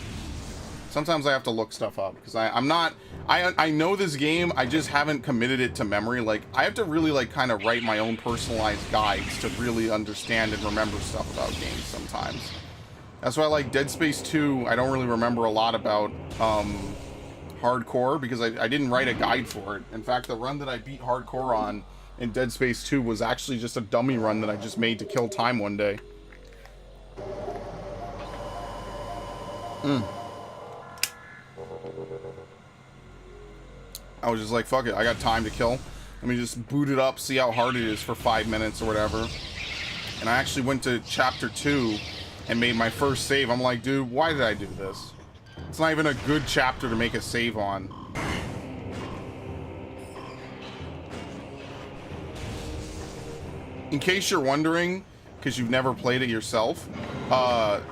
Sometimes I have to look stuff up because I know this game, I just haven't committed it to memory. Like, I have to really like kind of write my own personalized guides to really understand and remember stuff about games sometimes. That's why I like Dead Space 2. I don't really remember a lot about hardcore because I didn't write a guide for it. In fact, the run that I beat hardcore on in Dead Space 2 was actually just a dummy run that I just made to kill time one day. I was just like, fuck it, I got time to kill. Let me just boot it up, see how hard it is for 5 minutes or whatever. And I actually went to chapter 2 and made my first save. I'm like, dude, why did I do this? It's not even a good chapter to make a save on. In case you're wondering, because you've never played it yourself,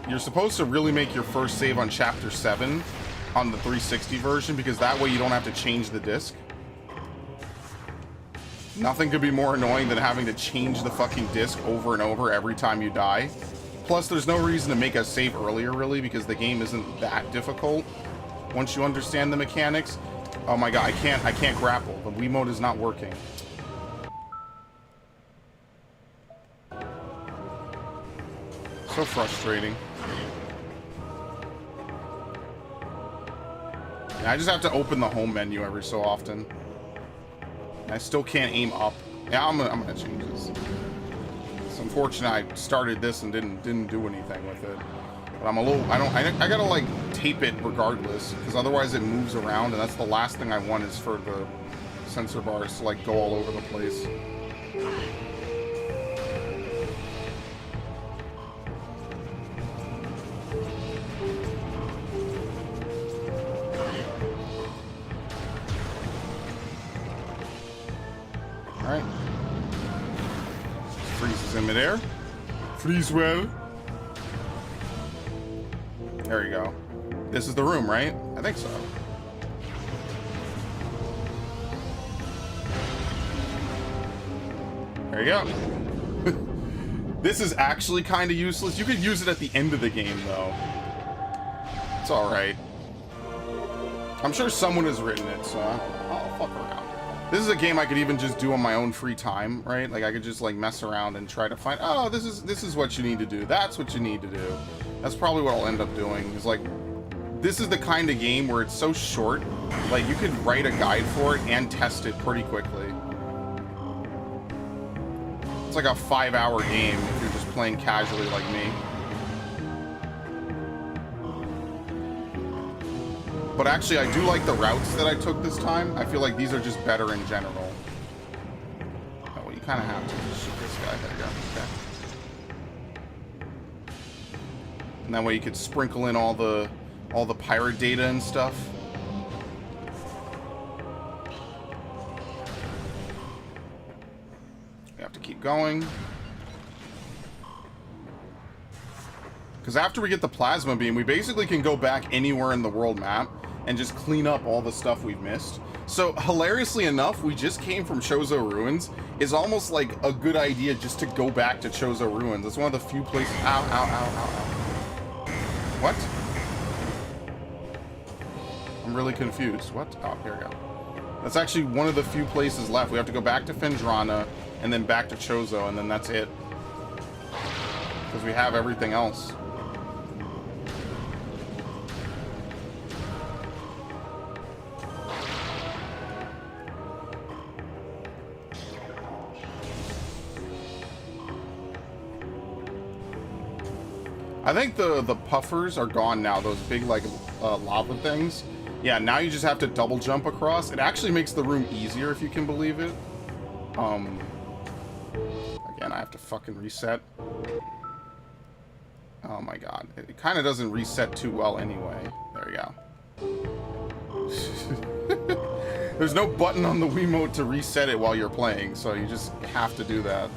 you're supposed to really make your first save on chapter 7 on the 360 version, because that way you don't have to change the disc. Nothing could be more annoying than having to change the fucking disc over and over every time you die. Plus, there's no reason to make a save earlier, really, because the game isn't that difficult once you understand the mechanics. Oh my god, I can't grapple. The Wiimote is not working. So frustrating. Yeah, I just have to open the home menu every so often. I still can't aim up. Yeah, I'm gonna change this. It's unfortunate I started this and didn't do anything with it. But I'm a little, I gotta like tape it regardless, because otherwise it moves around, and that's the last thing I want is for the sensor bars to like go all over the place. Alright. Freezes in midair. Freeze well. There you go. This is the room, right? I think so. There you go. This is actually kind of useless. You could use it at the end of the game, though. It's alright. I'm sure someone has written it, so I'll fuck around. This is a game I could even just do on my own free time, right? Like, I could just, like, mess around and try to find, oh, this is what you need to do. That's what you need to do. That's probably what I'll end up doing. Is like, this is the kind of game where it's so short, like, you could write a guide for it and test it pretty quickly. It's like a 5-hour game if you're just playing casually like me. But actually, I do like the routes that I took this time. I feel like these are just better in general. Oh, well, you kind of have to shoot this guy. There you go. Okay. And that way you could sprinkle in all the pirate data and stuff. We have to keep going. Because after we get the plasma beam, we basically can go back anywhere in the world map and just clean up all the stuff we've missed. So, hilariously enough, we just came from Chozo Ruins. It's almost like a good idea just to go back to Chozo Ruins. It's one of the few places... Ow, ow, ow, ow, ow. What? I'm really confused. What? Oh, here we go. That's actually one of the few places left. We have to go back to Fendrana, and then back to Chozo, and then that's it. Because we have everything else. I think the puffers are gone now, those big, like, lava things. Yeah, now you just have to double jump across. It actually makes the room easier, if you can believe it. Again, I have to fucking reset. Oh my god. It kind of doesn't reset too well anyway. There we go. There's no button on the Wiimote to reset it while you're playing, so you just have to do that.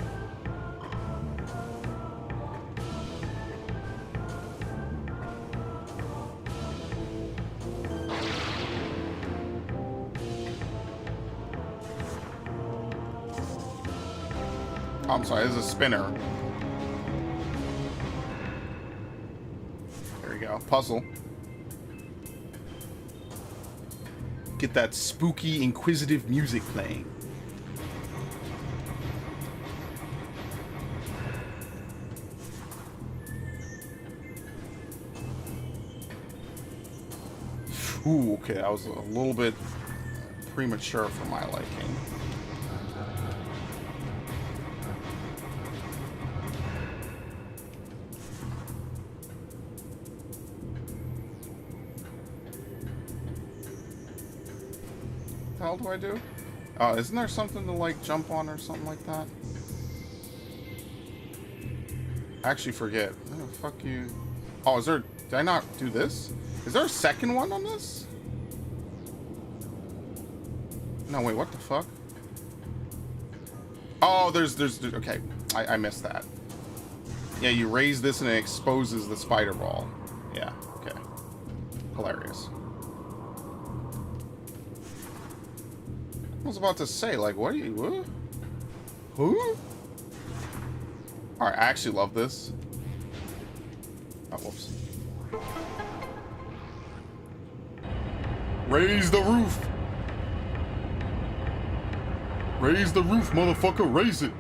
Oh, I'm sorry, this is a spinner. There we go. Puzzle. Get that spooky, inquisitive music playing. Ooh, okay, that was a little bit premature for my liking. What the hell do I do? Oh, isn't there something to, like, jump on or something like that? I actually forget. Oh, fuck you. Oh, is there... Did I not do this? Is there a second one on this? No, wait, what the fuck? Oh, there's okay. I missed that. Yeah, you raise this and it exposes the spider ball. Yeah, okay. Hilarious. I was about to say, like, what are you... What? Who? Alright, I actually love this. Oh, whoops. Raise the roof! Raise the roof, motherfucker! Raise it!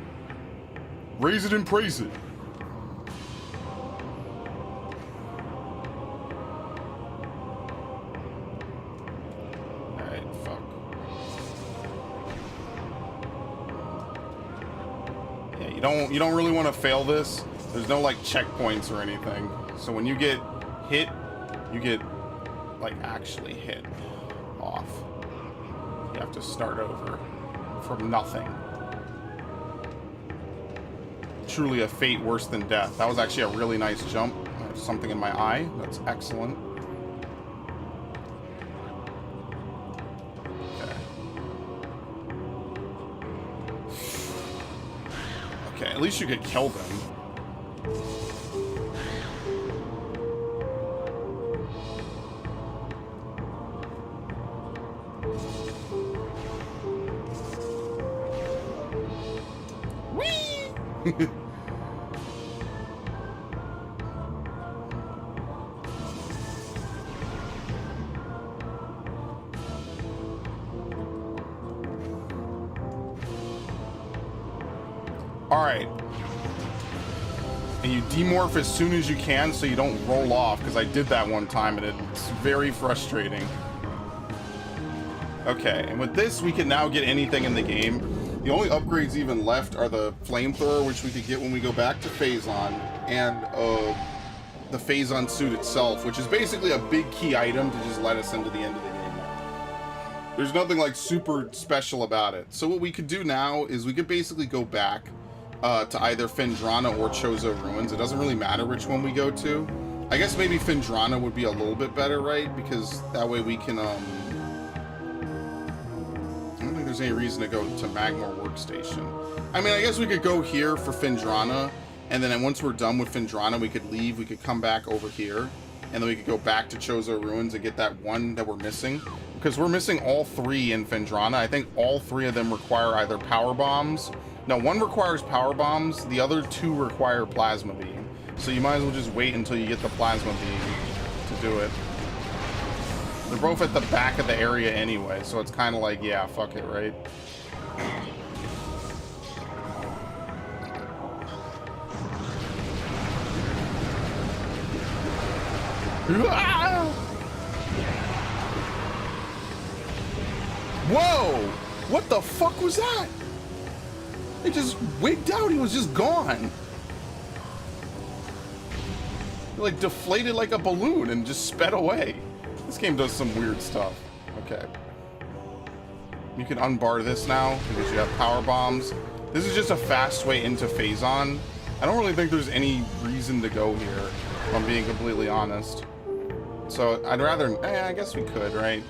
Raise it and praise it! You don't really want to fail this. There's no, like, checkpoints or anything. So when you get hit, you get, like, actually hit off. You have to start over from nothing. Truly a fate worse than death. That was actually a really nice jump. There's something in my eye. That's excellent. Okay, at least you could kill them. Whee! Alright. And you demorph as soon as you can so you don't roll off, because I did that one time and it's very frustrating. Okay, and with this we can now get anything in the game. The only upgrades even left are the flamethrower, which we could get when we go back to Phazon, and the Phazon suit itself, which is basically a big key item to just let us into the end of the game. There's nothing like super special about it. So what we could do now is we could basically go back to either Phendrana or Chozo Ruins. It doesn't really matter which one we go to. I guess maybe Phendrana would be a little bit better, right? Because that way we can, I don't think there's any reason to go to Magmor Workstation. I mean, I guess we could go here for Phendrana, and then once we're done with Phendrana, we could leave, we could come back over here, and then we could go back to Chozo Ruins and get that one that we're missing. Because we're missing all three in Phendrana. I think all three of them require either power bombs. No, one requires power bombs, the other two require plasma beam. So you might as well just wait until you get the plasma beam to do it. They're both at the back of the area anyway, so it's kind of like, yeah, fuck it, right? Whoa! What the fuck was that? It just wigged out, he was just gone. He like deflated like a balloon and just sped away. This game does some weird stuff. Okay. You can unbar this now because you have power bombs. This is just a fast way into Phazon. I don't really think there's any reason to go here, if I'm being completely honest. So I'd rather, I guess we could, right?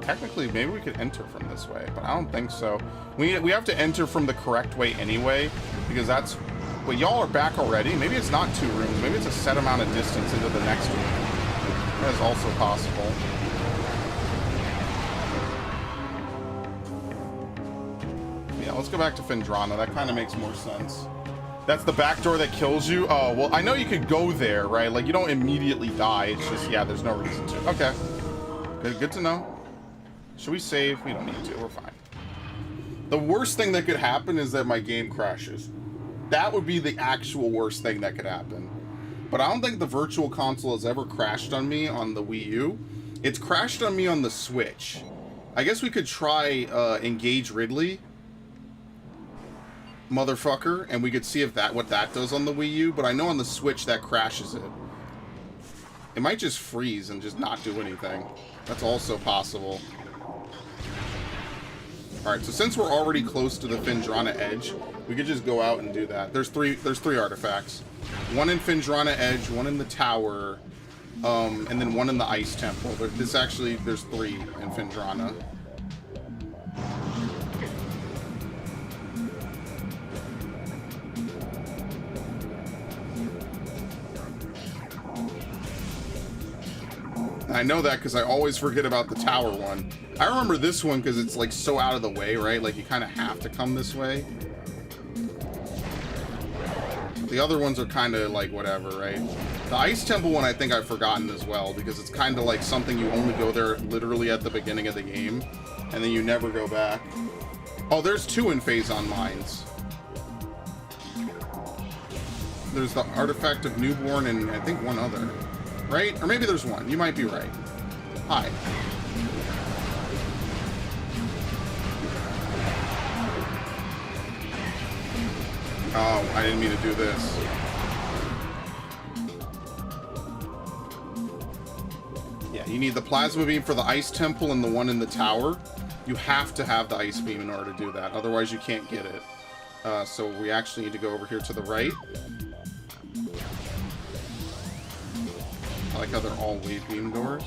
Technically, maybe we could enter from this way, but I don't think so. We have to enter from the correct way anyway, because that's... Well, y'all are back already. Maybe it's not 2 rooms. Maybe it's a set amount of distance into the next room. That is also possible. Yeah, let's go back to Phendrana. That kind of makes more sense. That's the back door that kills you? Oh, well, I know you could go there, right? Like, you don't immediately die. It's just, yeah, there's no reason to. Okay. Good to know. Should we save? We don't need to. We're fine. The worst thing that could happen is that my game crashes. That would be the actual worst thing that could happen. But I don't think the Virtual Console has ever crashed on me on the Wii U. It's crashed on me on the Switch. I guess we could try Engage Ridley, motherfucker, and we could see if what that does on the Wii U. But I know on the Switch that crashes it. It might just freeze and just not do anything. That's also possible. Alright, so since we're already close to the Phendrana Edge, we could just go out and do that. There's three artifacts. One in Phendrana Edge, one in the tower, and then one in the Ice Temple. There's 3 in Phendrana. I know that because I always forget about the tower one. I remember this one because it's like so out of the way, right? Like you kind of have to come this way. The other ones are kind of like whatever, right? The Ice Temple one I think I've forgotten as well because it's kind of like something you only go there literally at the beginning of the game and then you never go back. Oh, there's 2 in Phazon Mines. There's the Artifact of Newborn and I think one other. Right? Or maybe there's one. You might be right. Hi. Oh, I didn't mean to do this. Yeah, you need the Plasma Beam for the Ice Temple and the one in the tower. You have to have the Ice Beam in order to do that. Otherwise, you can't get it. So we actually need to go over here to the right. I like how they're all wave beam doors.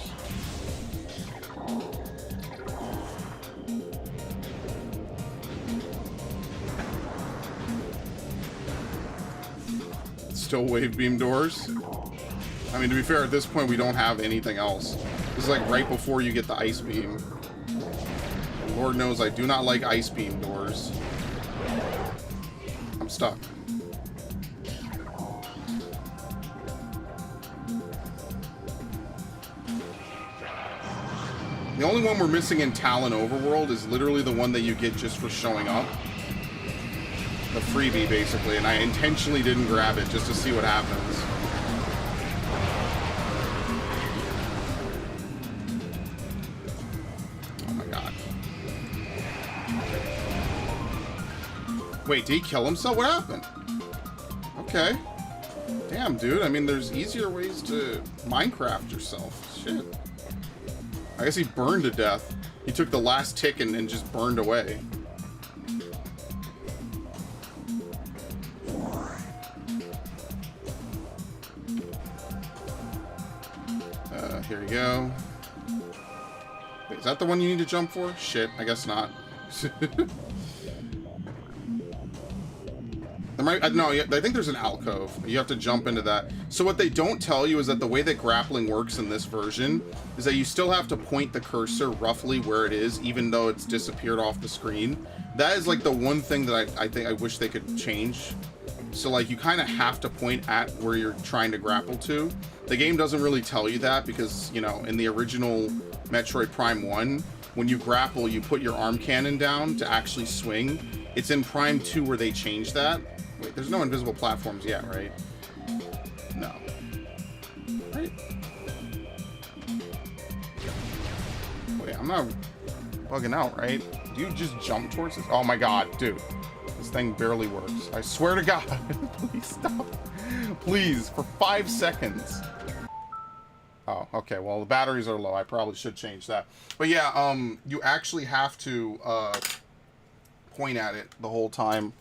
Still wave beam doors. I mean, to be fair, at this point, we don't have anything else. This is like right before you get the ice beam. And Lord knows I do not like ice beam doors. I'm stuck. The only one we're missing in Talon Overworld is literally the one that you get just for showing up. The freebie, basically, and I intentionally didn't grab it just to see what happens. Oh my god. Wait, did he kill himself? What happened? Okay. Damn, dude. I mean, there's easier ways to Minecraft yourself. Shit. I guess he burned to death. He took the last tick and just burned away. Here we go. Wait, is that the one you need to jump for? Shit, I guess not. There might, no, I think there's an alcove. You have to jump into that. So what they don't tell you is that the way that grappling works in this version is that you still have to point the cursor roughly where it is, even though it's disappeared off the screen. That is like the one thing that I think I wish they could change. So like you kind of have to point at where you're trying to grapple to. The game doesn't really tell you that because, you know, in the original Metroid Prime 1, when you grapple, you put your arm cannon down to actually swing. It's in Prime 2 where they changed that. Wait, there's no invisible platforms yet, right? No. Right? Wait, I'm not bugging out, right? Do you just jump towards this? Oh my god, dude. This thing barely works. I swear to God. Please stop. Please, for 5 seconds. Oh, okay. Well, the batteries are low. I probably should change that. But yeah, you actually have to point at it the whole time.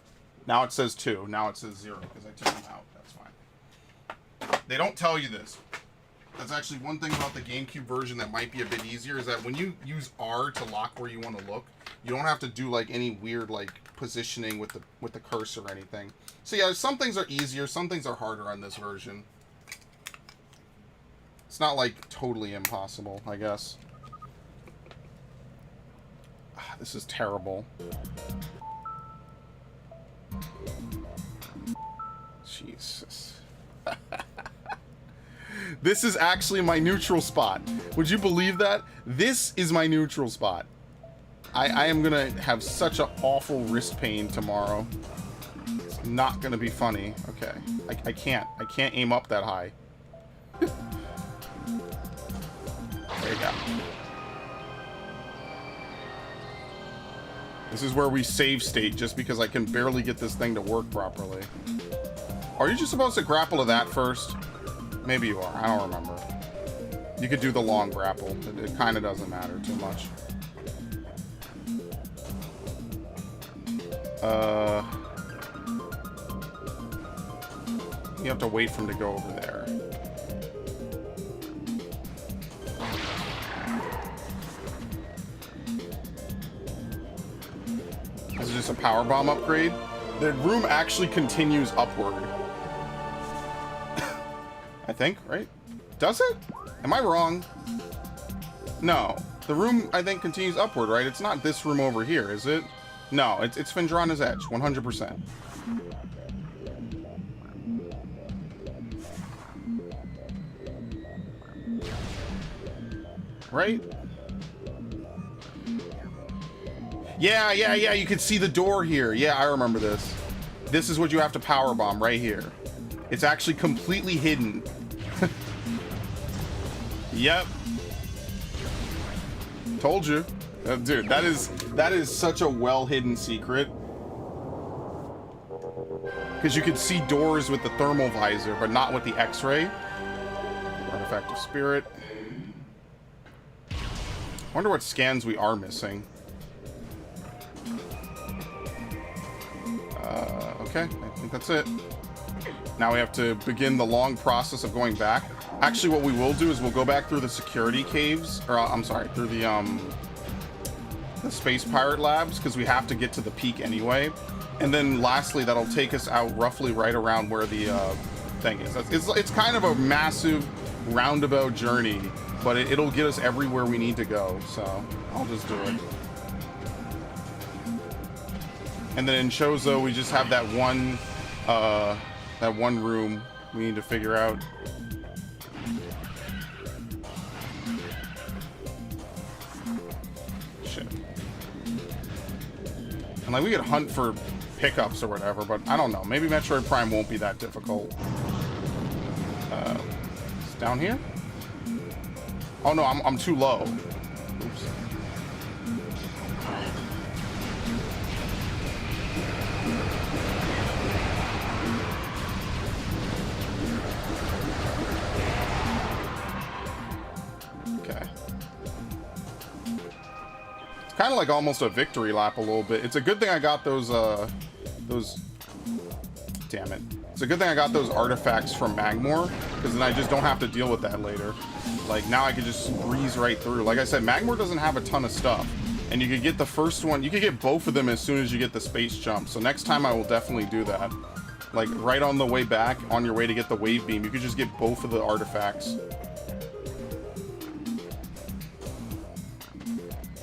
Now it says 2. Now it says 0 because I took them out. That's fine. They don't tell you this. That's actually one thing about the GameCube version that might be a bit easier is that when you use R to lock where you want to look, you don't have to do like any weird like positioning with the cursor or anything. So yeah, some things are easier, some things are harder on this version. It's not like totally impossible, I guess. This is terrible. Jesus. This is actually my neutral spot. Would you believe that? This is my neutral spot. I am gonna have such an awful wrist pain tomorrow. It's not gonna be funny. Okay. I can't aim up that high. There you go. This is where we save state just because I can barely get this thing to work properly. Are you just supposed to grapple to that first? Maybe you are. I don't remember. You could do the long grapple. It kind of doesn't matter too much. You have to wait for him to go over there. This is just a power bomb upgrade. The room actually continues upward. I think, right? Does it? Am I wrong? No. The room, I think, continues upward, right? It's not this room over here, is it? No, it's Fendrana's Edge, 100%. Right? Yeah, you can see the door here. Yeah, I remember this. This is what you have to power bomb right here. It's actually completely hidden. Yep. Told you. Dude, that is such a well-hidden secret. Because you could see doors with the thermal visor, but not with the X-ray. Artifact of Spirit. Wonder what scans we are missing. Okay, I think that's it. Now we have to begin the long process of going back. Actually, what we will do is we'll go back through the security caves, or I'm sorry, through the Space Pirate Labs, because we have to get to the peak anyway. And then lastly, that'll take us out roughly right around where the thing is. It's kind of a massive roundabout journey, but it'll get us everywhere we need to go, so I'll just do it. And then in Chozo, we just have that one room we need to figure out. Shit. And like we could hunt for pickups or whatever, but I don't know. Maybe Metroid Prime won't be that difficult. It's down here? Oh no, I'm too low. Oops. Okay. It's kind of like almost a victory lap a little bit. It's a good thing I got those damn it. It's a good thing I got those artifacts from Magmore, because then I just don't have to deal with that later. Like, now I could just breeze right through. Like I said, Magmore doesn't have a ton of stuff. And you could get the first one, you could get both of them as soon as you get the space jump. So next time I will definitely do that. Like, right on the way back, on your way to get the wave beam, you could just get both of the artifacts.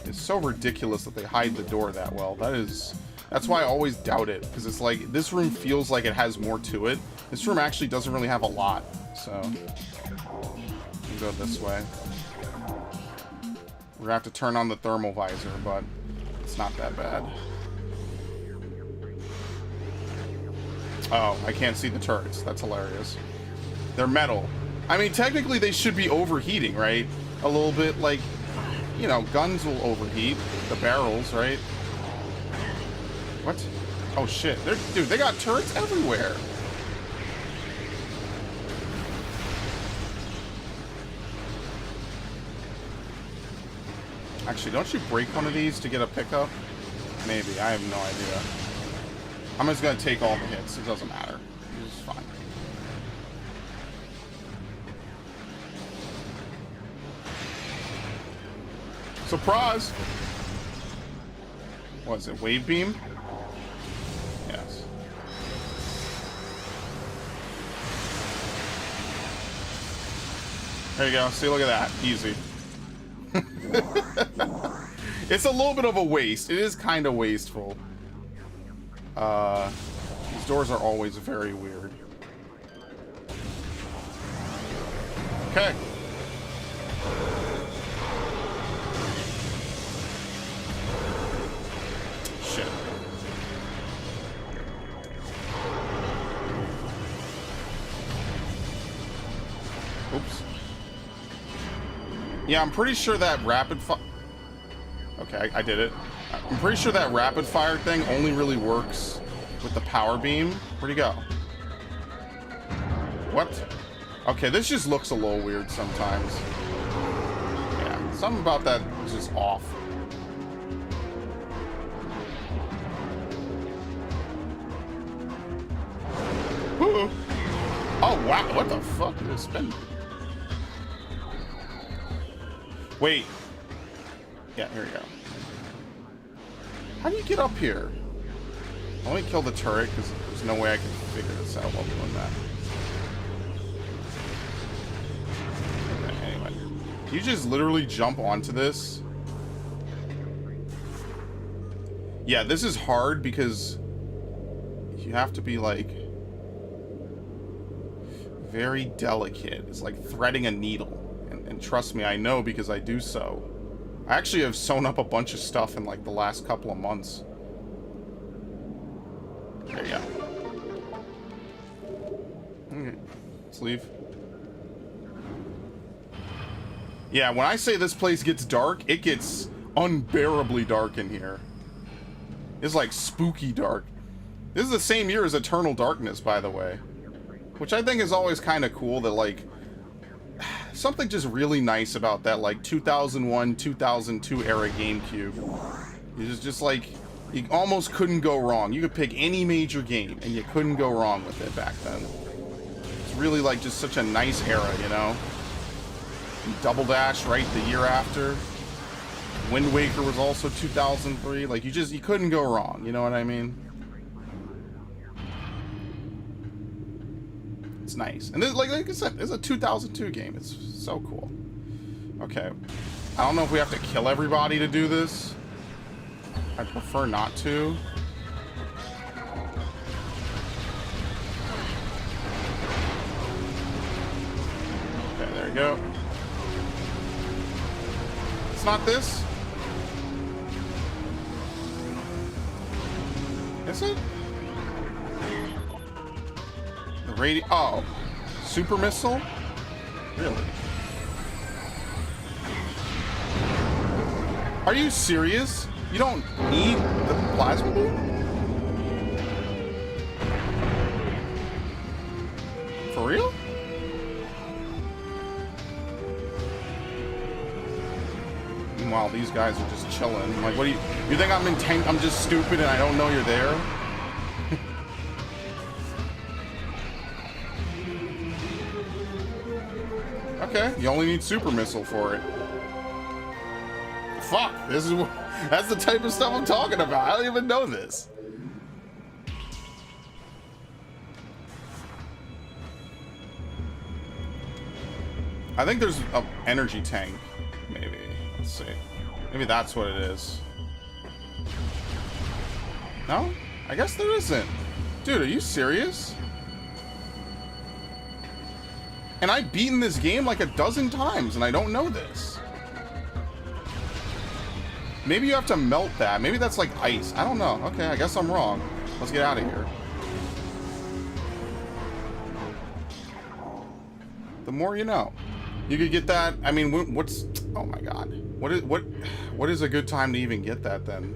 It's so ridiculous that they hide the door that well. That's why I always doubt it, because it's like, this room feels like it has more to it. This room actually doesn't really have a lot, so... We'll go this way. We're gonna have to turn on the thermal visor, but it's not that bad. Oh, I can't see the turrets. That's hilarious. They're metal. I mean, technically they should be overheating, right? A little bit, like, you know, guns will overheat. The barrels, right? What? Oh shit. Dude, they got turrets everywhere. Actually, don't you break one of these to get a pickup? Maybe. I have no idea. I'm just gonna take all the hits. It doesn't matter. It's fine. Surprise! What is it? Wave beam? Yes. There you go. See, look at that. Easy. It's a little bit of a waste. It is kind of wasteful. These doors are always very weird. Okay. Shit. Oops. Yeah, I'm pretty sure that rapid fire... Okay, I did it. I'm pretty sure that rapid fire thing only really works with the power beam. Where'd he go? What? Okay, this just looks a little weird sometimes. Yeah, something about that is just off. Ooh. Oh, wow. What the fuck did it spin? Wait. Yeah, here we go. How do you get up here? Let me kill the turret, because there's no way I can figure this out while doing that. Okay, anyway. You just literally jump onto this. Yeah, this is hard because you have to be, like, very delicate. It's like threading a needle. And trust me, I know because I do so. I actually have sewn up a bunch of stuff in like the last couple of months. There you go. Okay, let's leave. Yeah, when I say this place gets dark, it gets unbearably dark in here. It's like spooky dark. This is the same year as Eternal Darkness, by the way. Which I think is always kind of cool that, like, something just really nice about that, like, 2001, 2002 era GameCube. It's just like, you almost couldn't go wrong. You could pick any major game, and you couldn't go wrong with it back then. It's really, like, just such a nice era, you know? Double Dash, right, the year after. Wind Waker was also 2003. Like, you couldn't go wrong, you know what I mean? It's nice. And this, like I said, it's a 2002 game. It's so cool. Okay. I don't know if we have to kill everybody to do this. I prefer not to. we go. It's not this? Is it? The radio... Oh. Super missile? Really? Are you serious? You don't need the plasma beam? For real? Meanwhile, these guys are just chilling. Like, what do you think I'm I'm just stupid and I don't know you're there? Okay, you only need super missile for it. Fuck, this is that's the type of stuff I'm talking about. I don't even know this. I think there's an energy tank, maybe. Let's see. Maybe that's what it is. No? I guess there isn't. Dude, are you serious? And I've beaten this game like a dozen times, and I don't know this. Maybe you have to melt that. Maybe that's like ice. I don't know. Okay, I guess I'm wrong. Let's get out of here. The more you know. You could get that. I mean, what's... Oh my god. What is a good time to even get that then?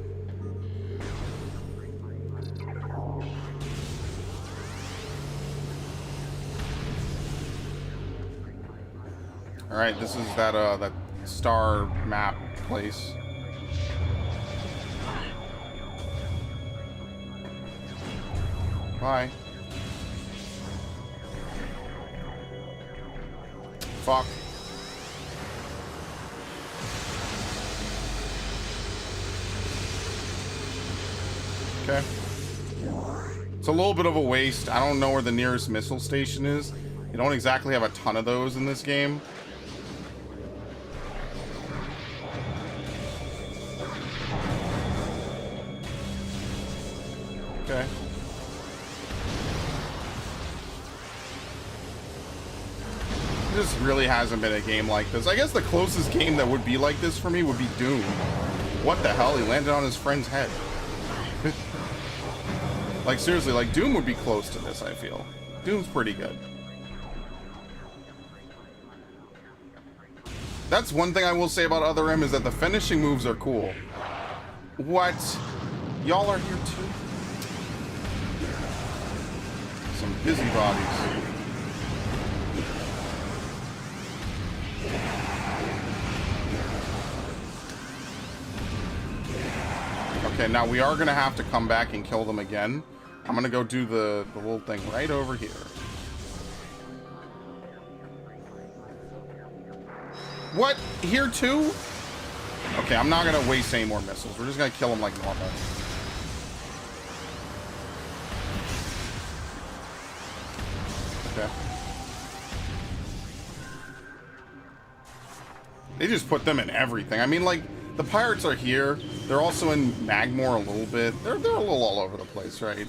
All right, this is that star map place. Bye. Fuck. Okay. It's a little bit of a waste. I don't know where the nearest missile station is. You don't exactly have a ton of those in this game. Okay. This really hasn't been a game like this. I guess the closest game that would be like this for me would be Doom. What the hell? He landed on his friend's head. Like, seriously, like, Doom would be close to this, I feel. Doom's pretty good. That's one thing I will say about Other M is that the finishing moves are cool. What? Y'all are here too? Some busybodies. Okay, now we are going to have to come back and kill them again. I'm going to go do the little thing right over here. What? Here too? Okay, I'm not going to waste any more missiles. We're just going to kill them like normal. Okay. They just put them in everything. I mean, like, the pirates are here. They're also in Magmore a little bit. They're a little all over the place, right?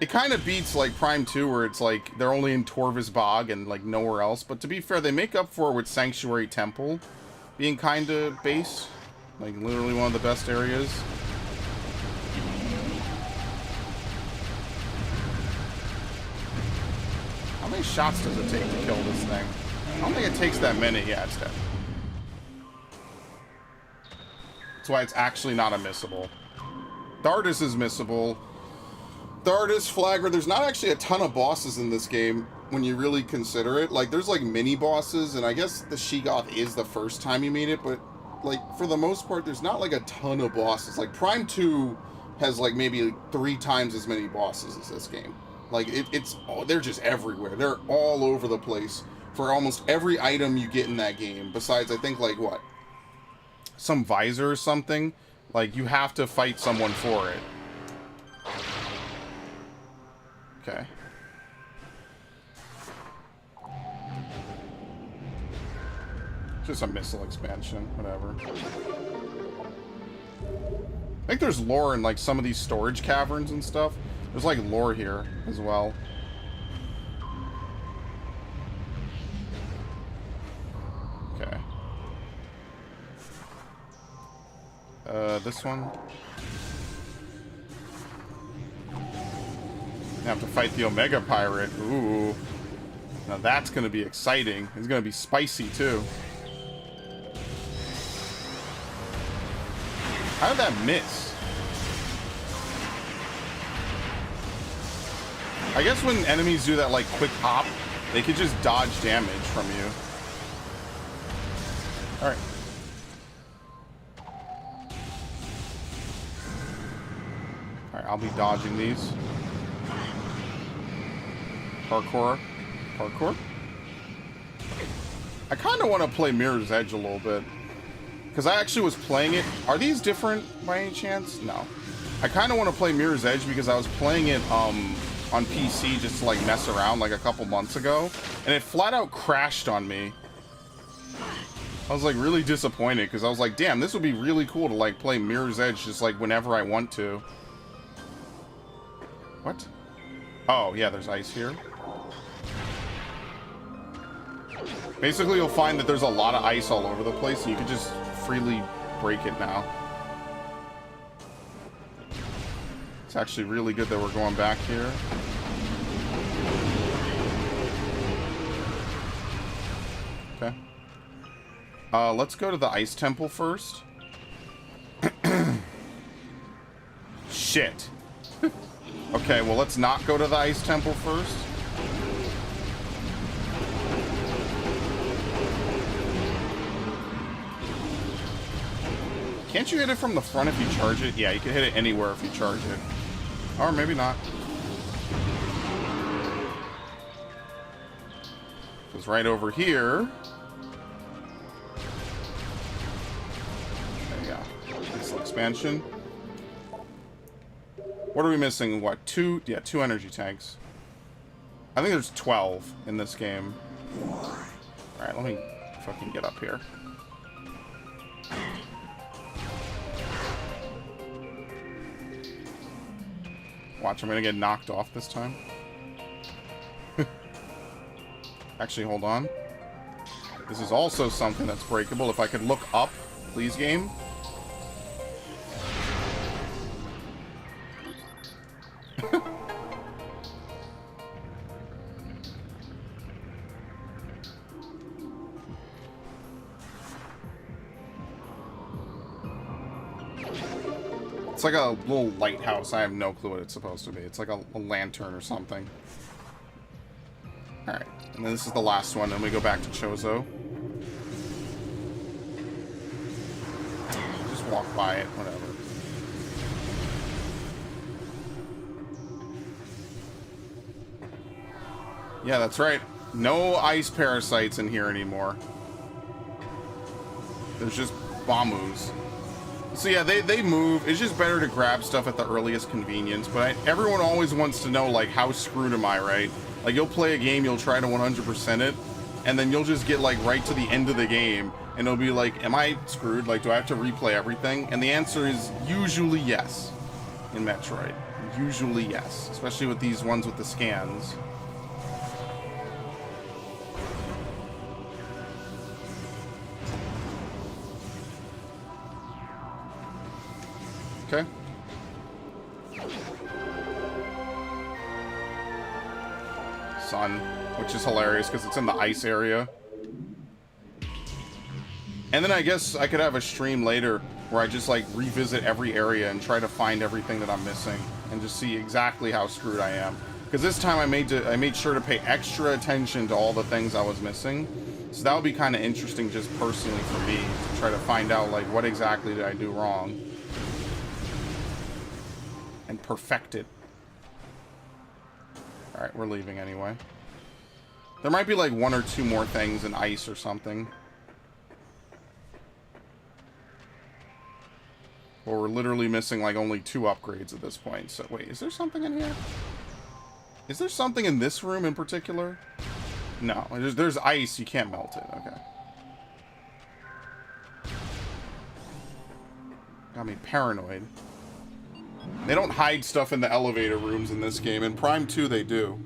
It kind of beats, like, Prime 2, where it's, like, they're only in Torvis Bog and, like, nowhere else. But to be fair, they make up for it with Sanctuary Temple being kind of base. Like, literally one of the best areas. How many shots does it take to kill this thing? I don't think it takes that many. Yeah, it's dead. That's why it's actually not unmissable. Thardus is missable. Thardus, Flagger, there's not actually a ton of bosses in this game when you really consider it. Like, there's like mini bosses, and I guess the Sheegoth is the first time you meet it, but like for the most part, there's not like a ton of bosses. Like Prime 2 has like maybe 3 times as many bosses as this game. Like they're just everywhere. They're all over the place for almost every item you get in that game. Besides, I think like what? Some visor or something. Like you have to fight someone for it. Okay. Just a missile expansion, whatever. I think there's lore in like some of these storage caverns and stuff. There's like lore here as well. This one. I have to fight the Omega Pirate. Ooh. Now that's going to be exciting. It's going to be spicy, too. How did that miss? I guess when enemies do that, like, quick hop, they could just dodge damage from you. Alright. Alright, I'll be dodging these. Parkour. Parkour? I kind of want to play Mirror's Edge a little bit. Because I actually was playing it. Are these different by any chance? No. I kind of want to play Mirror's Edge because I was playing it on PC just to like mess around like a couple months ago. And it flat out crashed on me. I was like really disappointed because I was like, damn, this would be really cool to like play Mirror's Edge just like whenever I want to. What? Oh, yeah, there's ice here. Basically, you'll find that there's a lot of ice all over the place, and you can just freely break it now. It's actually really good that we're going back here. Okay. Let's go to the ice temple first. Shit. Okay, well, let's not go to the ice temple first. Can't you hit it from the front if you charge it? Yeah, you can hit it anywhere if you charge it. Or maybe not. It's right over here. There you go. This expansion. What are we missing? What? Two? Yeah, 2 energy tanks. I think there's 12 in this game. Alright, let me fucking get up here. Watch, I'm gonna get knocked off this time. Actually, hold on. This is also something that's breakable. If I could look up, please, game. It's like a little lighthouse. I have no clue what it's supposed to be. It's like a lantern or something. Alright. And then this is the last one. Then we go back to Chozo. Just walk by it. Whatever. Yeah, that's right. No ice parasites in here anymore. There's just Bamus. So yeah, they move. It's just better to grab stuff at the earliest convenience. But everyone always wants to know, like, how screwed am I, right? Like, you'll play a game, you'll try to 100% it, and then you'll just get, like, right to the end of the game, and it'll be like, am I screwed? Like, do I have to replay everything? And the answer is usually yes in Metroid. Usually yes. Especially with these ones with the scans. Okay. Sun, which is hilarious because it's in the ice area. And then I guess I could have a stream later where I just like revisit every area and try to find everything that I'm missing and just see exactly how screwed I am. Because this time I made sure to pay extra attention to all the things I was missing. So that would be kind of interesting just personally for me to try to find out like what exactly did I do wrong. And perfect it. Alright, we're leaving anyway. There might be like 1 or 2 more things in ice or something. Or we're literally missing like only 2 upgrades at this point. So wait, is there something in here? Is there something in this room in particular? No, there's ice, you can't melt it. Okay. Got me paranoid. They don't hide stuff in the elevator rooms in this game. In Prime 2, they do.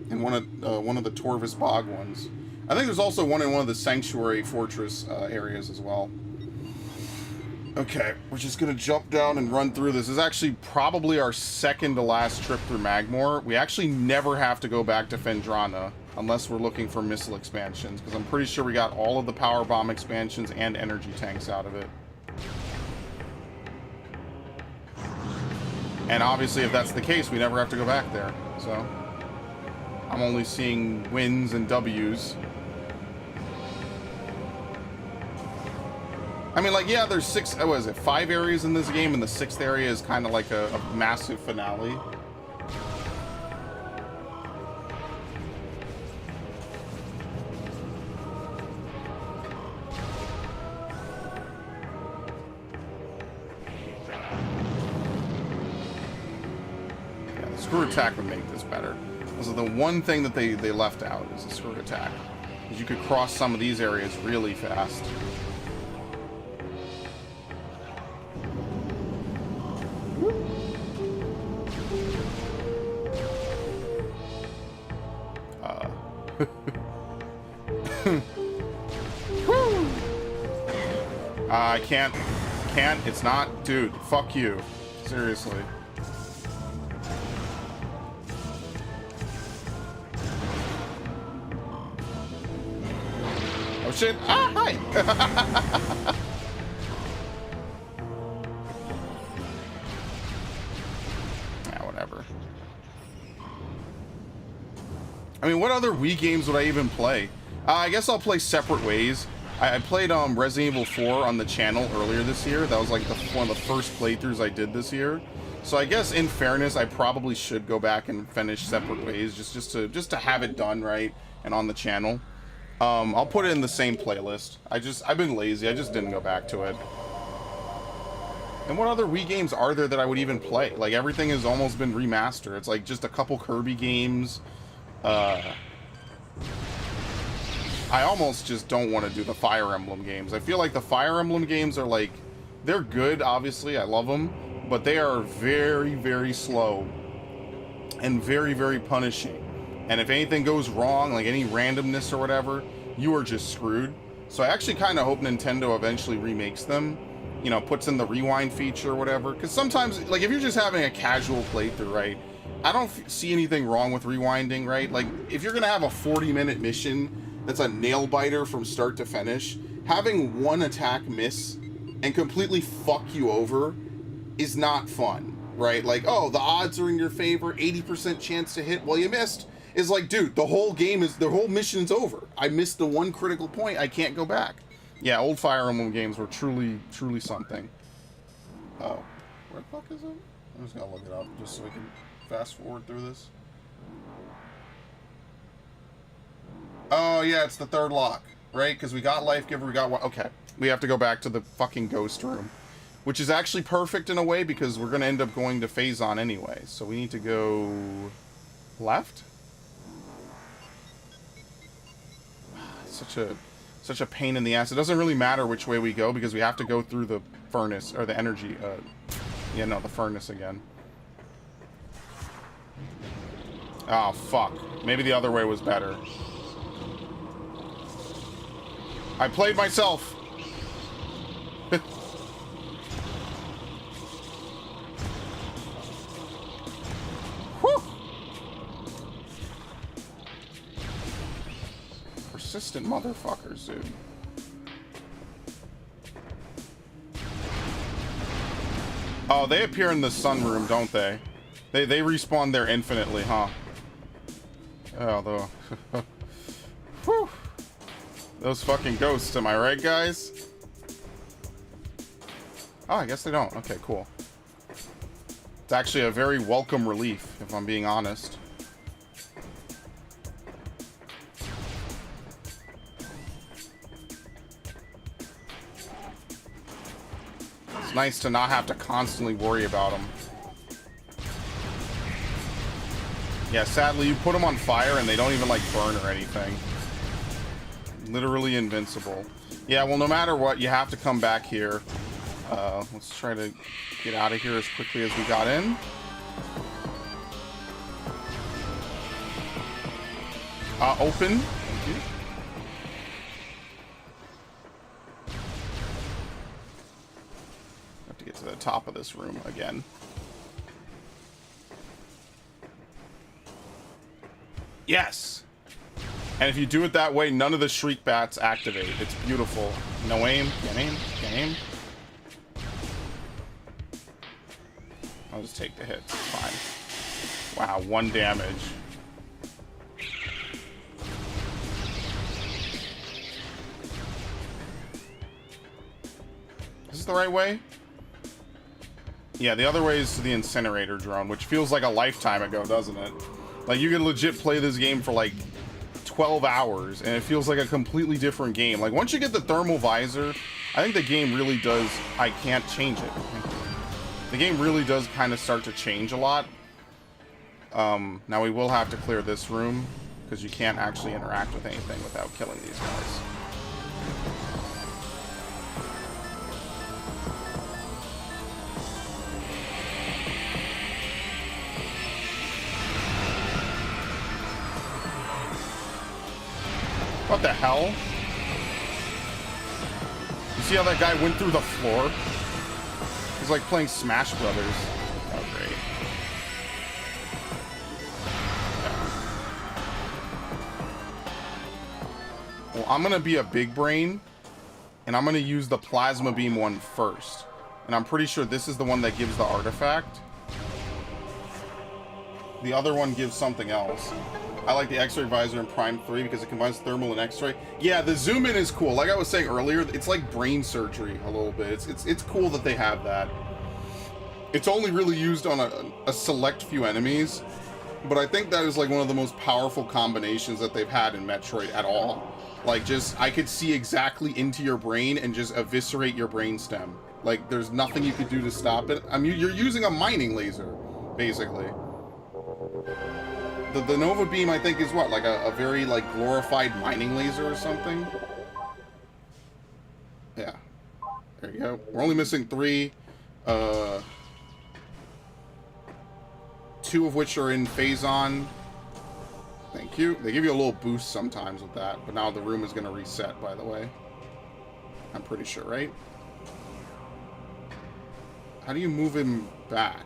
In one of the Torvis Bog ones. I think there's also one in one of the Sanctuary Fortress areas as well. Okay, we're just gonna jump down and run through this. This is actually probably our second to last trip through Magmor. We actually never have to go back to Fendrana unless we're looking for missile expansions, because I'm pretty sure we got all of the power bomb expansions and energy tanks out of it. And obviously, if that's the case, we never have to go back there. So I'm only seeing wins and W's. I mean, like, yeah, there's five areas in this game, and the sixth area is kind of like a massive finale. Yeah, the screw attack would make this better. This is the one thing that they left out, is the screw attack. Because you could cross some of these areas really fast. I can't, it's not, dude, fuck you. Seriously. Oh shit, ah, hi! Yeah, whatever. I mean, what other Wii games would I even play? I guess I'll play Separate Ways. I played Resident Evil 4 on the channel earlier this year. That was like one of the first playthroughs I did this year. So I guess in fairness, I probably should go back and finish Separate Ways just to have it done right and on the channel. I'll put it in the same playlist. I've been lazy. I just didn't go back to it. And what other Wii games are there that I would even play? Like, everything has almost been remastered. It's like just a couple Kirby games. I almost just don't want to do the Fire Emblem games. I feel like the Fire Emblem games are like, they're good, obviously, I love them, but they are very, very slow and very, very punishing. And if anything goes wrong, like any randomness or whatever, you are just screwed. So I actually kind of hope Nintendo eventually remakes them, you know, puts in the rewind feature or whatever. Because sometimes, like, if you're just having a casual playthrough, right, I don't see anything wrong with rewinding, right? Like, if you're going to have a 40-minute mission that's a nail-biter from start to finish, having one attack miss and completely fuck you over is not fun, right? Like, oh, the odds are in your favor, 80% chance to hit, well, you missed. Is like, dude, the whole mission's over. I missed the one critical point, I can't go back. Yeah, old Fire Emblem games were truly, truly something. Oh, where the fuck is it? I'm just gonna look it up just so we can fast forward through this. Oh, yeah, it's the third lock, right? Because we got Life Giver, we got one. Okay, we have to go back to the fucking ghost room, which is actually perfect in a way because we're going to end up going to Phazon anyway. So we need to go left? Such a pain in the ass. It doesn't really matter which way we go because we have to go through the furnace, or the energy, the furnace again. Oh, fuck. Maybe the other way was better. I played myself. Whew. Persistent motherfuckers, dude. Oh, they appear in the sunroom, don't they? They respawn there infinitely, huh? Oh, though. Whew. Those fucking ghosts, am I right, guys? Oh, I guess they don't. Okay, cool. It's actually a very welcome relief, if I'm being honest. It's nice to not have to constantly worry about them. Yeah, sadly, you put them on fire and they don't even, like, burn or anything. Literally invincible. Yeah, well, no matter what, you have to come back here. Let's try to get out of here as quickly as we got in. Open. Thank you. to get to the top of this room again. Yes! And if you do it that way, none of the shriek bats activate. It's beautiful. No aim. Get aim. Get aim. I'll just take the hits. It's fine. Wow, 1 damage. Is this the right way? Yeah, the other way is to the incinerator drone, which feels like a lifetime ago, doesn't it? Like, you can legit play this game for, like, 12 hours, and it feels like a completely different game. Like, once you get the thermal visor, I think the game really does... I can't change it. The game really does kind of start to change a lot. Now we will have to clear this room, because you can't actually interact with anything without killing these guys. What the hell? You see how that guy went through the floor? He's like playing Smash Brothers. Oh, great. Well, I'm gonna be a big brain, and I'm gonna use the plasma beam one first. And I'm pretty sure this is the one that gives the artifact. The other one gives something else. I like the X-ray visor in Prime 3 because it combines thermal and X-ray. Yeah, the zoom in is cool. Like I was saying earlier, it's like brain surgery a little bit. It's cool that they have that. It's only really used on a select few enemies, but I think that is like one of the most powerful combinations that they've had in Metroid at all. Like, just, I could see exactly into your brain and just eviscerate your brainstem. Like, there's nothing you could do to stop it. I mean, you're using a mining laser, basically. The Nova Beam, I think, is what? Like a very, like, glorified mining laser or something? Yeah. There you go. We're only missing 3. 2 of which are in Phazon. Thank you. They give you a little boost sometimes with that, but now the room is going to reset, by the way. I'm pretty sure, right? How do you move him back?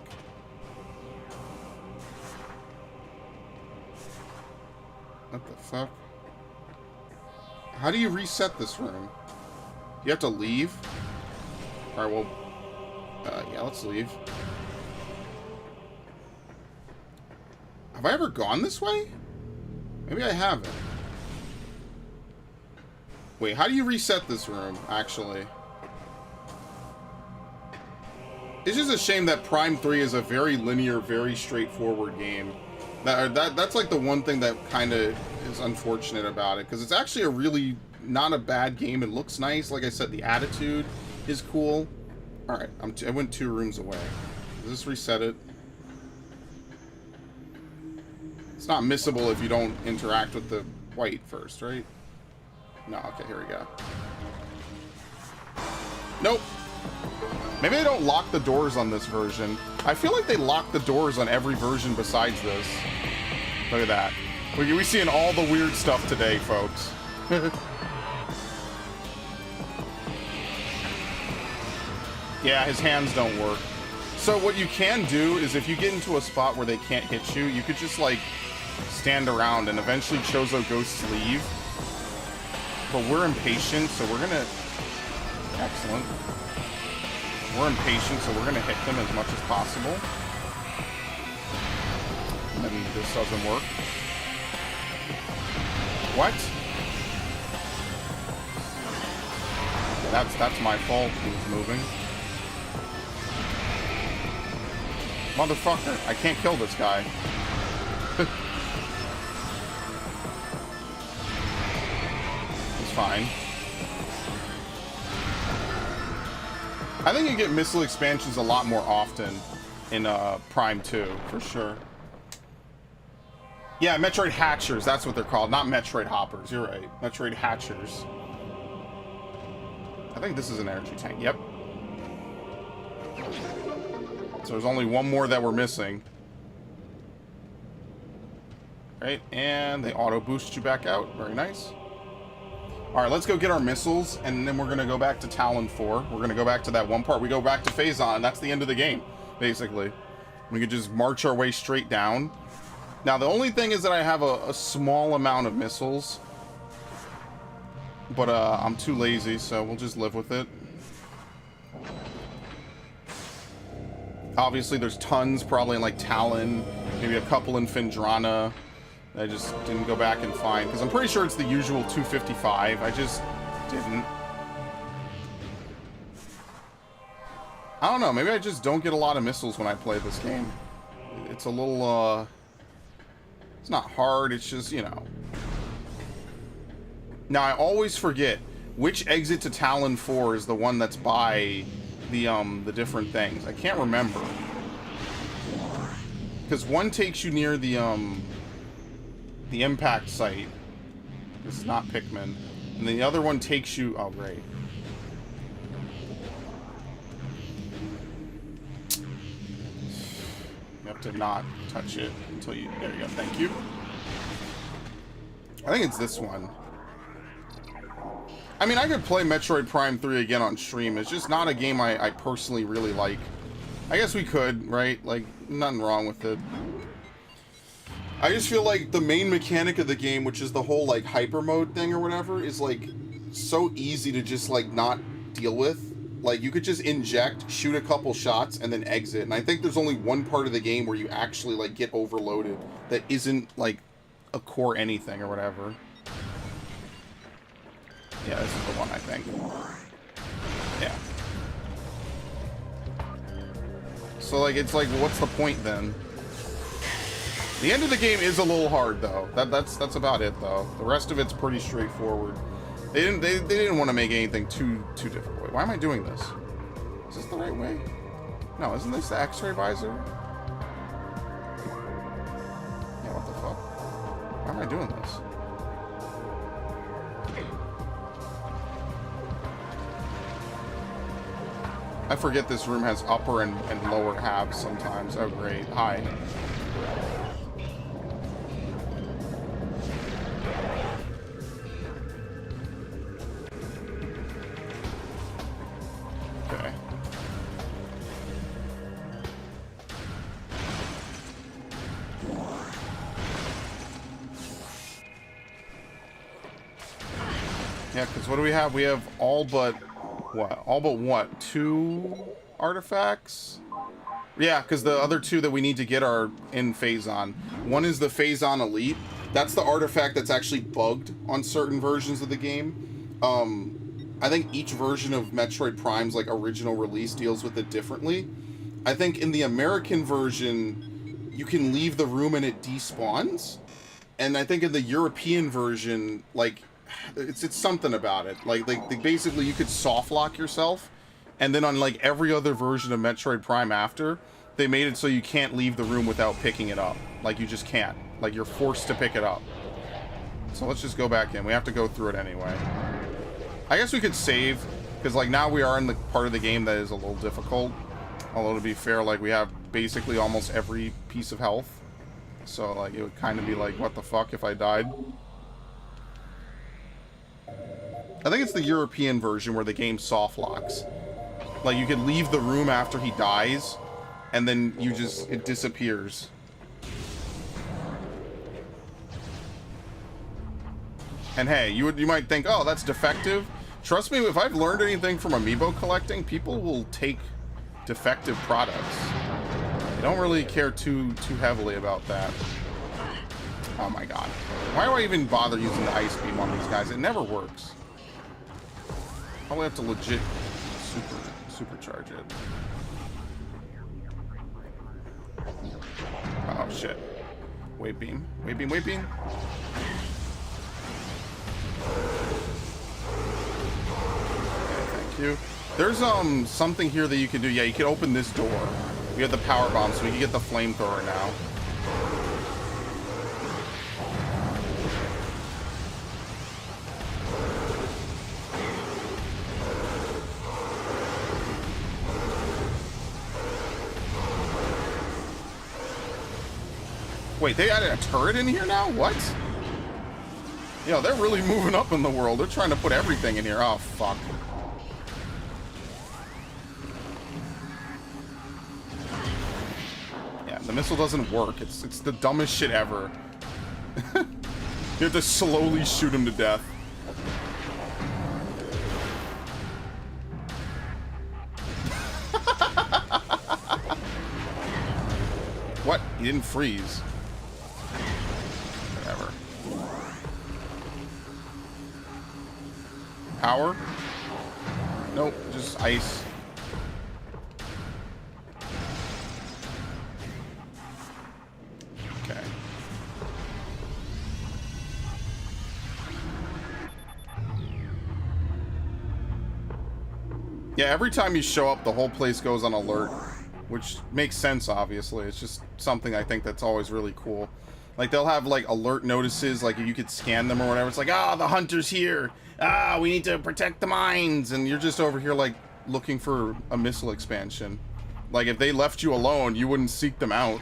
What the fuck? How do you reset this room? You have to leave? Alright, well... yeah, let's leave. Have I ever gone this way? Maybe I haven't. Wait, how do you reset this room, actually? It's just a shame that Prime 3 is a very linear, very straightforward game. That's like the one thing that kind of is unfortunate about it, because it's actually a really not a bad game. It looks nice. Like I said, the attitude is cool. All right, I went 2 rooms away. Does this reset it? It's not missable if you don't interact with the white first, right? No, okay, here we go. Nope. Maybe they don't lock the doors on this version. I feel like they lock the doors on every version besides this. Look at that. We're seeing all the weird stuff today, folks. Yeah, his hands don't work. So what you can do is if you get into a spot where they can't hit you, you could just, like, stand around and eventually Chozo goes sleeve. But we're impatient, so we're gonna... Excellent. We're impatient, so we're gonna hit them as much as possible. And then this doesn't work. What? That's my fault. He was moving. Motherfucker, I can't kill this guy. It's fine. I think you get missile expansions a lot more often in Prime 2, for sure. Yeah, Metroid Hatchers, that's what they're called, not Metroid Hoppers, you're right. Metroid Hatchers. I think this is an energy tank, yep. So there's only one more that we're missing. Right, and they auto boost you back out, very nice. All right, let's go get our missiles, and then we're going to go back to Talon 4. We're going to go back to that one part. We go back to Phazon, and that's the end of the game, basically. We could just march our way straight down. Now, the only thing is that I have a small amount of missiles. But I'm too lazy, so we'll just live with it. Obviously, there's tons probably in, like, Talon. Maybe a couple in Phendrana. I just didn't go back and find, because I'm pretty sure it's the usual 255. I just didn't. I don't know, maybe I just don't get a lot of missiles when I play this game. It's a little, it's not hard, it's just, you know. Now, I always forget which exit to Talon 4 is the one that's by the different things. I can't remember. Because one takes you near the impact site. This is not Pikmin. And the other one takes you... Oh, great. You have to not touch it until you... There you go. Thank you. I think it's this one. I mean, I could play Metroid Prime 3 again on stream. It's just not a game I personally really like. I guess we could, right? Like, nothing wrong with it. I just feel like the main mechanic of the game, which is the whole, like, hyper mode thing or whatever, is, like, so easy to just, like, not deal with. Like, you could just inject, shoot a couple shots, and then exit. And I think there's only one part of the game where you actually, like, get overloaded that isn't, like, a core anything or whatever. Yeah, this is the one, I think. Yeah. So, like, it's like, what's the point then? The end of the game is a little hard, though. That's about it, though. The rest of it's pretty straightforward. They didn't want to make anything too difficult. Wait, why am I doing this? Is this the right way? No, isn't this the X-ray visor? Yeah, what the fuck? Why am I doing this? I forget this room has upper and lower halves sometimes. Oh, great. Hi. Okay. Yeah, because what do we have? We have all but... What? All but what? 2 artifacts? Yeah, because the other 2 that we need to get are in Phazon. One is the Phazon Elite. That's the artifact that's actually bugged on certain versions of the game. I think each version of Metroid Prime's like original release deals with it differently. I think in the American version, you can leave the room and it despawns. And I think in the European version, like... It's something about it. Like basically you could soft lock yourself, and then on like every other version of Metroid Prime after, they made it so you can't leave the room without picking it up. Like you just can't. Like you're forced to pick it up. So let's just go back in. We have to go through it anyway. I guess we could save, because like now we are in the part of the game that is a little difficult. Although to be fair, like we have basically almost every piece of health. So like it would kind of be like, what the fuck if I died? I think it's the European version where the game soft locks. Like, you can leave the room after he dies, and then you just... it disappears. And hey, you might think, oh, that's defective. Trust me, if I've learned anything from amiibo collecting, people will take defective products. They don't really care too heavily about that. Oh my god. Why do I even bother using the ice beam on these guys? It never works. Probably have to legit supercharge it. Oh shit. Wave beam. Wave beam, wave beam. Okay, thank you. There's something here that you can do. Yeah, you can open this door. We have the power bomb, so we can get the flamethrower now. Wait, they added a turret in here now? What? Yo, they're really moving up in the world. They're trying to put everything in here. Oh, fuck. Yeah, the missile doesn't work. It's the dumbest shit ever. You have to slowly shoot him to death. What? He didn't freeze. Whatever. Power? Nope, just ice. Okay. Yeah, every time you show up, the whole place goes on alert. Which makes sense, obviously. It's just something I think that's always really cool. Like, they'll have, like, alert notices, like, you could scan them or whatever. It's like, ah, the hunter's here. Ah, we need to protect the mines. And you're just over here, like, looking for a missile expansion. Like, if they left you alone, you wouldn't seek them out.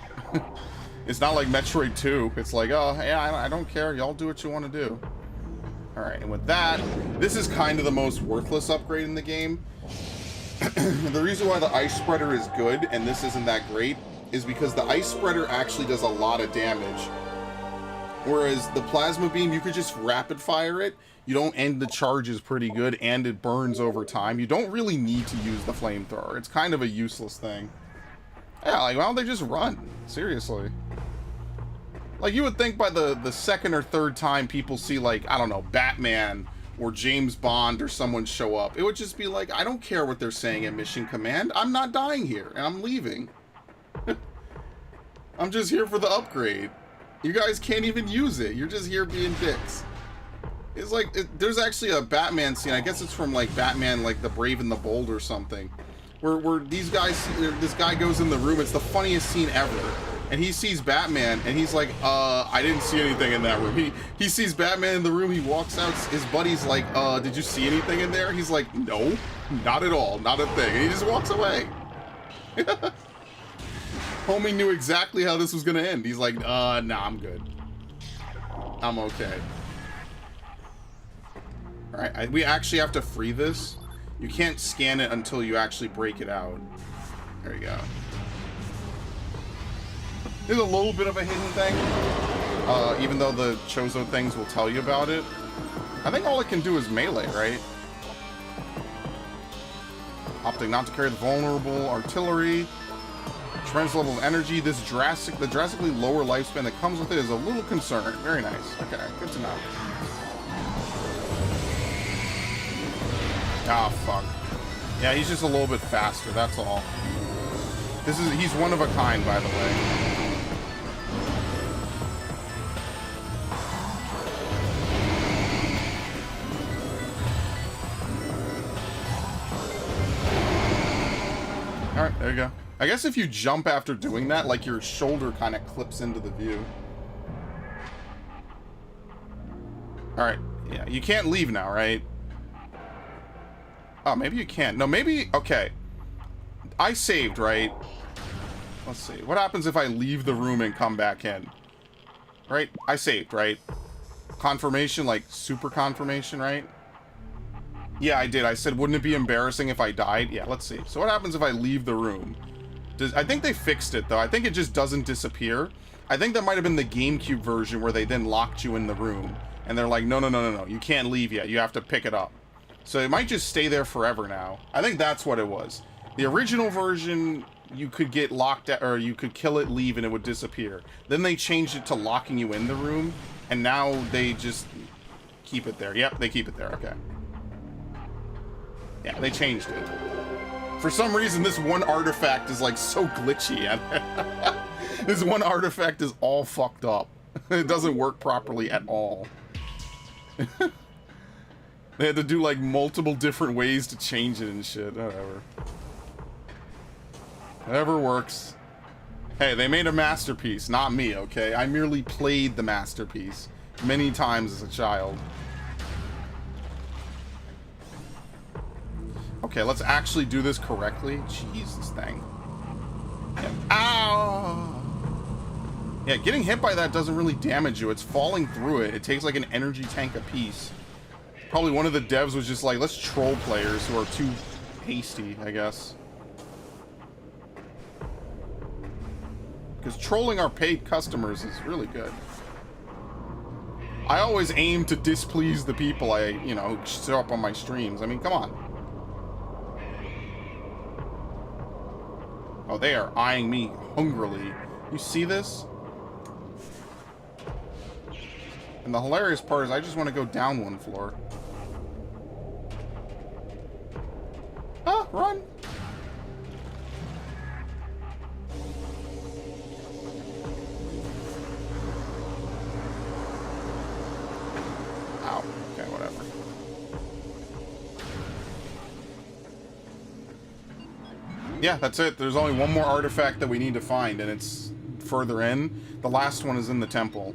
It's not like Metroid 2. It's like, oh, yeah, I don't care. Y'all do what you want to do. Alright, and with that, this is kind of the most worthless upgrade in the game. The reason why the ice spreader is good and this isn't that great is because the ice spreader actually does a lot of damage. Whereas the plasma beam, you could just rapid fire it. You don't end the charges pretty good and it burns over time. You don't really need to use the flamethrower. It's kind of a useless thing. Yeah, like, why don't they just run? Seriously. Like, you would think by the second or third time people see, like, I don't know, Batman or James Bond or someone show up, it would just be like, I don't care what they're saying at Mission Command. I'm not dying here, and I'm leaving. I'm just here for the upgrade. You guys can't even use it. You're just here being dicks. It's like, there's actually a Batman scene, I guess it's from, like, Batman, like, The Brave and the Bold or something, where these guys, this guy goes in the room, it's the funniest scene ever. And he sees Batman, and he's like, I didn't see anything in that room. He sees Batman in the room, he walks out, his buddy's like, did you see anything in there? He's like, no, not at all, not a thing. And he just walks away. Homie knew exactly how this was gonna end. He's like, nah, I'm good. I'm okay. Alright, we actually have to free this. You can't scan it until you actually break it out. There you go. There's a little bit of a hidden thing, even though the Chozo things will tell you about it. I think all it can do is melee, right? Opting not to carry the vulnerable artillery. Tremendous level of energy. The drastically lower lifespan that comes with it is a little concern. Very nice. Okay, good to know. Ah, fuck. Yeah, he's just a little bit faster, that's all. He's one of a kind, by the way. Alright, there you go. I guess if you jump after doing that, like, your shoulder kind of clips into the view. Alright, yeah, you can't leave now, right? Oh, maybe you can. No, maybe... Okay. I saved, right? Let's see. What happens if I leave the room and come back in? Right? I saved, right? Confirmation, like, super confirmation, right? Yeah, I did. I said, wouldn't it be embarrassing if I died? Yeah, let's see. So what happens if I leave the room? I think they fixed it, though. I think it just doesn't disappear. I think that might have been the GameCube version where they then locked you in the room. And they're like, no. You can't leave yet. You have to pick it up. So it might just stay there forever now. I think that's what it was. The original version, you could get locked at, or you could kill it, leave, and it would disappear. Then they changed it to locking you in the room. And now they just keep it there. Yep, they keep it there. Okay. Yeah, they changed it. For some reason, this one artifact is, like, so glitchy. This one artifact is all fucked up. It doesn't work properly at all. They had to do, like, multiple different ways to change it and shit. Whatever. Whatever works. Hey, they made a masterpiece, not me, okay? I merely played the masterpiece many times as a child. Okay, let's actually do this correctly. Jeez, this thing. Yeah. Ow! Yeah, getting hit by that doesn't really damage you. It's falling through it. It takes like an energy tank apiece. Probably one of the devs was just like, let's troll players who are too hasty, I guess. Because trolling our paid customers is really good. I always aim to displease the people I, you know, show up on my streams. I mean, come on. Oh, they are eyeing me hungrily. You see this? And the hilarious part is I just want to go down one floor. Ah, run! Ow. Okay, whatever. Yeah, that's it. There's only one more artifact that we need to find, and it's further in. The last one is in the temple.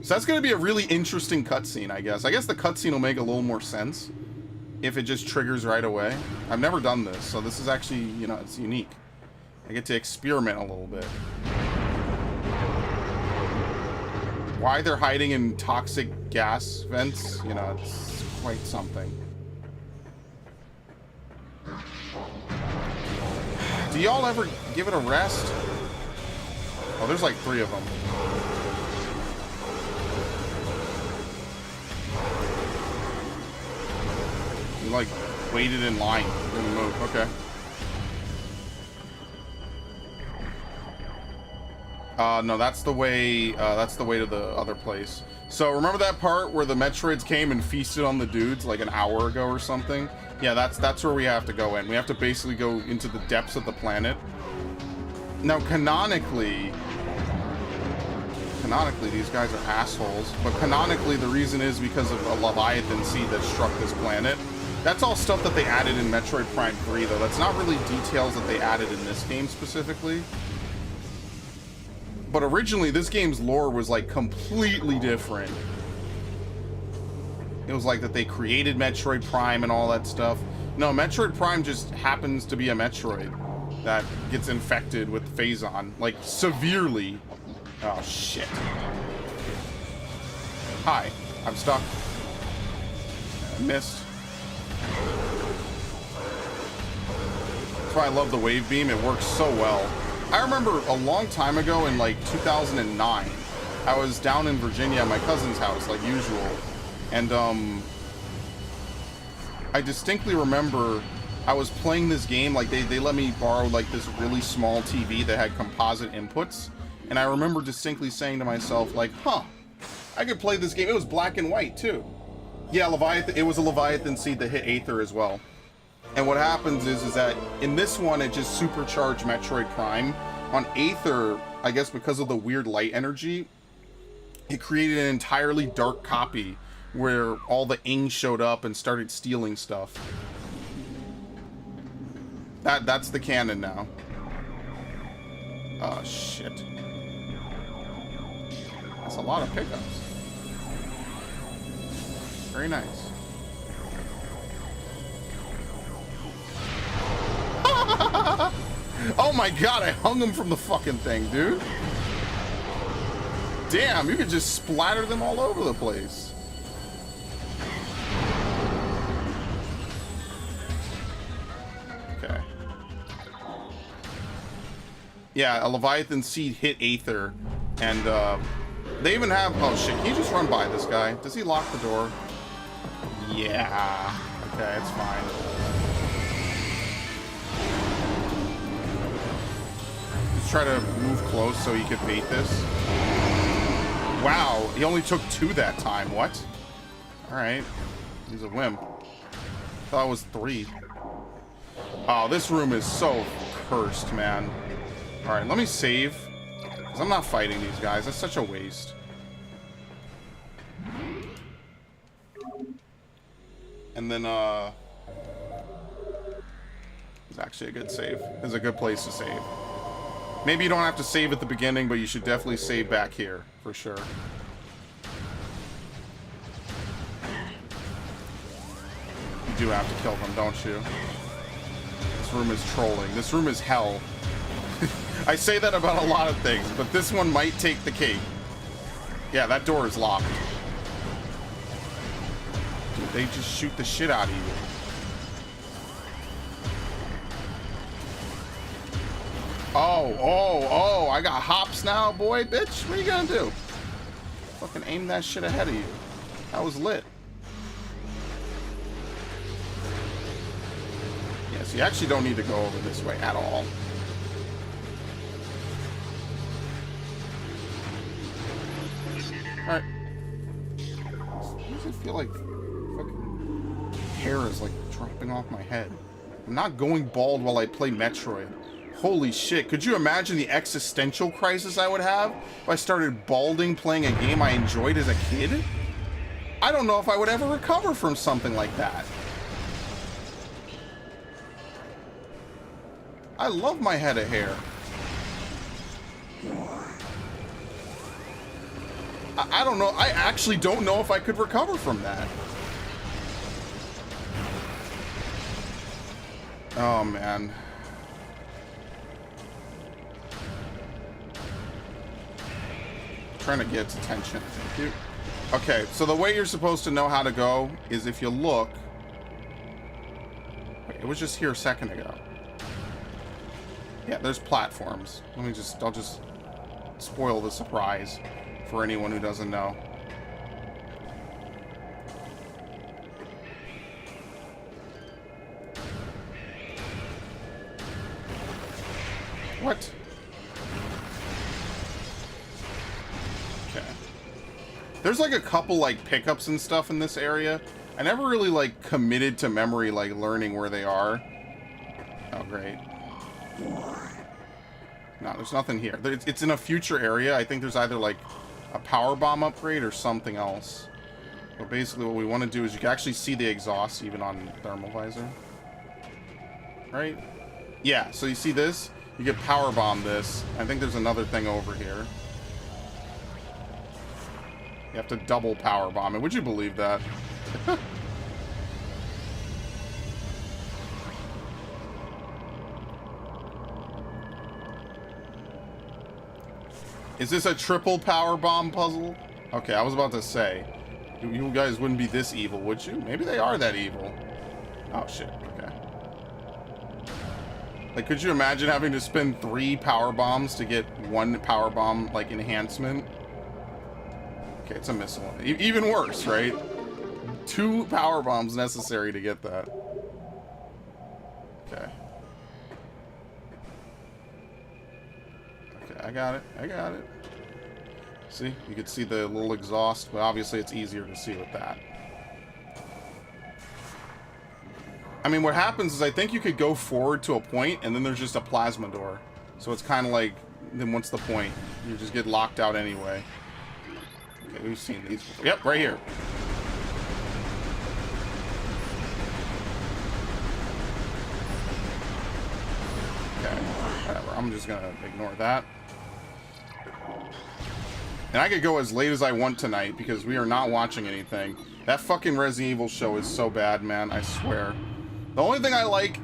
So that's going to be a really interesting cutscene, I guess. I guess the cutscene will make a little more sense if it just triggers right away. I've never done this, so this is actually, you know, it's unique. I get to experiment a little bit. Why they're hiding in toxic gas vents, you know, it's quite something. Do y'all ever give it a rest? Oh, there's like 3 of them. You like waited in line, didn't move. Okay. No, that's the way. That's the way to the other place. So remember that part where the Metroids came and feasted on the dudes like an hour ago or something? Yeah, that's where we have to go in. We have to basically go into the depths of the planet. Now, canonically, these guys are assholes. But canonically, the reason is because of a Leviathan seed that struck this planet. That's all stuff that they added in Metroid Prime 3, though. That's not really details that they added in this game specifically. But originally, this game's lore was, like, completely different. It was like that they created Metroid Prime and all that stuff. No, Metroid Prime just happens to be a Metroid that gets infected with Phazon. Like, severely. Oh, shit. Hi. I'm stuck. I missed. That's why I love the wave beam. It works so well. I remember a long time ago in like 2009, I was down in Virginia at my cousin's house, like usual. And I distinctly remember I was playing this game, like they let me borrow like this really small TV that had composite inputs. And I remember distinctly saying to myself, like, huh, I could play this game. It was black and white too. Yeah, Leviathan, it was a Leviathan seed that hit Aether as well. And what happens is that in this one, it just supercharged Metroid Prime. On Aether, I guess because of the weird light energy, it created an entirely dark copy where all the Ing showed up and started stealing stuff. That's the canon now. Oh, shit. That's a lot of pickups. Very nice. Oh my god, I hung him from the fucking thing, dude. Damn, you could just splatter them all over the place. Okay. Yeah, a Leviathan seed hit Aether, and they even have... Oh shit, can you just run by this guy? Does he lock the door? Yeah. Okay, it's fine. Try to move close so he could bait this. Wow, he only took 2 that time. What? Alright. He's a wimp. Thought it was 3. Oh, this room is so cursed, man. Alright, let me save. Because I'm not fighting these guys. That's such a waste. And then, it's actually a good save. It's a good place to save. Maybe you don't have to save at the beginning, but you should definitely save back here, for sure. You do have to kill them, don't you? This room is trolling. This room is hell. I say that about a lot of things, but this one might take the cake. Yeah, that door is locked. Dude, they just shoot the shit out of you. Oh, I got hops now, boy, bitch. What are you gonna do? Fucking aim that shit ahead of you. That was lit. Yes, you actually don't need to go over this way at all. Alright. Why does it feel like fucking hair is like dropping off my head? I'm not going bald while I play Metroid. Holy shit, could you imagine the existential crisis I would have if I started balding playing a game I enjoyed as a kid? I don't know if I would ever recover from something like that. I love my head of hair. I don't know. I actually don't know if I could recover from that. Oh, man. Trying to get its attention. Dude. Okay, so the way you're supposed to know how to go is if you look. Wait, it was just here a second ago. Yeah, there's platforms. I'll just spoil the surprise for anyone who doesn't know. What? Okay. There's like a couple like pickups and stuff in this area. I never really like committed to memory, like learning where they are. Oh, great. No, there's nothing here. It's in a future area. I think there's either like a power bomb upgrade or something else. But basically what we want to do is you can actually see the exhaust even on thermal visor. Right? Yeah, so you see this? You get power bomb this. I think there's another thing over here. You have to double power bomb it. Would you believe that? Is this a triple power bomb puzzle? Okay, I was about to say, you guys wouldn't be this evil, would you? Maybe they are that evil. Oh shit, okay. Like, could you imagine having to spend 3 power bombs to get 1 power bomb, like, enhancement? Okay, it's a missile. Even worse, right? 2 power bombs necessary to get that. Okay. Okay, I got it. I got it. See? You can see the little exhaust, but obviously it's easier to see with that. I mean, what happens is I think you could go forward to a point, and then there's just a plasma door. So it's kind of like, then what's the point? You just get locked out anyway. Okay, we've seen these before. Yep, right here. Okay, whatever. I'm just gonna ignore that. And I could go as late as I want tonight because we are not watching anything. That fucking Resident Evil show is so bad, man. I swear. The only thing I like,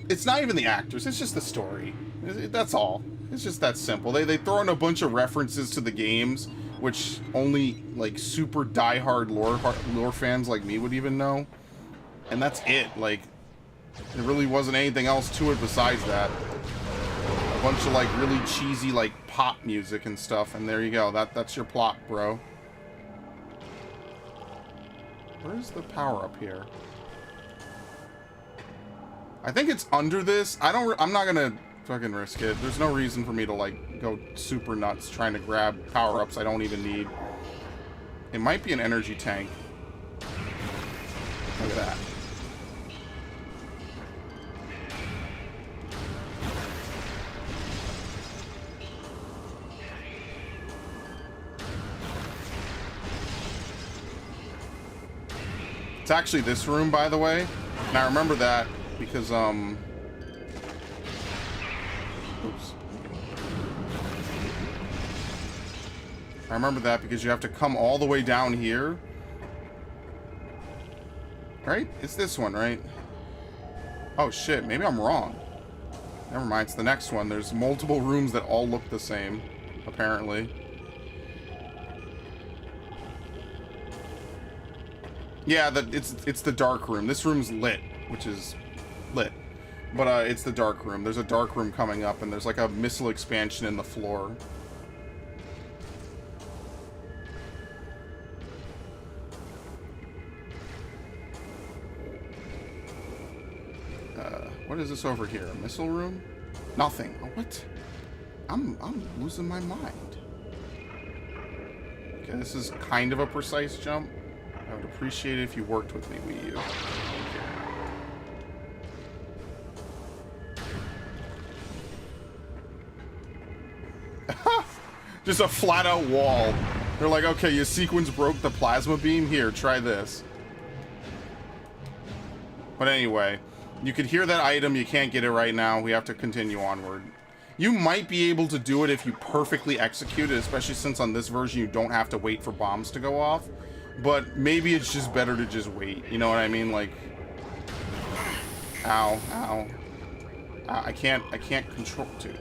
it's not even the actors. It's just the story. That's all. It's just that simple. They throw in a bunch of references to the games, which only like super diehard lore fans like me would even know. And that's it. Like, there really wasn't anything else to it besides that. A bunch of like really cheesy like pop music and stuff, and there you go. That's your plot, bro. Where's the power up here? I think it's under this. I'm not gonna fucking risk it. There's no reason for me to like go super nuts trying to grab power-ups I don't even need. It might be an energy tank. Look at that. It's actually this room, by the way. And I remember that because, oops. I remember that because you have to come all the way down here. Right? It's this one, right? Oh, shit. Maybe I'm wrong. Never mind, it's the next one. There's multiple rooms that all look the same, apparently. Yeah, it's the dark room. This room's lit, which is lit. But it's the dark room. There's a dark room coming up, and there's like a missile expansion in the floor. What is this over here? A missile room? Nothing. Oh, what? I'm losing my mind. Okay, this is kind of a precise jump. I would appreciate it if you worked with me, Wii U. Okay. Just a flat-out wall. They're like, okay, your sequence broke the plasma beam. Here, try this. But anyway, you could hear that item. You can't get it right now. We have to continue onward. You might be able to do it if you perfectly execute it, especially since on this version you don't have to wait for bombs to go off. But maybe it's just better to just wait. You know what I mean? Like, ow, ow. I can't control, dude.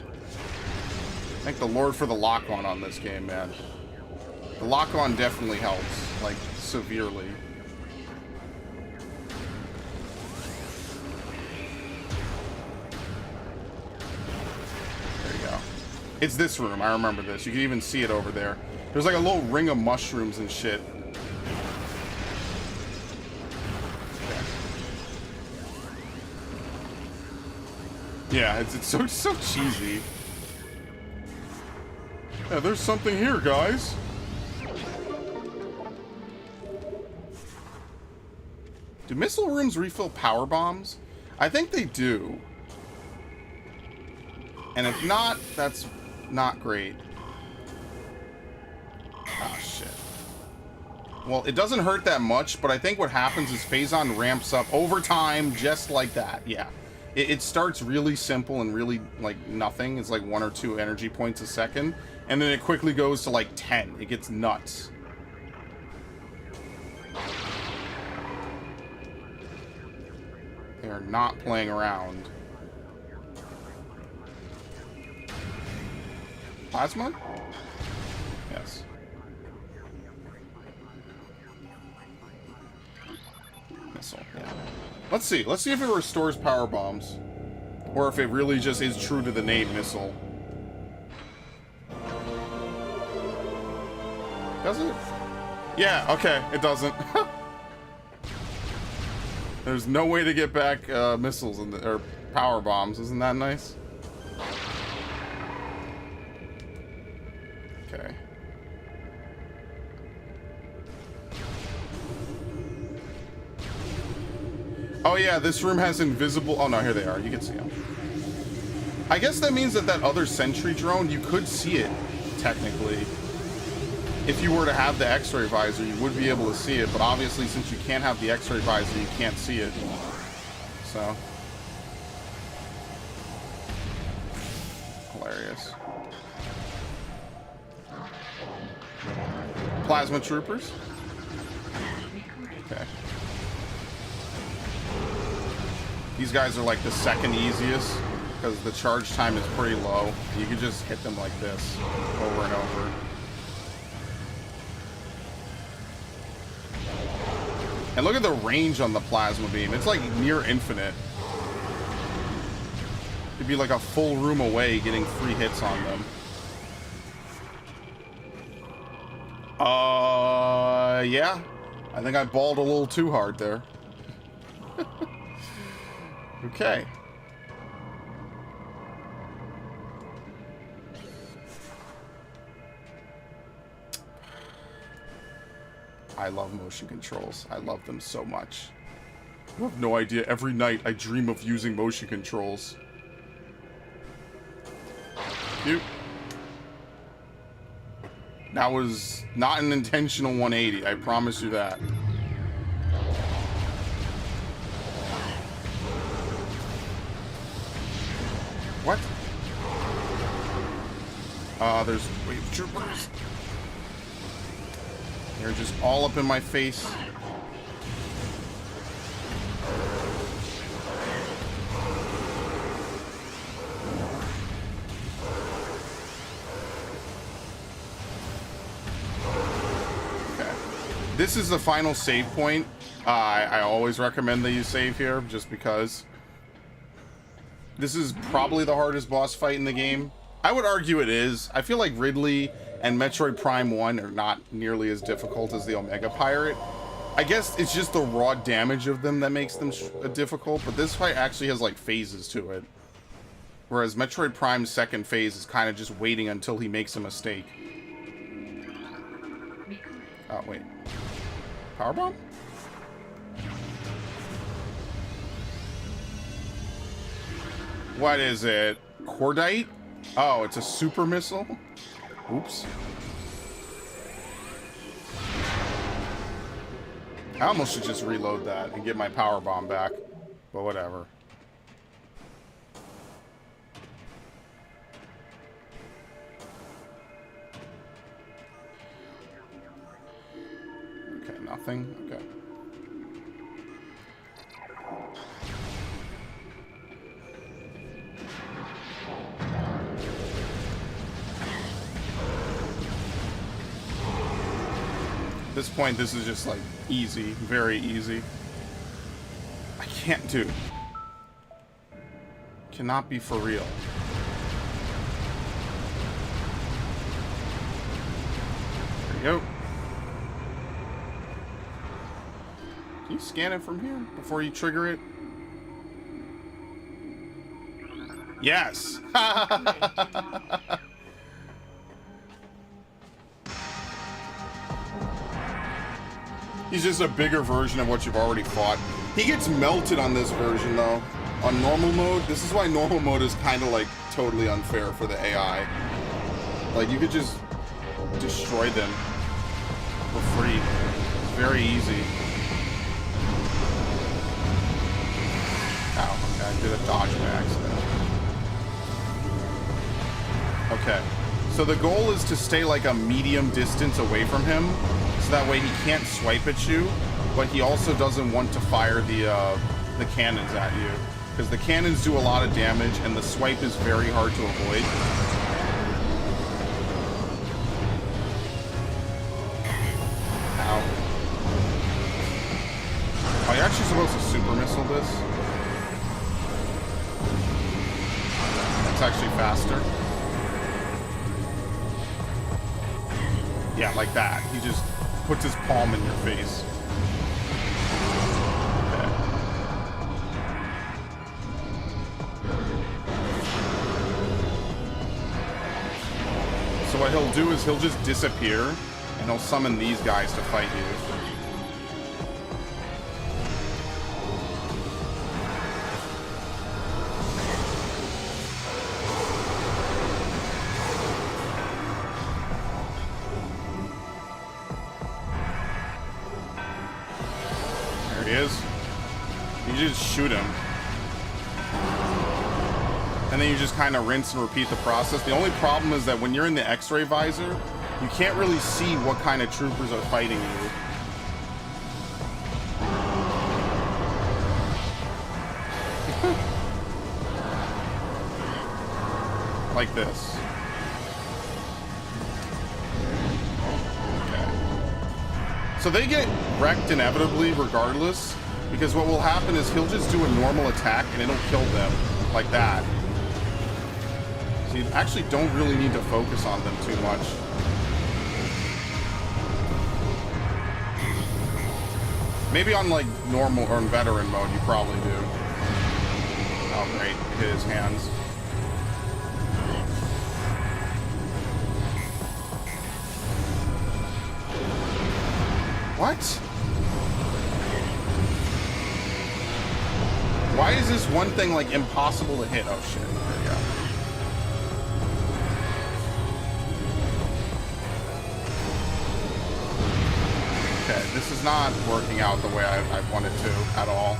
Thank the Lord for the lock-on on this game, man. The lock-on definitely helps, like, severely. There you go. It's this room. I remember this. You can even see it over there. There's like a little ring of mushrooms and shit. Yeah, it's so cheesy. Yeah, there's something here, guys. Do missile rooms refill power bombs? I think they do. And if not, that's not great. Ah, shit. Well, it doesn't hurt that much, but I think what happens is Phazon ramps up over time just like that. Yeah. It starts really simple and really, like, nothing. It's like 1 or 2 energy points a second. And then it quickly goes to, like, 10. It gets nuts. They are not playing around. Plasma? Yes. Missile, yeah. Let's see. Let's see if it restores power bombs. Or if it really just is true to the name missile. Does it? Yeah, okay. It doesn't. There's no way to get back missiles in or power bombs. Isn't that nice? Okay. Oh yeah, this room has invisible... Oh no, here they are. You can see them. I guess that means that that other sentry drone, you could see it, technically. If you were to have the X-ray visor, you would be able to see it, but obviously since you can't have the X-ray visor, you can't see it. So. Hilarious. Plasma troopers? Okay. These guys are like the second easiest, because the charge time is pretty low. You can just hit them like this, over and over. And look at the range on the plasma beam. It's like near infinite. It'd be like a full room away getting 3 hits on them. Yeah. I think I balled a little too hard there. Okay. I love motion controls. I love them so much. You have no idea. Every night I dream of using motion controls. Cute. That was not an intentional 180. I promise you that. What? There's wave troopers. They're just all up in my face. This is the final save point. I always recommend that you save here, just because. This is probably the hardest boss fight in the game. I would argue it is. I feel like Ridley and Metroid Prime 1 are not nearly as difficult as the Omega Pirate. I guess it's just the raw damage of them that makes them difficult, but this fight actually has like phases to it. Whereas Metroid Prime's second phase is kind of just waiting until he makes a mistake. Oh, wait. Powerbomb? What is it? Cordite? Oh, it's a super missile? Oops. I almost should just reload that and get my power bomb back, but whatever. Okay, nothing. Okay. At this point, this is just like easy, very easy. I can't, dude. Cannot be for real. There you go. Can you scan it from here before you trigger it? Yes. He's just a bigger version of what you've already fought. He gets melted on this version, though. On normal mode, this is why normal mode is kind of like totally unfair for the AI. Like, you could just destroy them for free. It's very easy. Ow, okay, I did a dodge by accident. Okay, so the goal is to stay like a medium distance away from him, so that way he can't swipe at you, but he also doesn't want to fire the cannons at you, because the cannons do a lot of damage and the swipe is very hard to avoid. Ow. Oh, you're actually supposed to super missile this? That's actually faster. Yeah, like that. He just puts his palm in your face. Okay. So what he'll do is he'll just disappear, and he'll summon these guys to fight you. Just shoot him, and then you just kind of rinse and repeat the process. The only problem is that when you're in the X-ray visor, you can't really see what kind of troopers are fighting you. Like this. Okay. So they get wrecked inevitably regardless. Because what will happen is he'll just do a normal attack and it'll kill them like that. So you actually don't really need to focus on them too much. Maybe on like normal or in veteran mode you probably do. Oh great, hit his hands. What? Why is this one thing, like, impossible to hit? Oh, shit. There we go. Okay, this is not working out the way I wanted to at all.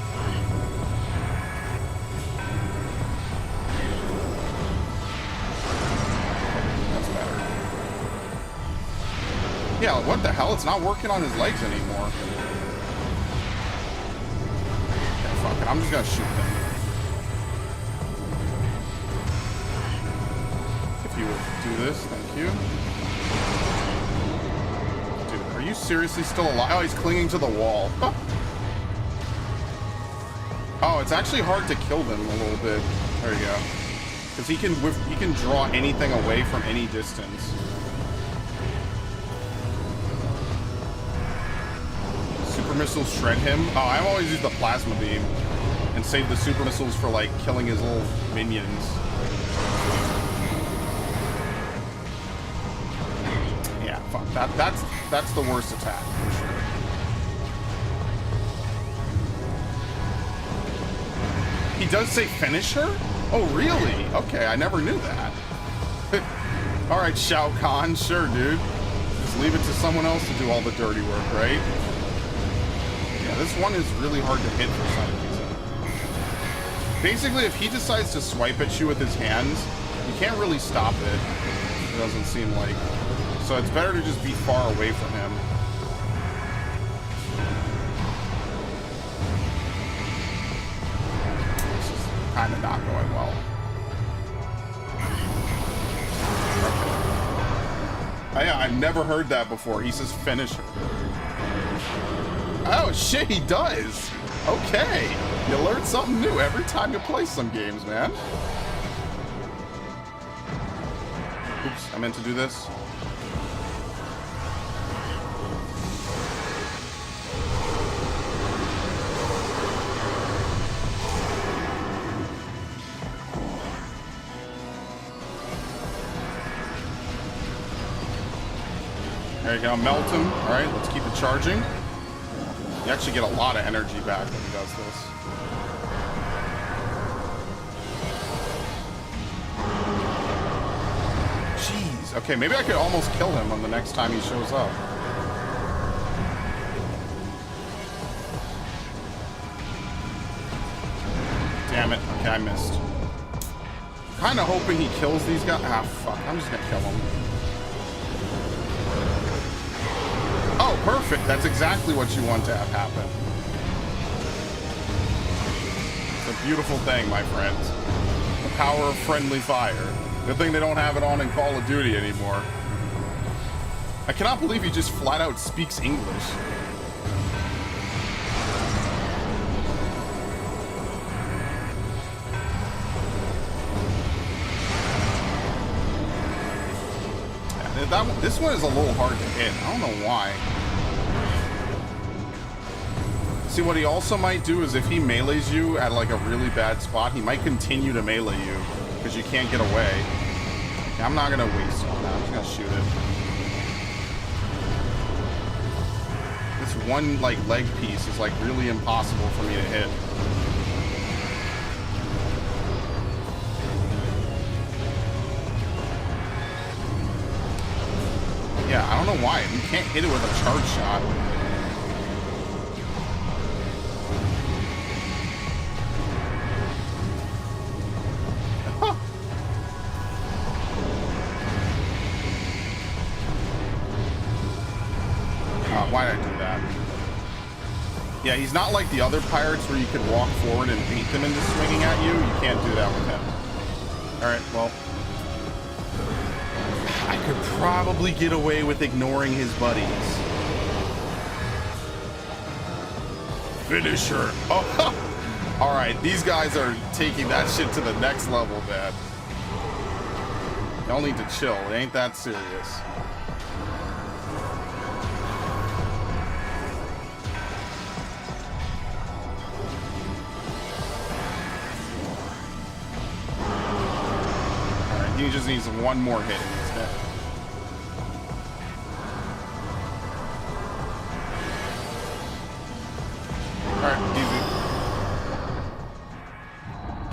That's better. Yeah, what the hell? It's not working on his legs anymore. I'm just gonna shoot them. If you would do this, thank you. Dude, are you seriously still alive? Oh, he's clinging to the wall. Oh, it's actually hard to kill them a little bit. There you go. Because he can draw anything away from any distance. Super missiles shred him. Oh, I always use the plasma beam and save the super missiles for like killing his little minions. Yeah, fuck. That's the worst attack for sure. He does say finish her? Oh, really? Okay, I never knew that. All right, Shao Kahn, sure, dude. Just leave it to someone else to do all the dirty work, right? Yeah, this one is really hard to hit for some reason. Basically, if he decides to swipe at you with his hands, you can't really stop it. It doesn't seem like. So it's better to just be far away from him. Kind of not going well. Oh, yeah, I've never heard that before. He says finish her. Oh shit, he does. Okay, you learn something new every time you play some games, man. Oops, I meant to do this. There you go, melt him. All right, let's keep it charging. You actually get a lot of energy back when he does this. Jeez. Okay, maybe I could almost kill him on the next time he shows up. Damn it. Okay, I missed. Kind of hoping he kills these guys. Ah, fuck. I'm just gonna kill him. Oh, perfect. That's exactly what you want to have happen. It's a beautiful thing, my friends. The power of friendly fire. Good thing they don't have it on in Call of Duty anymore. I cannot believe he just flat out speaks English. This one is a little hard to hit. I don't know why. See, what he also might do is if he melees you at like a really bad spot, he might continue to melee you because you can't get away. Okay, I'm not gonna waste on that. I'm just gonna shoot it. This one like leg piece is like really impossible for me to hit. Yeah, I don't know why. You can't hit it with a charge shot. Why did I do that? Yeah, he's not like the other pirates where you could walk forward and beat them into swinging at you. You can't do that with him. Alright, well. I could probably get away with ignoring his buddies. Finisher. Oh, all right. These guys are taking that shit to the next level, man. Y'all need to chill. It ain't that serious. All right. He just needs one more hit and he's dead.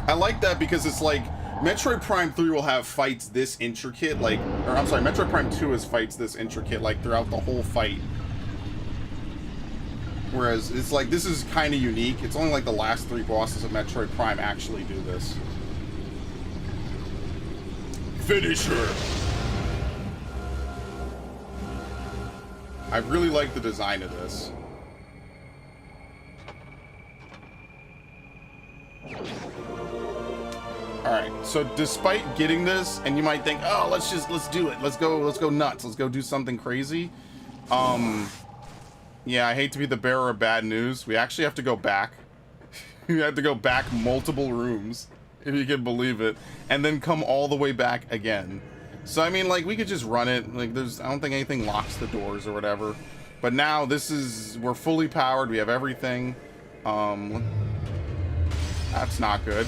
I like that because it's like Metroid Prime 3 will have fights this intricate, like, or I'm sorry, Metroid Prime 2 has fights this intricate, like, throughout the whole fight. Whereas it's like, this is kind of unique. It's only like the last 3 bosses of Metroid Prime actually do this. Finisher! I really like the design of this. Alright, so despite getting this, and you might think, oh, let's do it. Let's go nuts. Let's go do something crazy. Yeah, I hate to be the bearer of bad news. We actually have to go back. We have to go back multiple rooms, if you can believe it, and then come all the way back again. So, I mean, like, we could just run it. Like, I don't think anything locks the doors or whatever. But now, we're fully powered. We have everything. That's not good.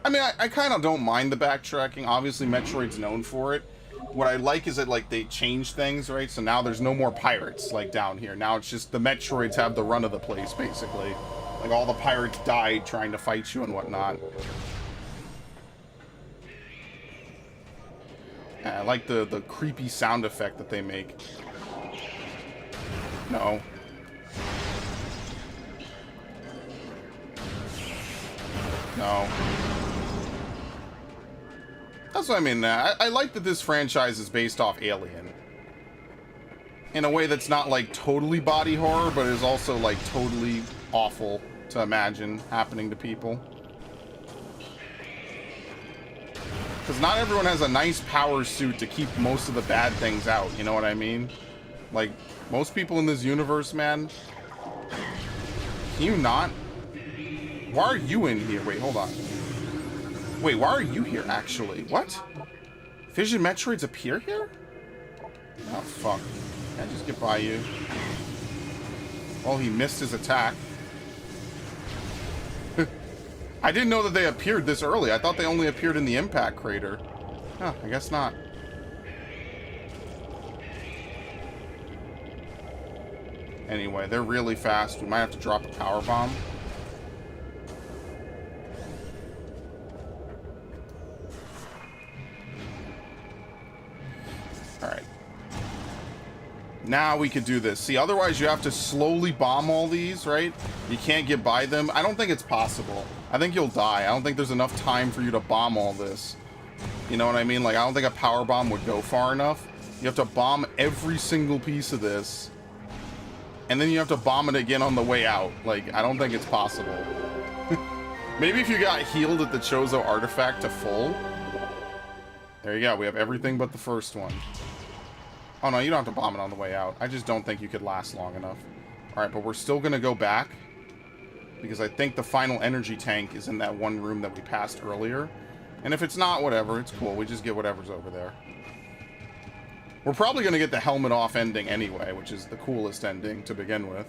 I mean, I kind of don't mind the backtracking. Obviously, Metroid's known for it. What I like is that, like, they change things, right? So now there's no more pirates, like, down here. Now it's just the Metroids have the run of the place, basically. Like, all the pirates died trying to fight you and whatnot. I like the creepy sound effect that they make. No. No. That's what I mean. I like that this franchise is based off Alien. In a way that's not, like, totally body horror, but is also, like, totally awful to imagine happening to people. Because not everyone has a nice power suit to keep most of the bad things out, you know what I mean? Like, most people in this universe, man... Can you not? Why are you in here? Wait, hold on. Wait, why are you here, actually? What? Vision Metroids appear here? Oh, fuck. Can I just get by you? Well, he missed his attack. I didn't know that they appeared this early. I thought they only appeared in the impact crater. Huh, I guess not. Anyway, they're really fast. We might have to drop a power bomb. Alright. Now we could do this. See, otherwise you have to slowly bomb all these, right? You can't get by them. I don't think it's possible. I think you'll die. I don't think there's enough time for you to bomb all this. You know what I mean? Like, I don't think a power bomb would go far enough. You have to bomb every single piece of this. And then you have to bomb it again on the way out. Like, I don't think it's possible. Maybe if you got healed at the Chozo artifact to full. There you go. We have everything but the first one. Oh, no, you don't have to bomb it on the way out. I just don't think you could last long enough. Alright, but we're still going to go back. Because I think the final energy tank is in that one room that we passed earlier. And if it's not, whatever. It's cool. We just get whatever's over there. We're probably going to get the helmet off ending anyway, which is the coolest ending to begin with.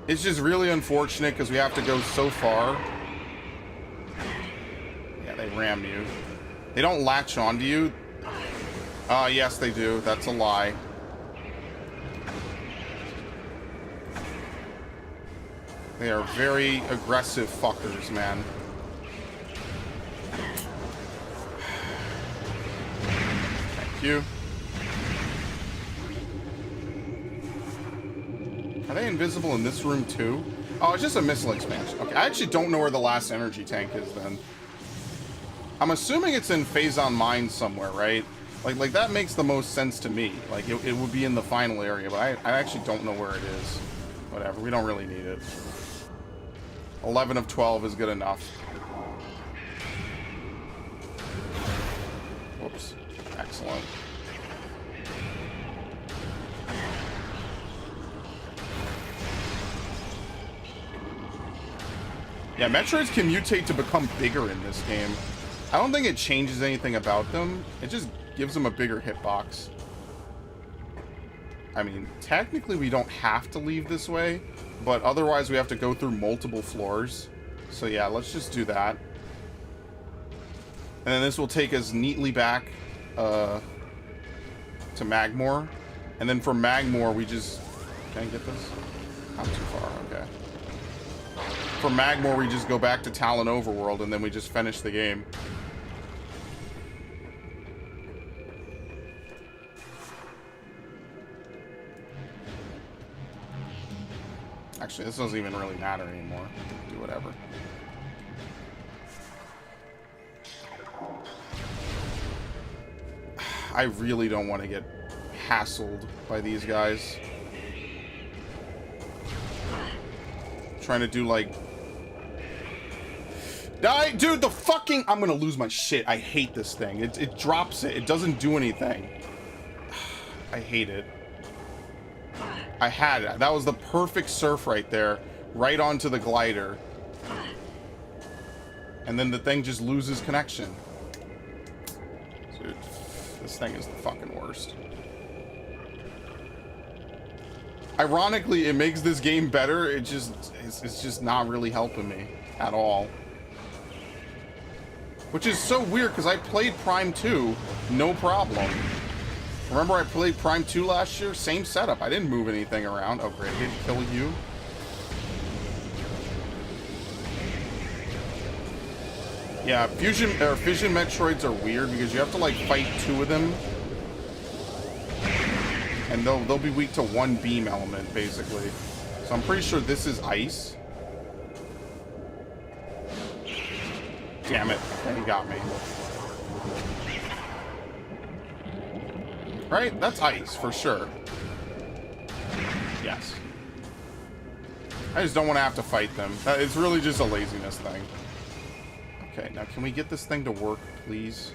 It's just really unfortunate because we have to go so far. Yeah, they ram you. They don't latch onto you. Yes, they do. That's a lie. They are very aggressive fuckers, man. Thank you. Are they invisible in this room too? Oh, it's just a missile expansion. Okay, I actually don't know where the last energy tank is then. I'm assuming it's in Phazon Mines somewhere, right? Like that makes the most sense to me. Like it would be in the final area, but I actually don't know where it is. Whatever, we don't really need it. 11 of 12 is good enough. Whoops. Excellent. Yeah, Metroids can mutate to become bigger in this game. I don't think it changes anything about them. It just gives them a bigger hitbox. I mean, technically we don't have to leave this way, but otherwise we have to go through multiple floors. So yeah, let's just do that. And then this will take us neatly back to Magmore. And then from Magmore we just... Can I get this? Not too far, okay. From Magmore we just go back to Talon Overworld and then we just finish the game. Actually, this doesn't even really matter anymore. Do whatever. I really don't want to get hassled by these guys. Trying to do, like, Dude, the fucking... I'm gonna lose my shit. I hate this thing. It drops it. It doesn't do anything. I hate it. I had it. That was the perfect surf right there. Right onto the glider. And then the thing just loses connection. Dude, this thing is the fucking worst. Ironically, it makes this game better. It's just not really helping me at all. Which is so weird, because I played Prime 2, no problem. Remember I played Prime 2 last year? Same setup. I didn't move anything around. Oh, great. I didn't kill you. Yeah, Fission Metroids are weird, because you have to, like, fight 2 of them. And they'll be weak to 1 beam element, basically. So I'm pretty sure this is ice. Damn it. He got me. Right? That's ice, for sure. Yes. I just don't want to have to fight them. It's really just a laziness thing. Okay, now can we get this thing to work, please?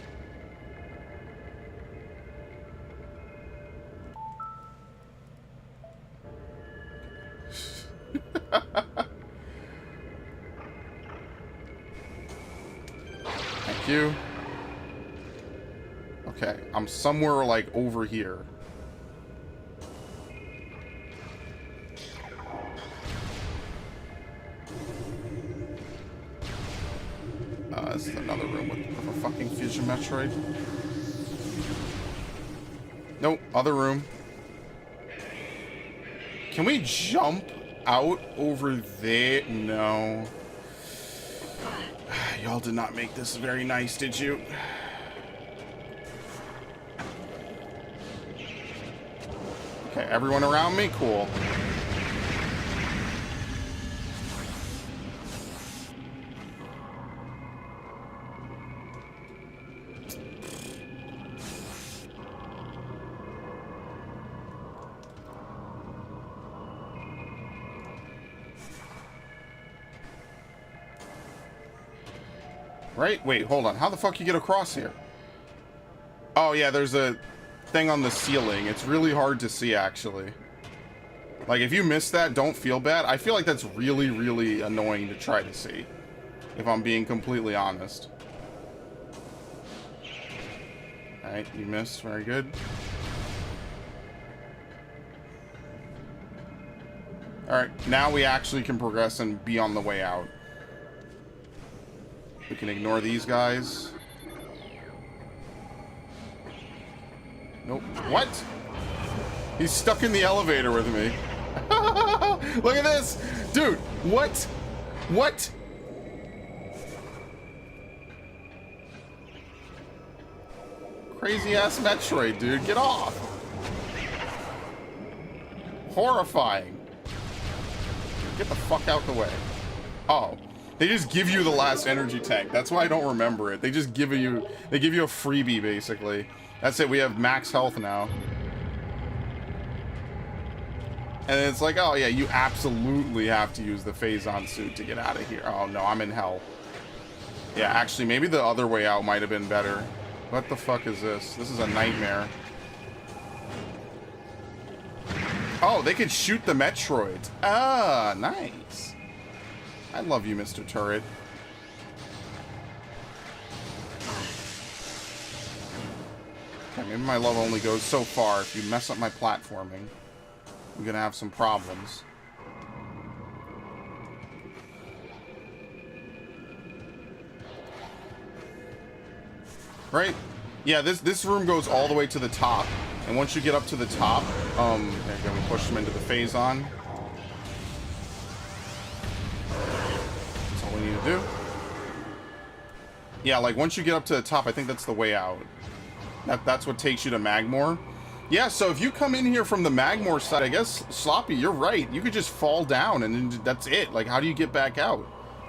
Thank you. Okay, I'm somewhere like over here. This is another room with a fucking Fission Metroid. Nope, other room. Can we jump out over there? No. Y'all did not make this very nice, did you? Okay, everyone around me? Cool. Right? Wait, hold on. How the fuck you get across here? Oh, yeah, there's a thing on the ceiling. It's really hard to see, actually. Like, if you miss that, don't feel bad. I feel like that's really, really annoying to try to see, if I'm being completely honest. Alright, you missed. Very good. Alright, now we actually can progress and be on the way out. We can ignore these guys. Nope. What? He's stuck in the elevator with me. Look at this! Dude, what? What? Crazy ass Metroid, dude. Get off! Horrifying. Get the fuck out the way. Oh. They just give you the last energy tank. That's why I don't remember it. They just give you a freebie, basically. That's it. We have max health now. And it's like, oh yeah, you absolutely have to use the Phazon suit to get out of here. Oh no, I'm in hell. Yeah, actually, maybe the other way out might have been better. What the fuck is this? This is a nightmare. Oh, they could shoot the Metroids. Ah, nice. I love you, Mr. Turret. Okay, maybe my love only goes so far. If you mess up my platforming, I'm gonna have some problems. Right? Yeah, this room goes all the way to the top. And once you get up to the top, there you go, we push them into the Phazon. That's all we need to do. Yeah, like once you get up to the top, I think that's the way out. That's what takes you to Magmore. Yeah, so if you come in here from the Magmore side, I guess, Sloppy, you're right. You could just fall down and then that's it. Like, how do you get back out?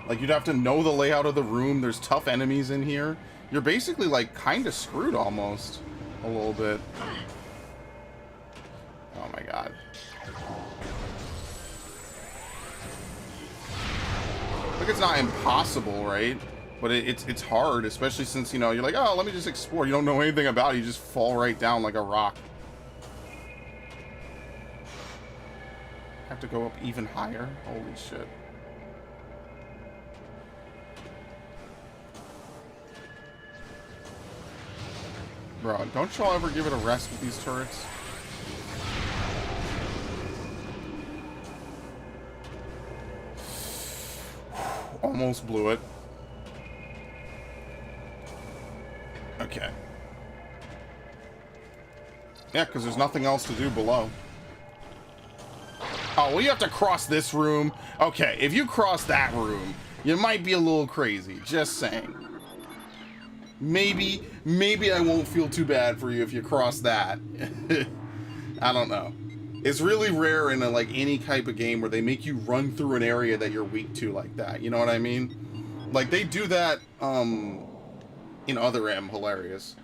Like, you'd have to know the layout of the room. There's tough enemies in here. You're basically, like, kind of screwed almost. A little bit. Oh my god. Look, it's not impossible, right? But it's hard, especially since, you know, you're like, oh, let me just explore. You don't know anything about it. You just fall right down like a rock. Have to go up even higher? Holy shit. Bro, don't y'all ever give it a rest with these turrets? Almost blew it. Okay. Yeah, because there's nothing else to do below. Oh, well, you have to cross this room. Okay, if you cross that room, you might be a little crazy. Just saying. Maybe I won't feel too bad for you if you cross that. I don't know. It's really rare in like any type of game where they make you run through an area that you're weak to like that. You know what I mean? Like they do that in Other M. Hilarious.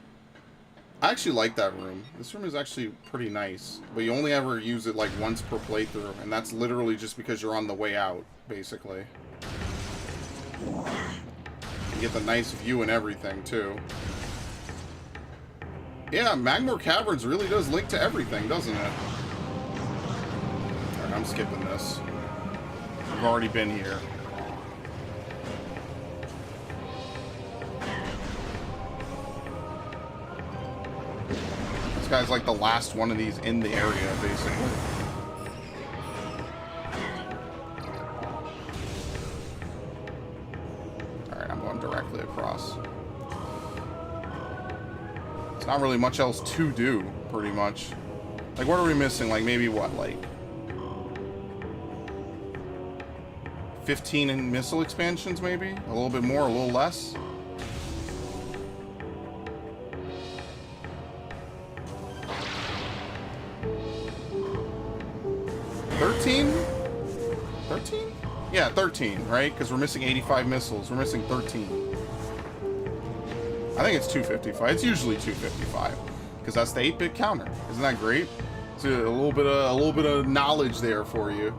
I actually like that room. This room is actually pretty nice, but you only ever use it like once per playthrough, and that's literally just because you're on the way out, basically. You get the nice view and everything, too. Yeah, Magmore Caverns really does link to everything, doesn't it? Alright, I'm skipping this. I've already been here. This guy's like the last one of these in the area, basically. Alright, I'm going directly across. It's not really much else to do, pretty much. Like, what are we missing? Like, maybe what, like 15 in missile expansions, maybe? A little bit more, a little less? $13? Yeah, 13, right? Because we're missing 85 missiles. We're missing 13. I think it's 255. It's usually 255 because that's the 8-bit counter. Isn't that great? It's a little bit of knowledge there for you.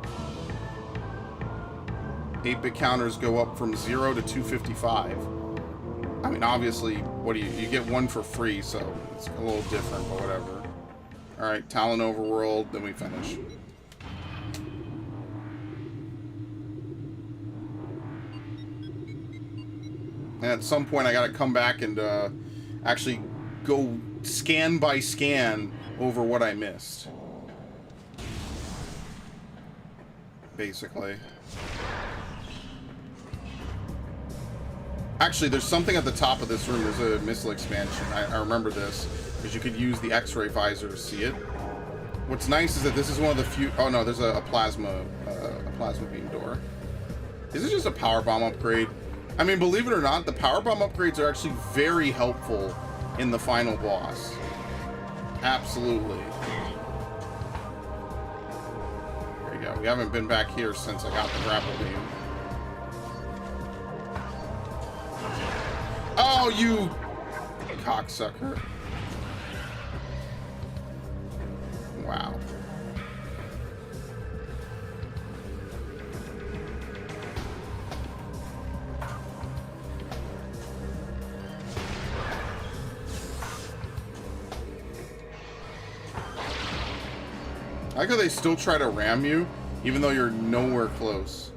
8-bit counters go up from 0 to 255. I mean, obviously, what do you get one for free, so it's a little different, but whatever. All right, Talon Overworld, then we finish. And at some point, I got to come back and actually go scan by scan over what I missed. Basically. Actually, there's something at the top of this room. There's a missile expansion. I remember this, because you could use the X-ray visor to see it. What's nice is that this is one of the few... Oh, no, there's a plasma beam door. Is it just a power bomb upgrade? I mean, believe it or not, the power bomb upgrades are actually very helpful in the final boss. Absolutely. There you go. We haven't been back here since I got the grapple beam. Oh, you cocksucker. Wow. I like how they still try to ram you, even though you're nowhere close.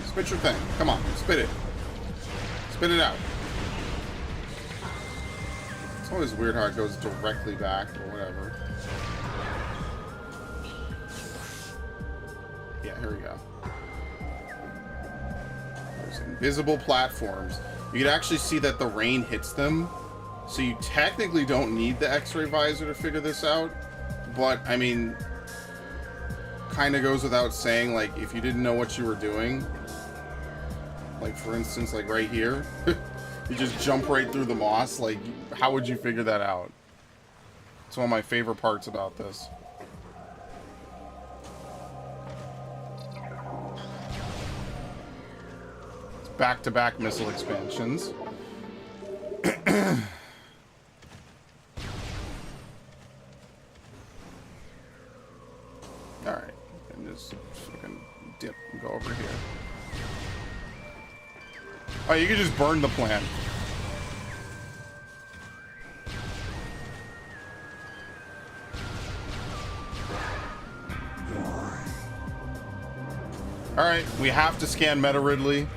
Spit your thing. Come on, spit it. Spit it out. It's always weird how it goes directly back or whatever. Yeah, here we go. There's invisible platforms. You can actually see that the rain hits them, so you technically don't need the X-ray visor to figure this out. But, I mean, kind of goes without saying, like, if you didn't know what you were doing, like, for instance, like right here, you just jump right through the moss, like, how would you figure that out? It's one of my favorite parts about this. Back-to-back missile expansions. Alright. Oh, you can just burn the plant. Alright, we have to scan Meta Ridley.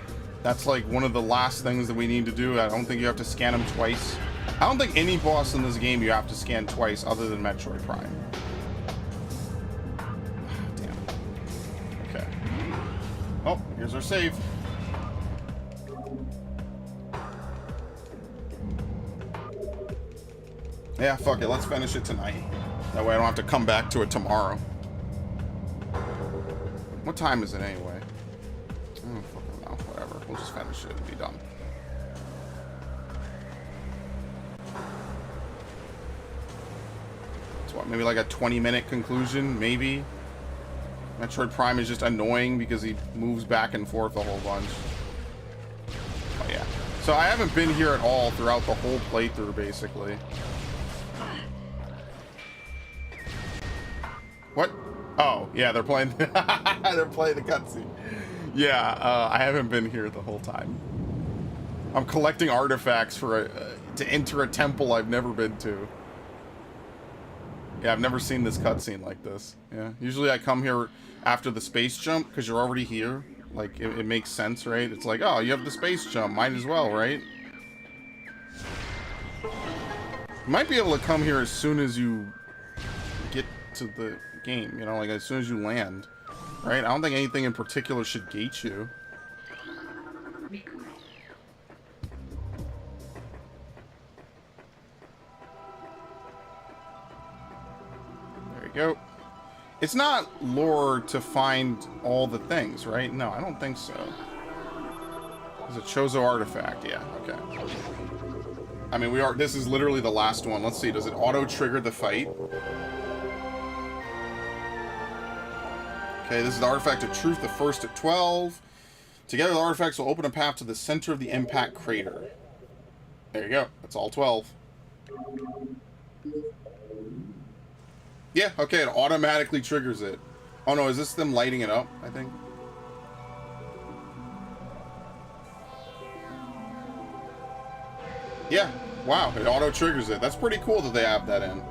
That's like one of the last things that we need to do. I don't think you have to scan him twice. I don't think any boss in this game you have to scan twice other than Metroid Prime. Damn. Okay. Oh, here's our save. Yeah, fuck it. Let's finish it tonight. That way I don't have to come back to it tomorrow. What time is it anyway? I don't fucking know. Whatever. We'll just finish it and be done. It's what, maybe like a 20-minute conclusion? Maybe? Metroid Prime is just annoying because he moves back and forth a whole bunch. Oh, yeah. So I haven't been here at all throughout the whole playthrough, basically. What? Oh, yeah, they're playing. They're playing the cutscene. Yeah, I haven't been here the whole time. I'm collecting artifacts for to enter a temple I've never been to. Yeah, I've never seen this cutscene like this. Yeah, usually I come here after the space jump because you're already here. Like it makes sense, right? It's like, oh, you have the space jump, might as well, right? You might be able to come here as soon as you get to the game, you know, like as soon as you land, right? I don't think anything in particular should gate you. There you go. It's not lore to find all the things, right? No, I don't think so. It's a Chozo artifact, yeah, okay. I mean, this is literally the last one. Let's see, does it auto-trigger the fight? Okay, this is the Artifact of Truth, the first at 12. Together, the artifacts will open a path to the center of the impact crater. There you go. That's all 12. Yeah, okay, it automatically triggers it. Oh no, is this them lighting it up, I think? Yeah, wow, it auto-triggers it. That's pretty cool that they have that in.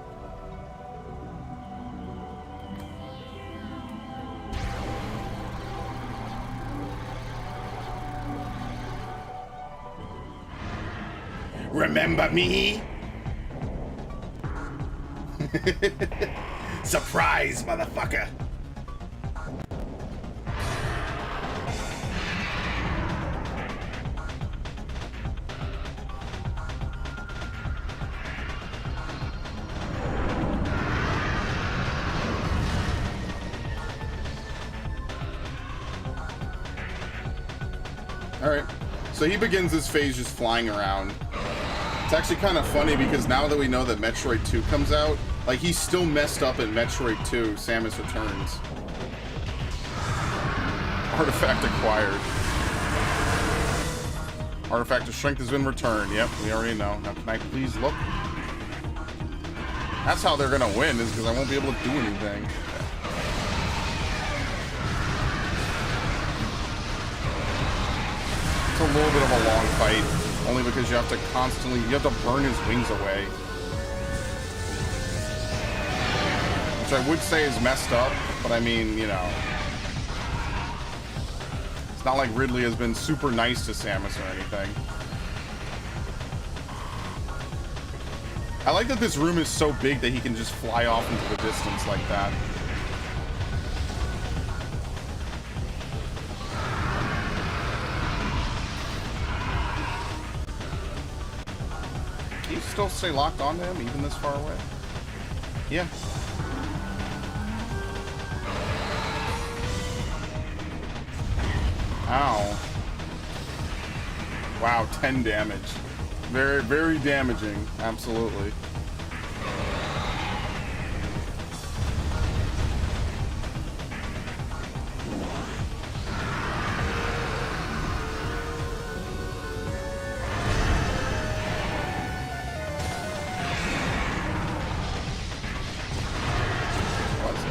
Remember me? Surprise, motherfucker. Alright, so he begins this phase just flying around. It's actually kind of funny because now that we know that Metroid 2 comes out, like, he's still messed up in Metroid 2, Samus Returns. Artifact acquired. Artifact of Strength has been returned. Yep, we already know. Now, can I please look? That's how they're gonna win, is because I won't be able to do anything. It's a little bit of a long fight, only because you have to constantly, you have to burn his wings away. Which I would say is messed up, but I mean, you know. It's not like Ridley has been super nice to Samus or anything. I like that this room is so big that he can just fly off into the distance like that. Can you still stay locked onto him even this far away? Yeah. Ow. Wow, 10 damage. Very, very damaging. Absolutely.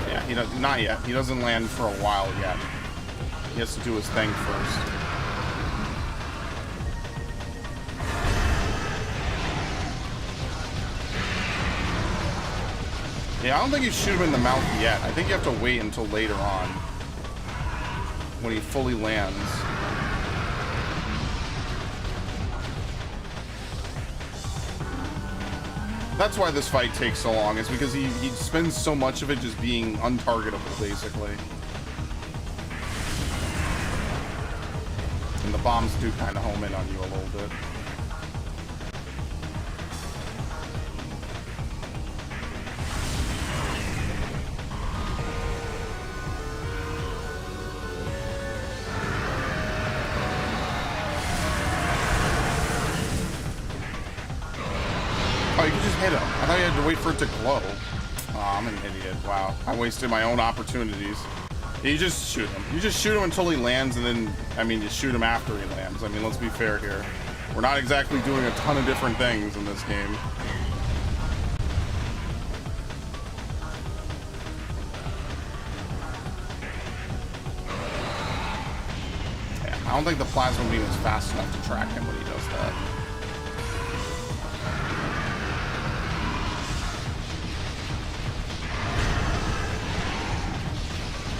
Yeah, he does not yet. He doesn't land for a while yet. He has to do his thing first. Yeah, I don't think you shoot him in the mouth yet. I think you have to wait until later on when he fully lands. That's why this fight takes so long, is because he spends so much of it just being untargetable, basically. And the bombs do kind of home in on you a little bit. Oh, you can just hit him. I thought you had to wait for it to glow. Oh, I'm an idiot. Wow. I wasted my own opportunities. You just shoot him. You just shoot him until he lands, and then, I mean, you shoot him after he lands. I mean, let's be fair here. We're not exactly doing a ton of different things in this game. Yeah, I don't think the plasma beam is fast enough to track him when he does that.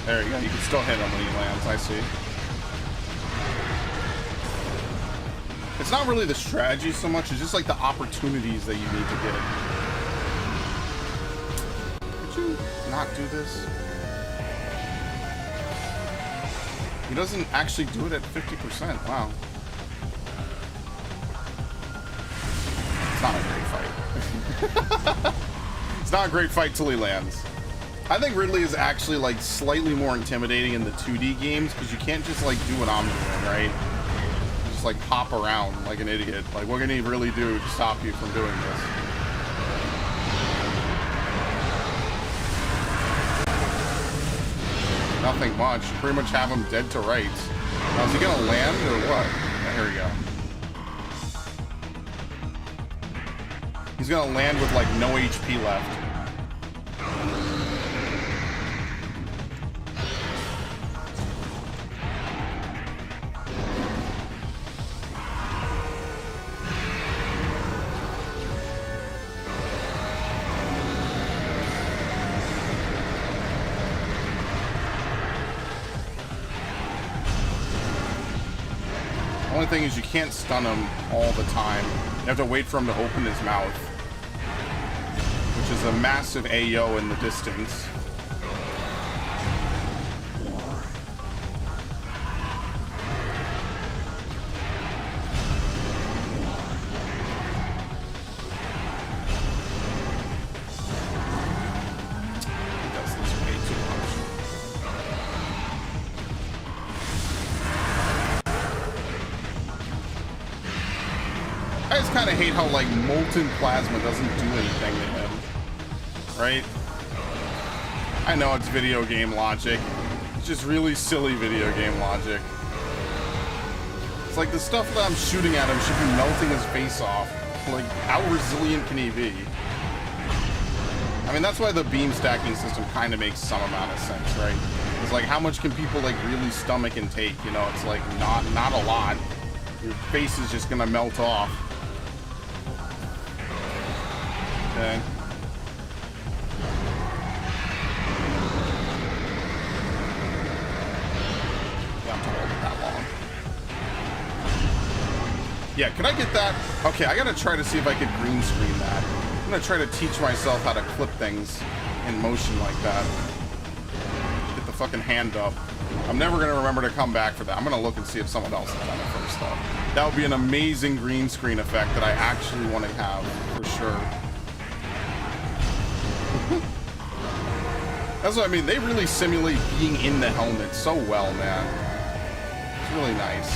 There you go. You can still hit him when he lands. I see. It's not really the strategy so much. It's just like the opportunities that you need to get. Could you not do this? He doesn't actually do it at 50%. Wow. It's not a great fight. It's not a great fight till he lands. I think Ridley is actually like slightly more intimidating in the 2D games because you can't just like do what I'm doing, right? You just like hop around like an idiot. Like, what can he really do to stop you from doing this? Nothing much. You pretty much have him dead to rights. Now, is he gonna land or what? Yeah, here we go. He's gonna land with like no HP left. Only thing is you can't stun him all the time. You have to wait for him to open his mouth, which is a massive AO in the distance. I just kind of hate how, like, molten plasma doesn't do anything to him, right? I know it's video game logic. It's just really silly video game logic. It's like the stuff that I'm shooting at him should be melting his face off. Like, how resilient can he be? I mean, that's why the beam stacking system kind of makes some amount of sense, right? It's like, how much can people, like, really stomach and take? You know, it's like, not a lot. Your face is just gonna melt off. Okay. Not to hold it that long. Yeah, could I get that? Okay, I gotta try to see if I could green screen that. I'm gonna try to teach myself how to clip things in motion like that. Get the fucking hand up. I'm never gonna remember to come back for that. I'm gonna look and see if someone else has done it first, though. That would be an amazing green screen effect that I actually want to have, for sure. That's what I mean. They really simulate being in the helmet so well, man. It's really nice.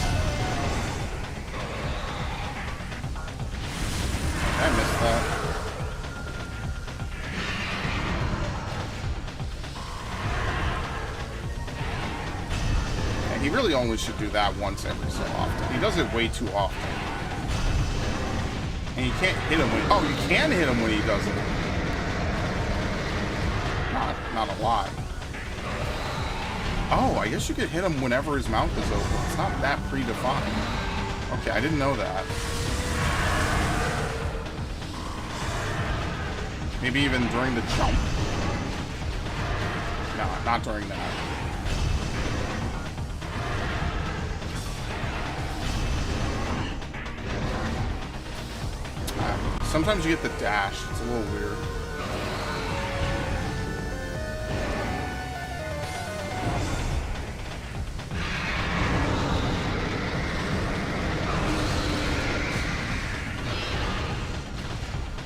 I missed that. And he really only should do that once every so often. He does it way too often. And you can't hit him when... Oh, you can hit him when he does it. Not a lot. Oh, I guess you could hit him whenever his mouth is open. It's not that predefined. Okay, I didn't know that. Maybe even during the jump. No, not during that. Sometimes you get the dash. It's a little weird.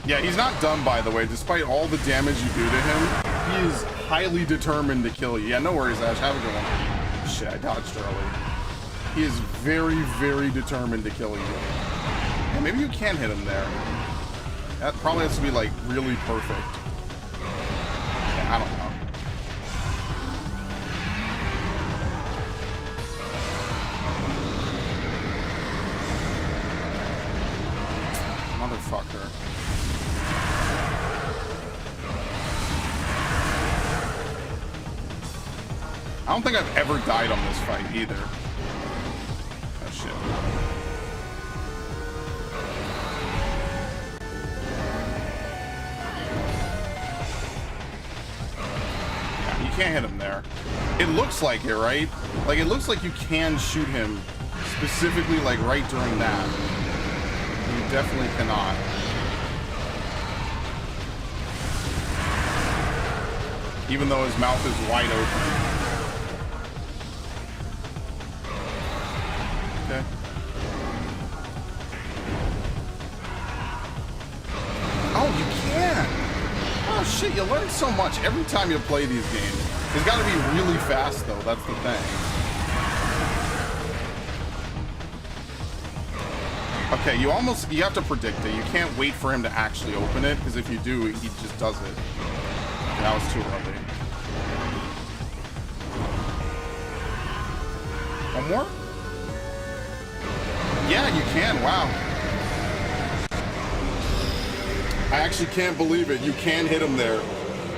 Yeah, he's not done, by the way. Despite all the damage you do to him, he is highly determined to kill you. Yeah, no worries, Ash. Have a good one. Shit, I dodged early. He is very, very determined to kill you. Yeah, maybe you can hit him there. That probably has to be, like, really perfect. Yeah, I don't know. Motherfucker. I don't think I've ever died on this fight either. Oh shit. Yeah, you can't hit him there. It looks like it, right? Like, it looks like you can shoot him specifically, like, right during that. You definitely cannot. Even though his mouth is wide open. Okay. Oh, you can! Oh shit, you learn so much every time you play these games. It's gotta be really fast though, that's the thing. Okay, you have to predict it. You can't wait for him to actually open it, because if you do, he just does it. That was too early. One more? Yeah, you can. Wow. I actually can't believe it. You can hit him there.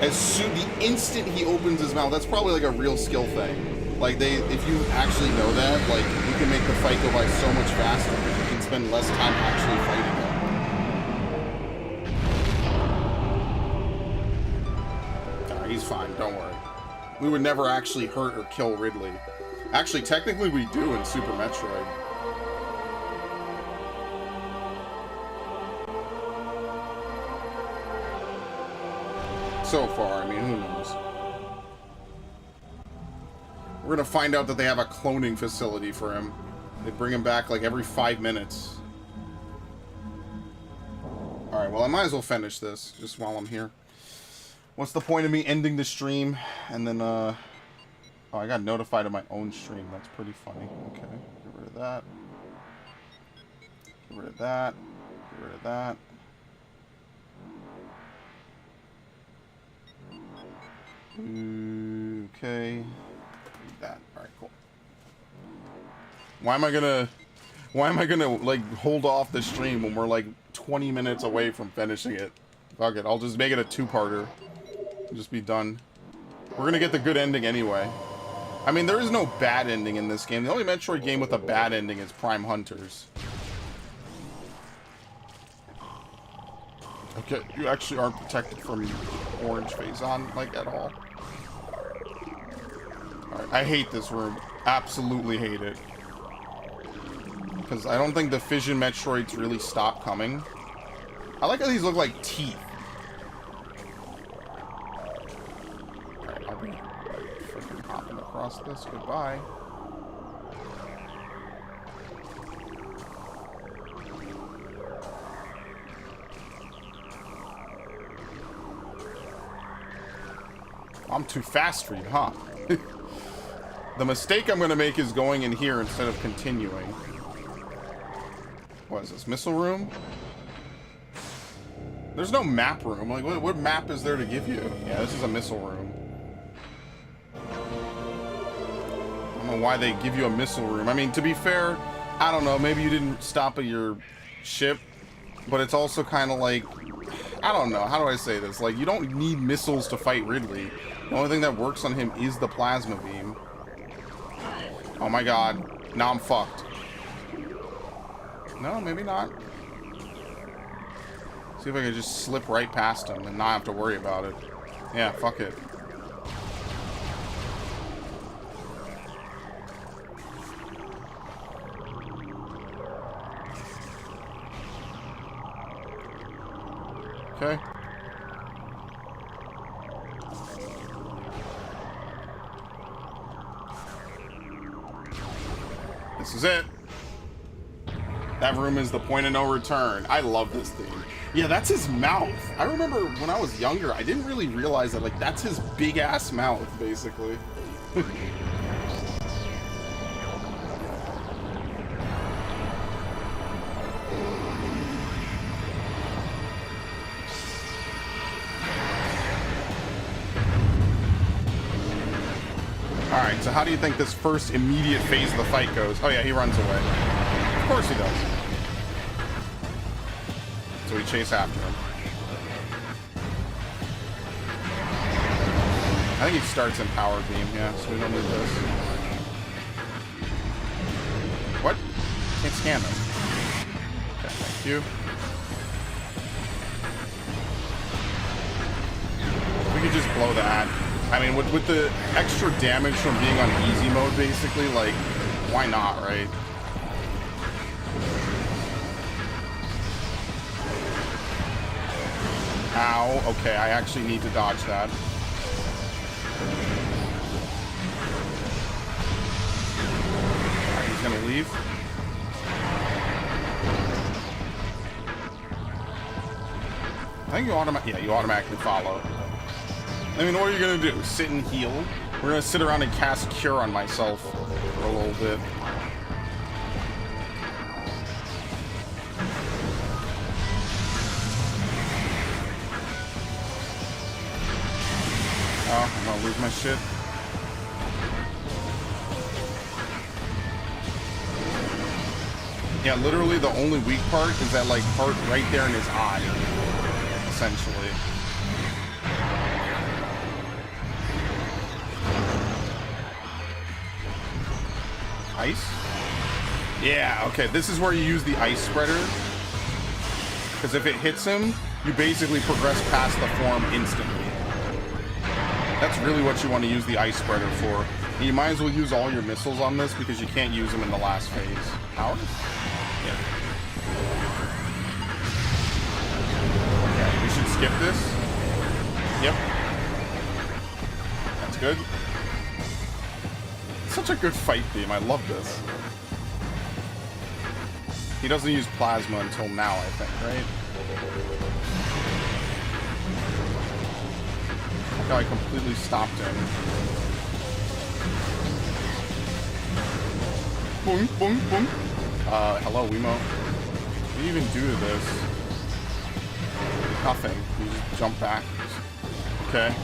As soon, the instant he opens his mouth, that's probably like a real skill thing. Like, if you actually know that, like, you can make the fight go by so much faster because you can spend less time actually fighting him. Alright, he's fine. Don't worry. We would never actually hurt or kill Ridley. Actually, technically we do in Super Metroid. So far, I mean, who knows? We're gonna find out that they have a cloning facility for him. They bring him back like every 5 minutes. Alright, well I might as well finish this, just while I'm here. What's the point of me ending the stream and then, oh, I got notified of my own stream. That's pretty funny. Okay, get rid of that. Get rid of that. Get rid of that. Okay. That. Alright, cool. Why am I gonna like hold off the stream when we're like 20 minutes away from finishing it? Fuck it, I'll just make it a two-parter. Just be done. We're gonna get the good ending anyway. I mean, there is no bad ending in this game. The only Metroid game with a bad ending is Prime Hunters. Okay, you actually aren't protected from orange phase-on, like, at all. Alright, I hate this room. Absolutely hate it. Because I don't think the Fission Metroids really stop coming. I like how these look like teeth. Alright, I'll be freaking hopping across this. Goodbye. I'm too fast for you, huh? The mistake I'm going to make is going in here instead of continuing. What is this? Missile room? There's no map room. Like, what map is there to give you? Yeah, this is a missile room. I don't know why they give you a missile room. I mean, to be fair, I don't know. Maybe you didn't stop at your ship, but it's also kind of like, I don't know. How do I say this? Like, you don't need missiles to fight Ridley. The only thing that works on him is the plasma beam. Oh my god. Now I'm fucked. No, maybe not. See if I can just slip right past him and not have to worry about it. Yeah, fuck it. Okay. This is it. That room is the point of no return. I love this thing. Yeah, that's his mouth. I remember when I was younger, I didn't really realize that, like, that's his big-ass mouth, basically. Alright, so how do you think this first immediate phase of the fight goes? Oh yeah, he runs away. Of course he does. So we chase after him. I think he starts in Power Beam, yeah, so we don't need this. What? Can't scan him. Okay, thank you. We could just blow that. I mean, with the extra damage from being on easy mode, basically, like, why not, right? Ow. Okay, I actually need to dodge that. Alright, he's gonna leave. I think you automatically follow. I mean, what are you gonna do? Sit and heal? We're gonna sit around and cast Cure on myself for a little bit. Oh, I'm gonna lose my shit. Yeah, literally the only weak part is that, like, part right there in his eye, essentially. Ice? Yeah, okay, this is where you use the ice spreader. Because if it hits him, you basically progress past the form instantly. That's really what you want to use the ice spreader for. And you might as well use all your missiles on this because you can't use them in the last phase. Powers? Yeah. Okay, we should skip this. Yep. That's good. Such a good fight theme. I love this. He doesn't use plasma until now, I think, right? No, I completely stopped him. Boing, boing, boing. Hello, Wiimo. What do you even do to this? Nothing. You just jump back. Okay.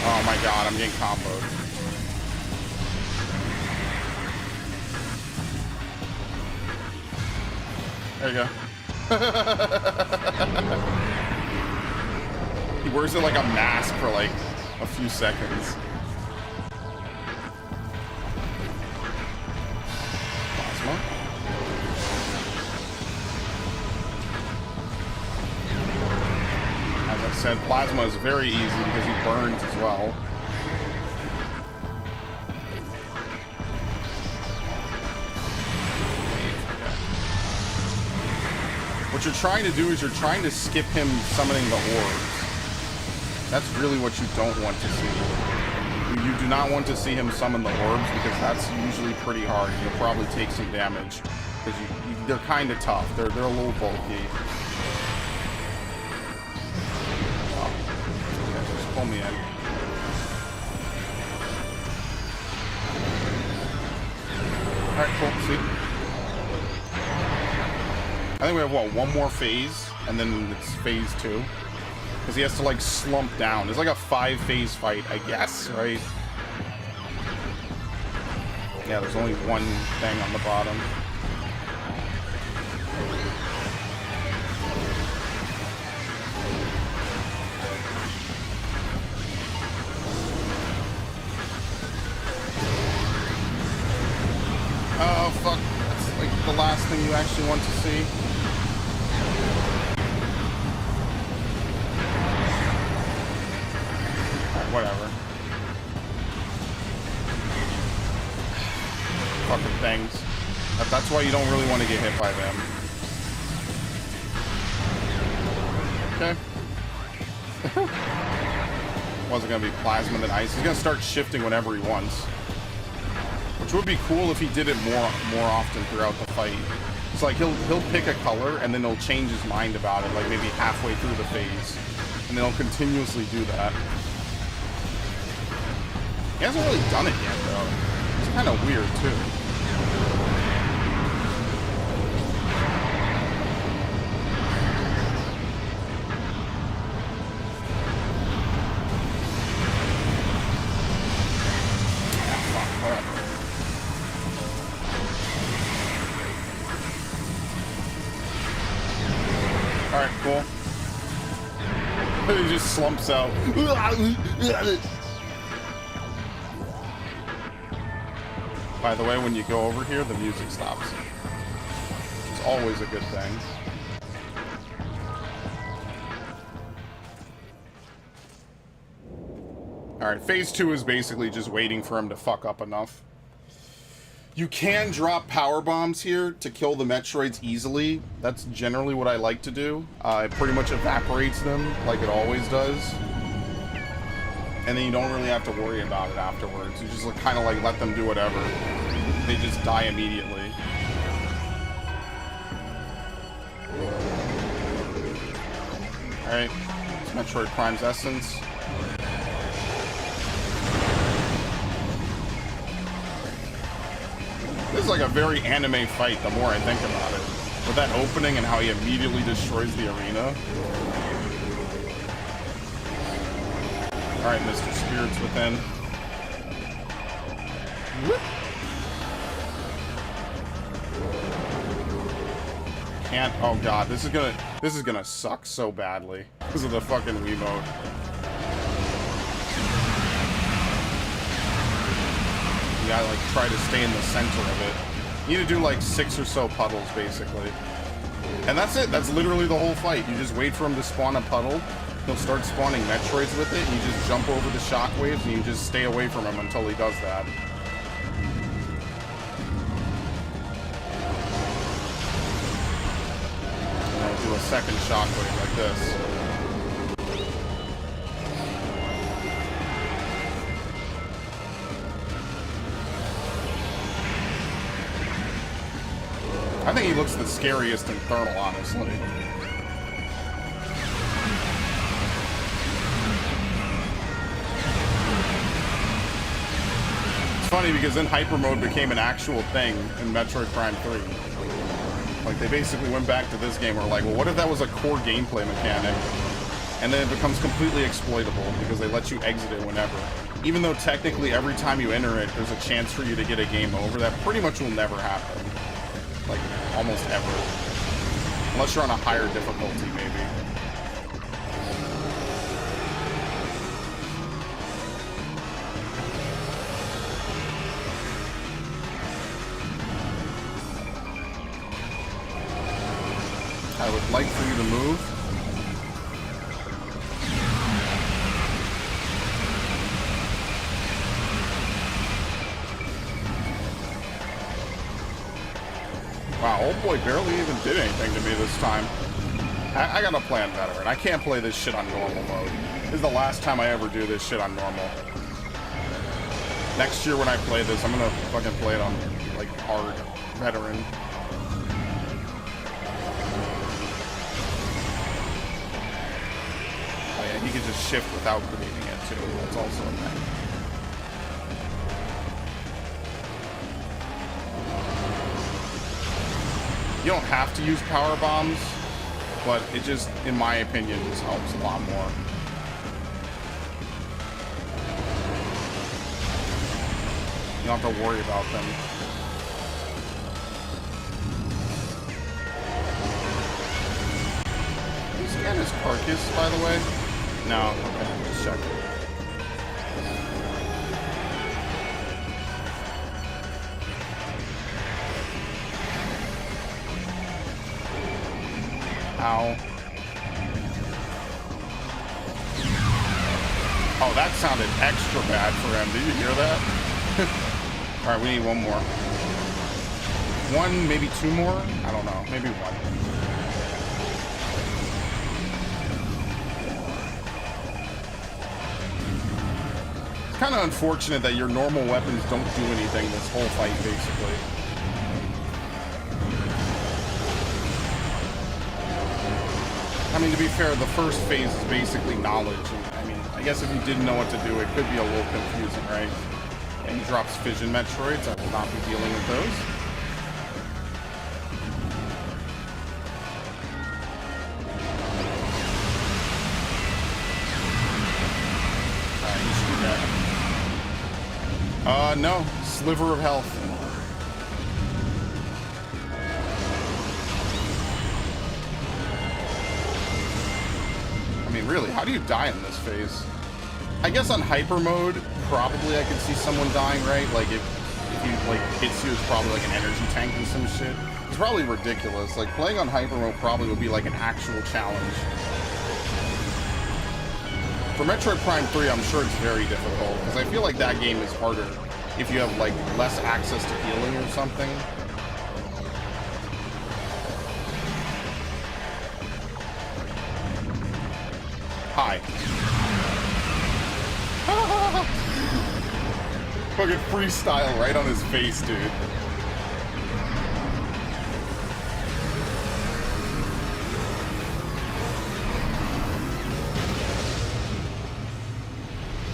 Oh my god, I'm getting comboed. There you go. He wears it like a mask for like a few seconds. Plasma. As I said, plasma is very easy because he burns as well. What you're trying to do is you're trying to skip him summoning the orbs. That's really what you don't want to see. You do not want to see him summon the orbs because that's usually pretty hard. You'll probably take some damage because they're kind of tough. They're a little bulky. Oh. Okay, just pull me in. All right, cool. See. I think we have, what, one more phase, and then it's phase 2. Because he has to, like, slump down. It's like a 5-phase fight, I guess, right? Yeah, there's only one thing on the bottom. Oh, fuck. That's, like, the last thing you actually want to see. Whatever. Fucking things. That's why you don't really want to get hit by them. Okay. Wasn't going to be plasma then ice. He's going to start shifting whenever he wants. Which would be cool if he did it more often throughout the fight. It's like he'll pick a color and then he'll change his mind about it, like maybe halfway through the phase. And then he'll continuously do that. He hasn't really done it yet, though. It's kind of weird, too. Alright, cool. He just slumps out. By the way, when you go over here, the music stops. It's always a good thing. Alright, phase 2 is basically just waiting for him to fuck up enough. You can drop power bombs here to kill the Metroids easily. That's generally what I like to do. It pretty much evaporates them like it always does. And then you don't really have to worry about it afterwards. You just kind of like let them do whatever. They just die immediately. Alright, it's Metroid Prime's essence. This is like a very anime fight the more I think about it. With that opening and how he immediately destroys the arena. Alright, Mr. Spirits Within. Whoop. Can't, oh god, this is gonna suck so badly. Because of the fucking Wiimote. You gotta like try to stay in the center of it. You need to do like 6 or so puddles basically. And that's it, that's literally the whole fight. You just wait for him to spawn a puddle. He'll start spawning Metroids with it, and you just jump over the shockwaves and you just stay away from him until he does that. And I'll do a second shockwave like this. I think he looks the scariest in Thermal, honestly. It's funny because then Hyper Mode became an actual thing in Metroid Prime 3. Like, they basically went back to this game and were like, well, what if that was a core gameplay mechanic? And then it becomes completely exploitable because they let you exit it whenever. Even though technically every time you enter it, there's a chance for you to get a game over. That pretty much will never happen. Like, almost ever. Unless you're on a higher difficulty, maybe. I would like for you to move. Wow, old boy barely even did anything to me this time. I gotta plan better, and I can't play this shit on normal mode. This is the last time I ever do this shit on normal. Next year when I play this, I'm gonna fucking play it on, like, hard, veteran. Oh yeah, he could just shift without creating it, too. That's also a thing. You don't have to use power bombs, but it just, in my opinion, just helps a lot more. You don't have to worry about them. Can you scan his carcass, by the way? No, okay, just check it. Ow. Oh, that sounded extra bad for him. Did you hear that? Alright, we need one more. One, maybe two more? I don't know. Maybe one. It's kind of unfortunate that your normal weapons don't do anything this whole fight, basically. I mean, to be fair, the first phase is basically knowledge. I mean, I guess if you didn't know what to do, it could be a little confusing, right? And he drops fission Metroids. I will not be dealing with those. Alright, you should do that. No. Sliver of health. I mean, really, how do you die in this phase? I guess on hyper mode, probably I could see someone dying, right? Like, if he, like, hits you, it's probably like an energy tank and some shit. It's probably ridiculous. Like, playing on hyper mode probably would be like an actual challenge. For Metroid Prime 3, I'm sure it's very difficult, because I feel like that game is harder if you have, like, less access to healing or something. Hi. Fucking freestyle right on his face, dude.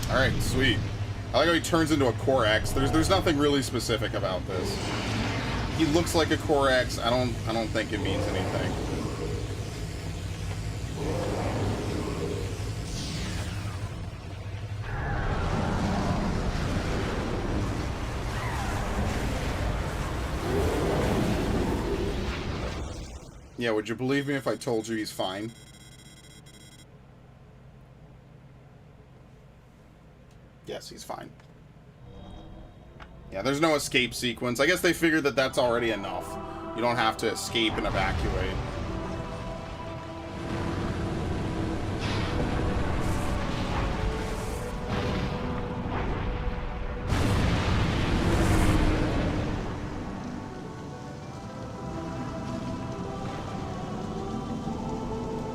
Alright, sweet. I like how he turns into a Core X. There's nothing really specific about this. He looks like a Core X. I don't think it means anything. Yeah, would you believe me if I told you he's fine? Yes, he's fine. Yeah, there's no escape sequence. I guess they figured that that's already enough. You don't have to escape and evacuate.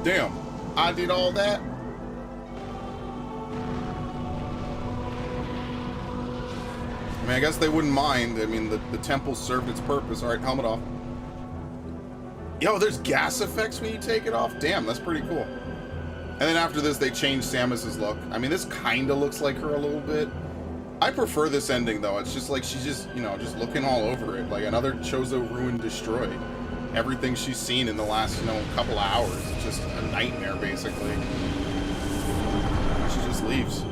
Damn, I did all that? I mean, I guess they wouldn't mind. I mean, the temple served its purpose. Alright, helmet off. Yo, there's gas effects when you take it off? Damn, that's pretty cool. And then after this, they changed Samus's look. I mean, this kinda looks like her a little bit. I prefer this ending, though. It's just like she's just, you know, just looking all over it. Like another Chozo ruin destroyed. Everything she's seen in the last, you know, couple hours. It's just a nightmare, basically. She just leaves.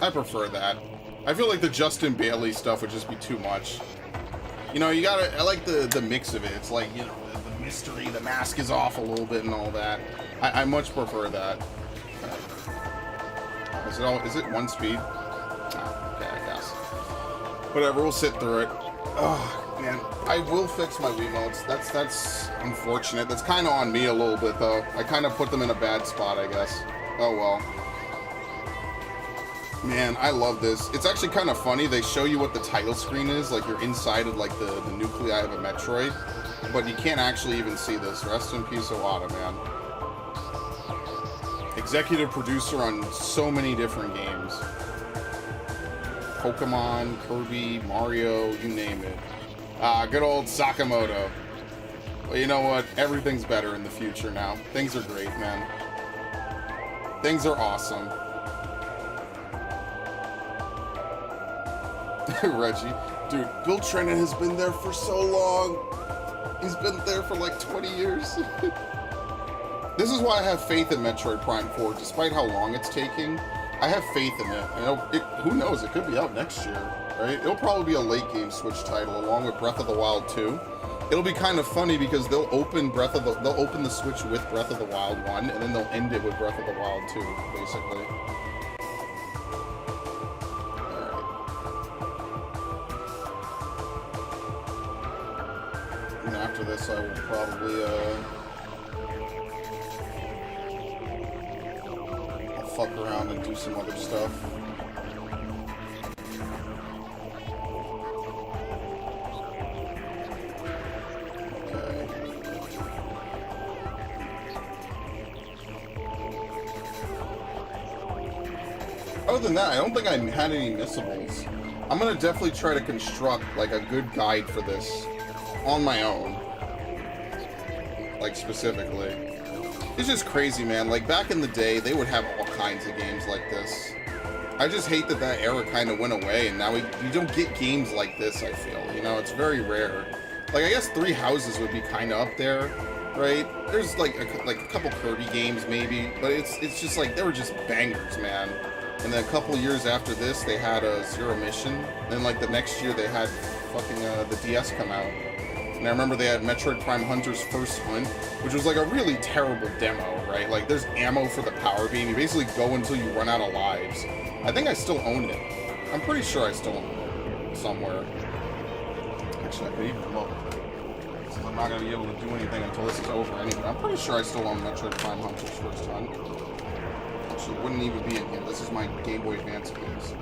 I prefer that. I feel like the Justin Bailey stuff would just be too much. You know, you gotta... I like the mix of it. It's like, you know, the mystery, the mask is off a little bit and all that. I much prefer that. Is it one speed? Oh, okay, I guess. Whatever, we'll sit through it. Oh, man. I will fix my Wiimotes. That's unfortunate. That's kind of on me a little bit, though. I kind of put them in a bad spot, I guess. Oh, well. Man, I love this. It's actually kind of funny. They show you what the title screen is. Like, you're inside of, like, the nuclei of a Metroid. But you can't actually even see this. Rest in peace, Iwata, man. Executive producer on so many different games. Pokemon, Kirby, Mario, you name it. Good old Sakamoto. Well, you know what? Everything's better in the future now. Things are great, man. Things are awesome. Reggie. Dude, Bill Trinen has been there for so long. He's been there for like 20 years. This is why I have faith in Metroid Prime 4, despite how long it's taking. I have faith in it. And who knows? It could be out next year, right? It'll probably be a late game Switch title, along with Breath of the Wild 2. It'll be kind of funny because they'll open the Switch with Breath of the Wild 1, and then they'll end it with Breath of the Wild 2, basically. Alright. And after this, I will probably, fuck around and do some other stuff. other than that, I don't think I had any missables. I'm gonna definitely try to construct like a good guide for this on my own. Like specifically. It's just crazy, man. Like back in the day, they would have all kinds of games like this. I just hate that that era kind of went away, and now we don't get games like this, I feel. You know, it's very rare. Like, I guess Three Houses would be kind of up there, right? There's like a couple Kirby games maybe, but it's just like, they were just bangers, man. And then a couple years after this, they had a Zero Mission. Then like the next year, they had fucking the DS come out. And I remember they had Metroid Prime Hunter's First Hunt, which was like a really terrible demo, right? Like there's ammo for the power beam. You basically go until you run out of lives. I think I still own it. I'm pretty sure I still own it somewhere. Actually, I could even look. Since I'm not going to be able to do anything until this is over anyway. I'm pretty sure I still own Metroid Prime Hunter's First Hunt. Actually, it wouldn't even be in here. This is my Game Boy Advance games.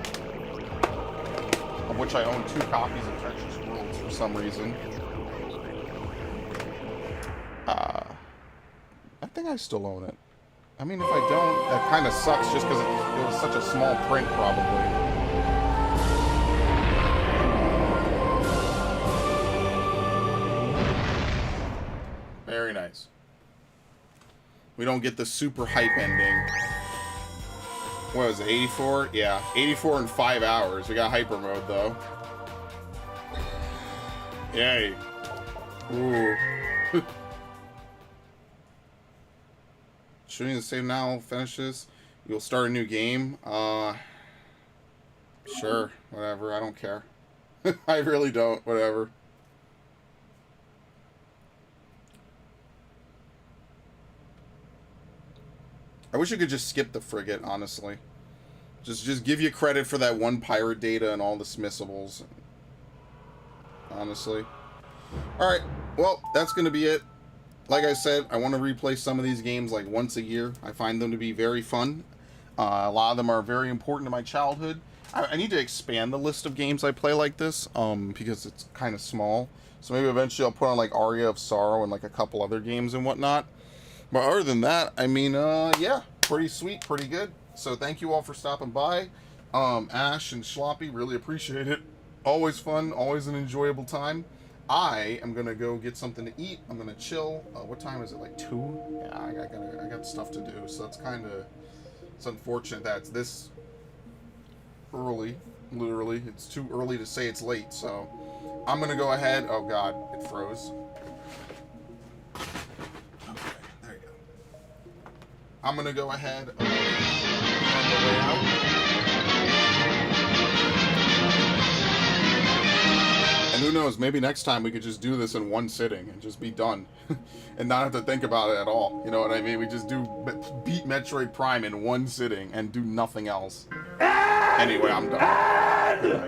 Of which I own 2 copies of Tetris Worlds for some reason. I think I still own it. I mean, if I don't, that kind of sucks just because it was such a small print, probably. Very nice. We don't get the super hype ending. What was it, 84? Yeah, 84 in 5 hours. We got hyper mode, though. Yay. Ooh. Shooting the save now finishes. You'll start a new game. Sure, whatever. I don't care. I really don't. Whatever. I wish you could just skip the frigate, honestly. Just give you credit for that one pirate data and all the dismissables. Honestly. Alright, well, that's going to be it. Like I said, I want to replay some of these games like once a year. I find them to be very fun. A lot of them are very important to my childhood. I need to expand the list of games I play like this, because it's kind of small. So maybe eventually I'll put on like Aria of Sorrow and like a couple other games and whatnot. But other than that, I mean, yeah, pretty sweet, pretty good. So thank you all for stopping by. Ash and Schloppy, really appreciate it. Always fun, always an enjoyable time. I am gonna go get something to eat. I'm gonna chill. What time is it? Like 2? Yeah, I got stuff to do. So it's it's unfortunate that it's this early. Literally, it's too early to say it's late. So I'm gonna go ahead. Oh God, it froze. Okay, there you go. I'm gonna go ahead on the way out. And who knows, maybe next time we could just do this in one sitting and just be done. And not have to think about it at all. You know what I mean? We just beat Metroid Prime in one sitting and do nothing else. Anyway, I'm done. Good night.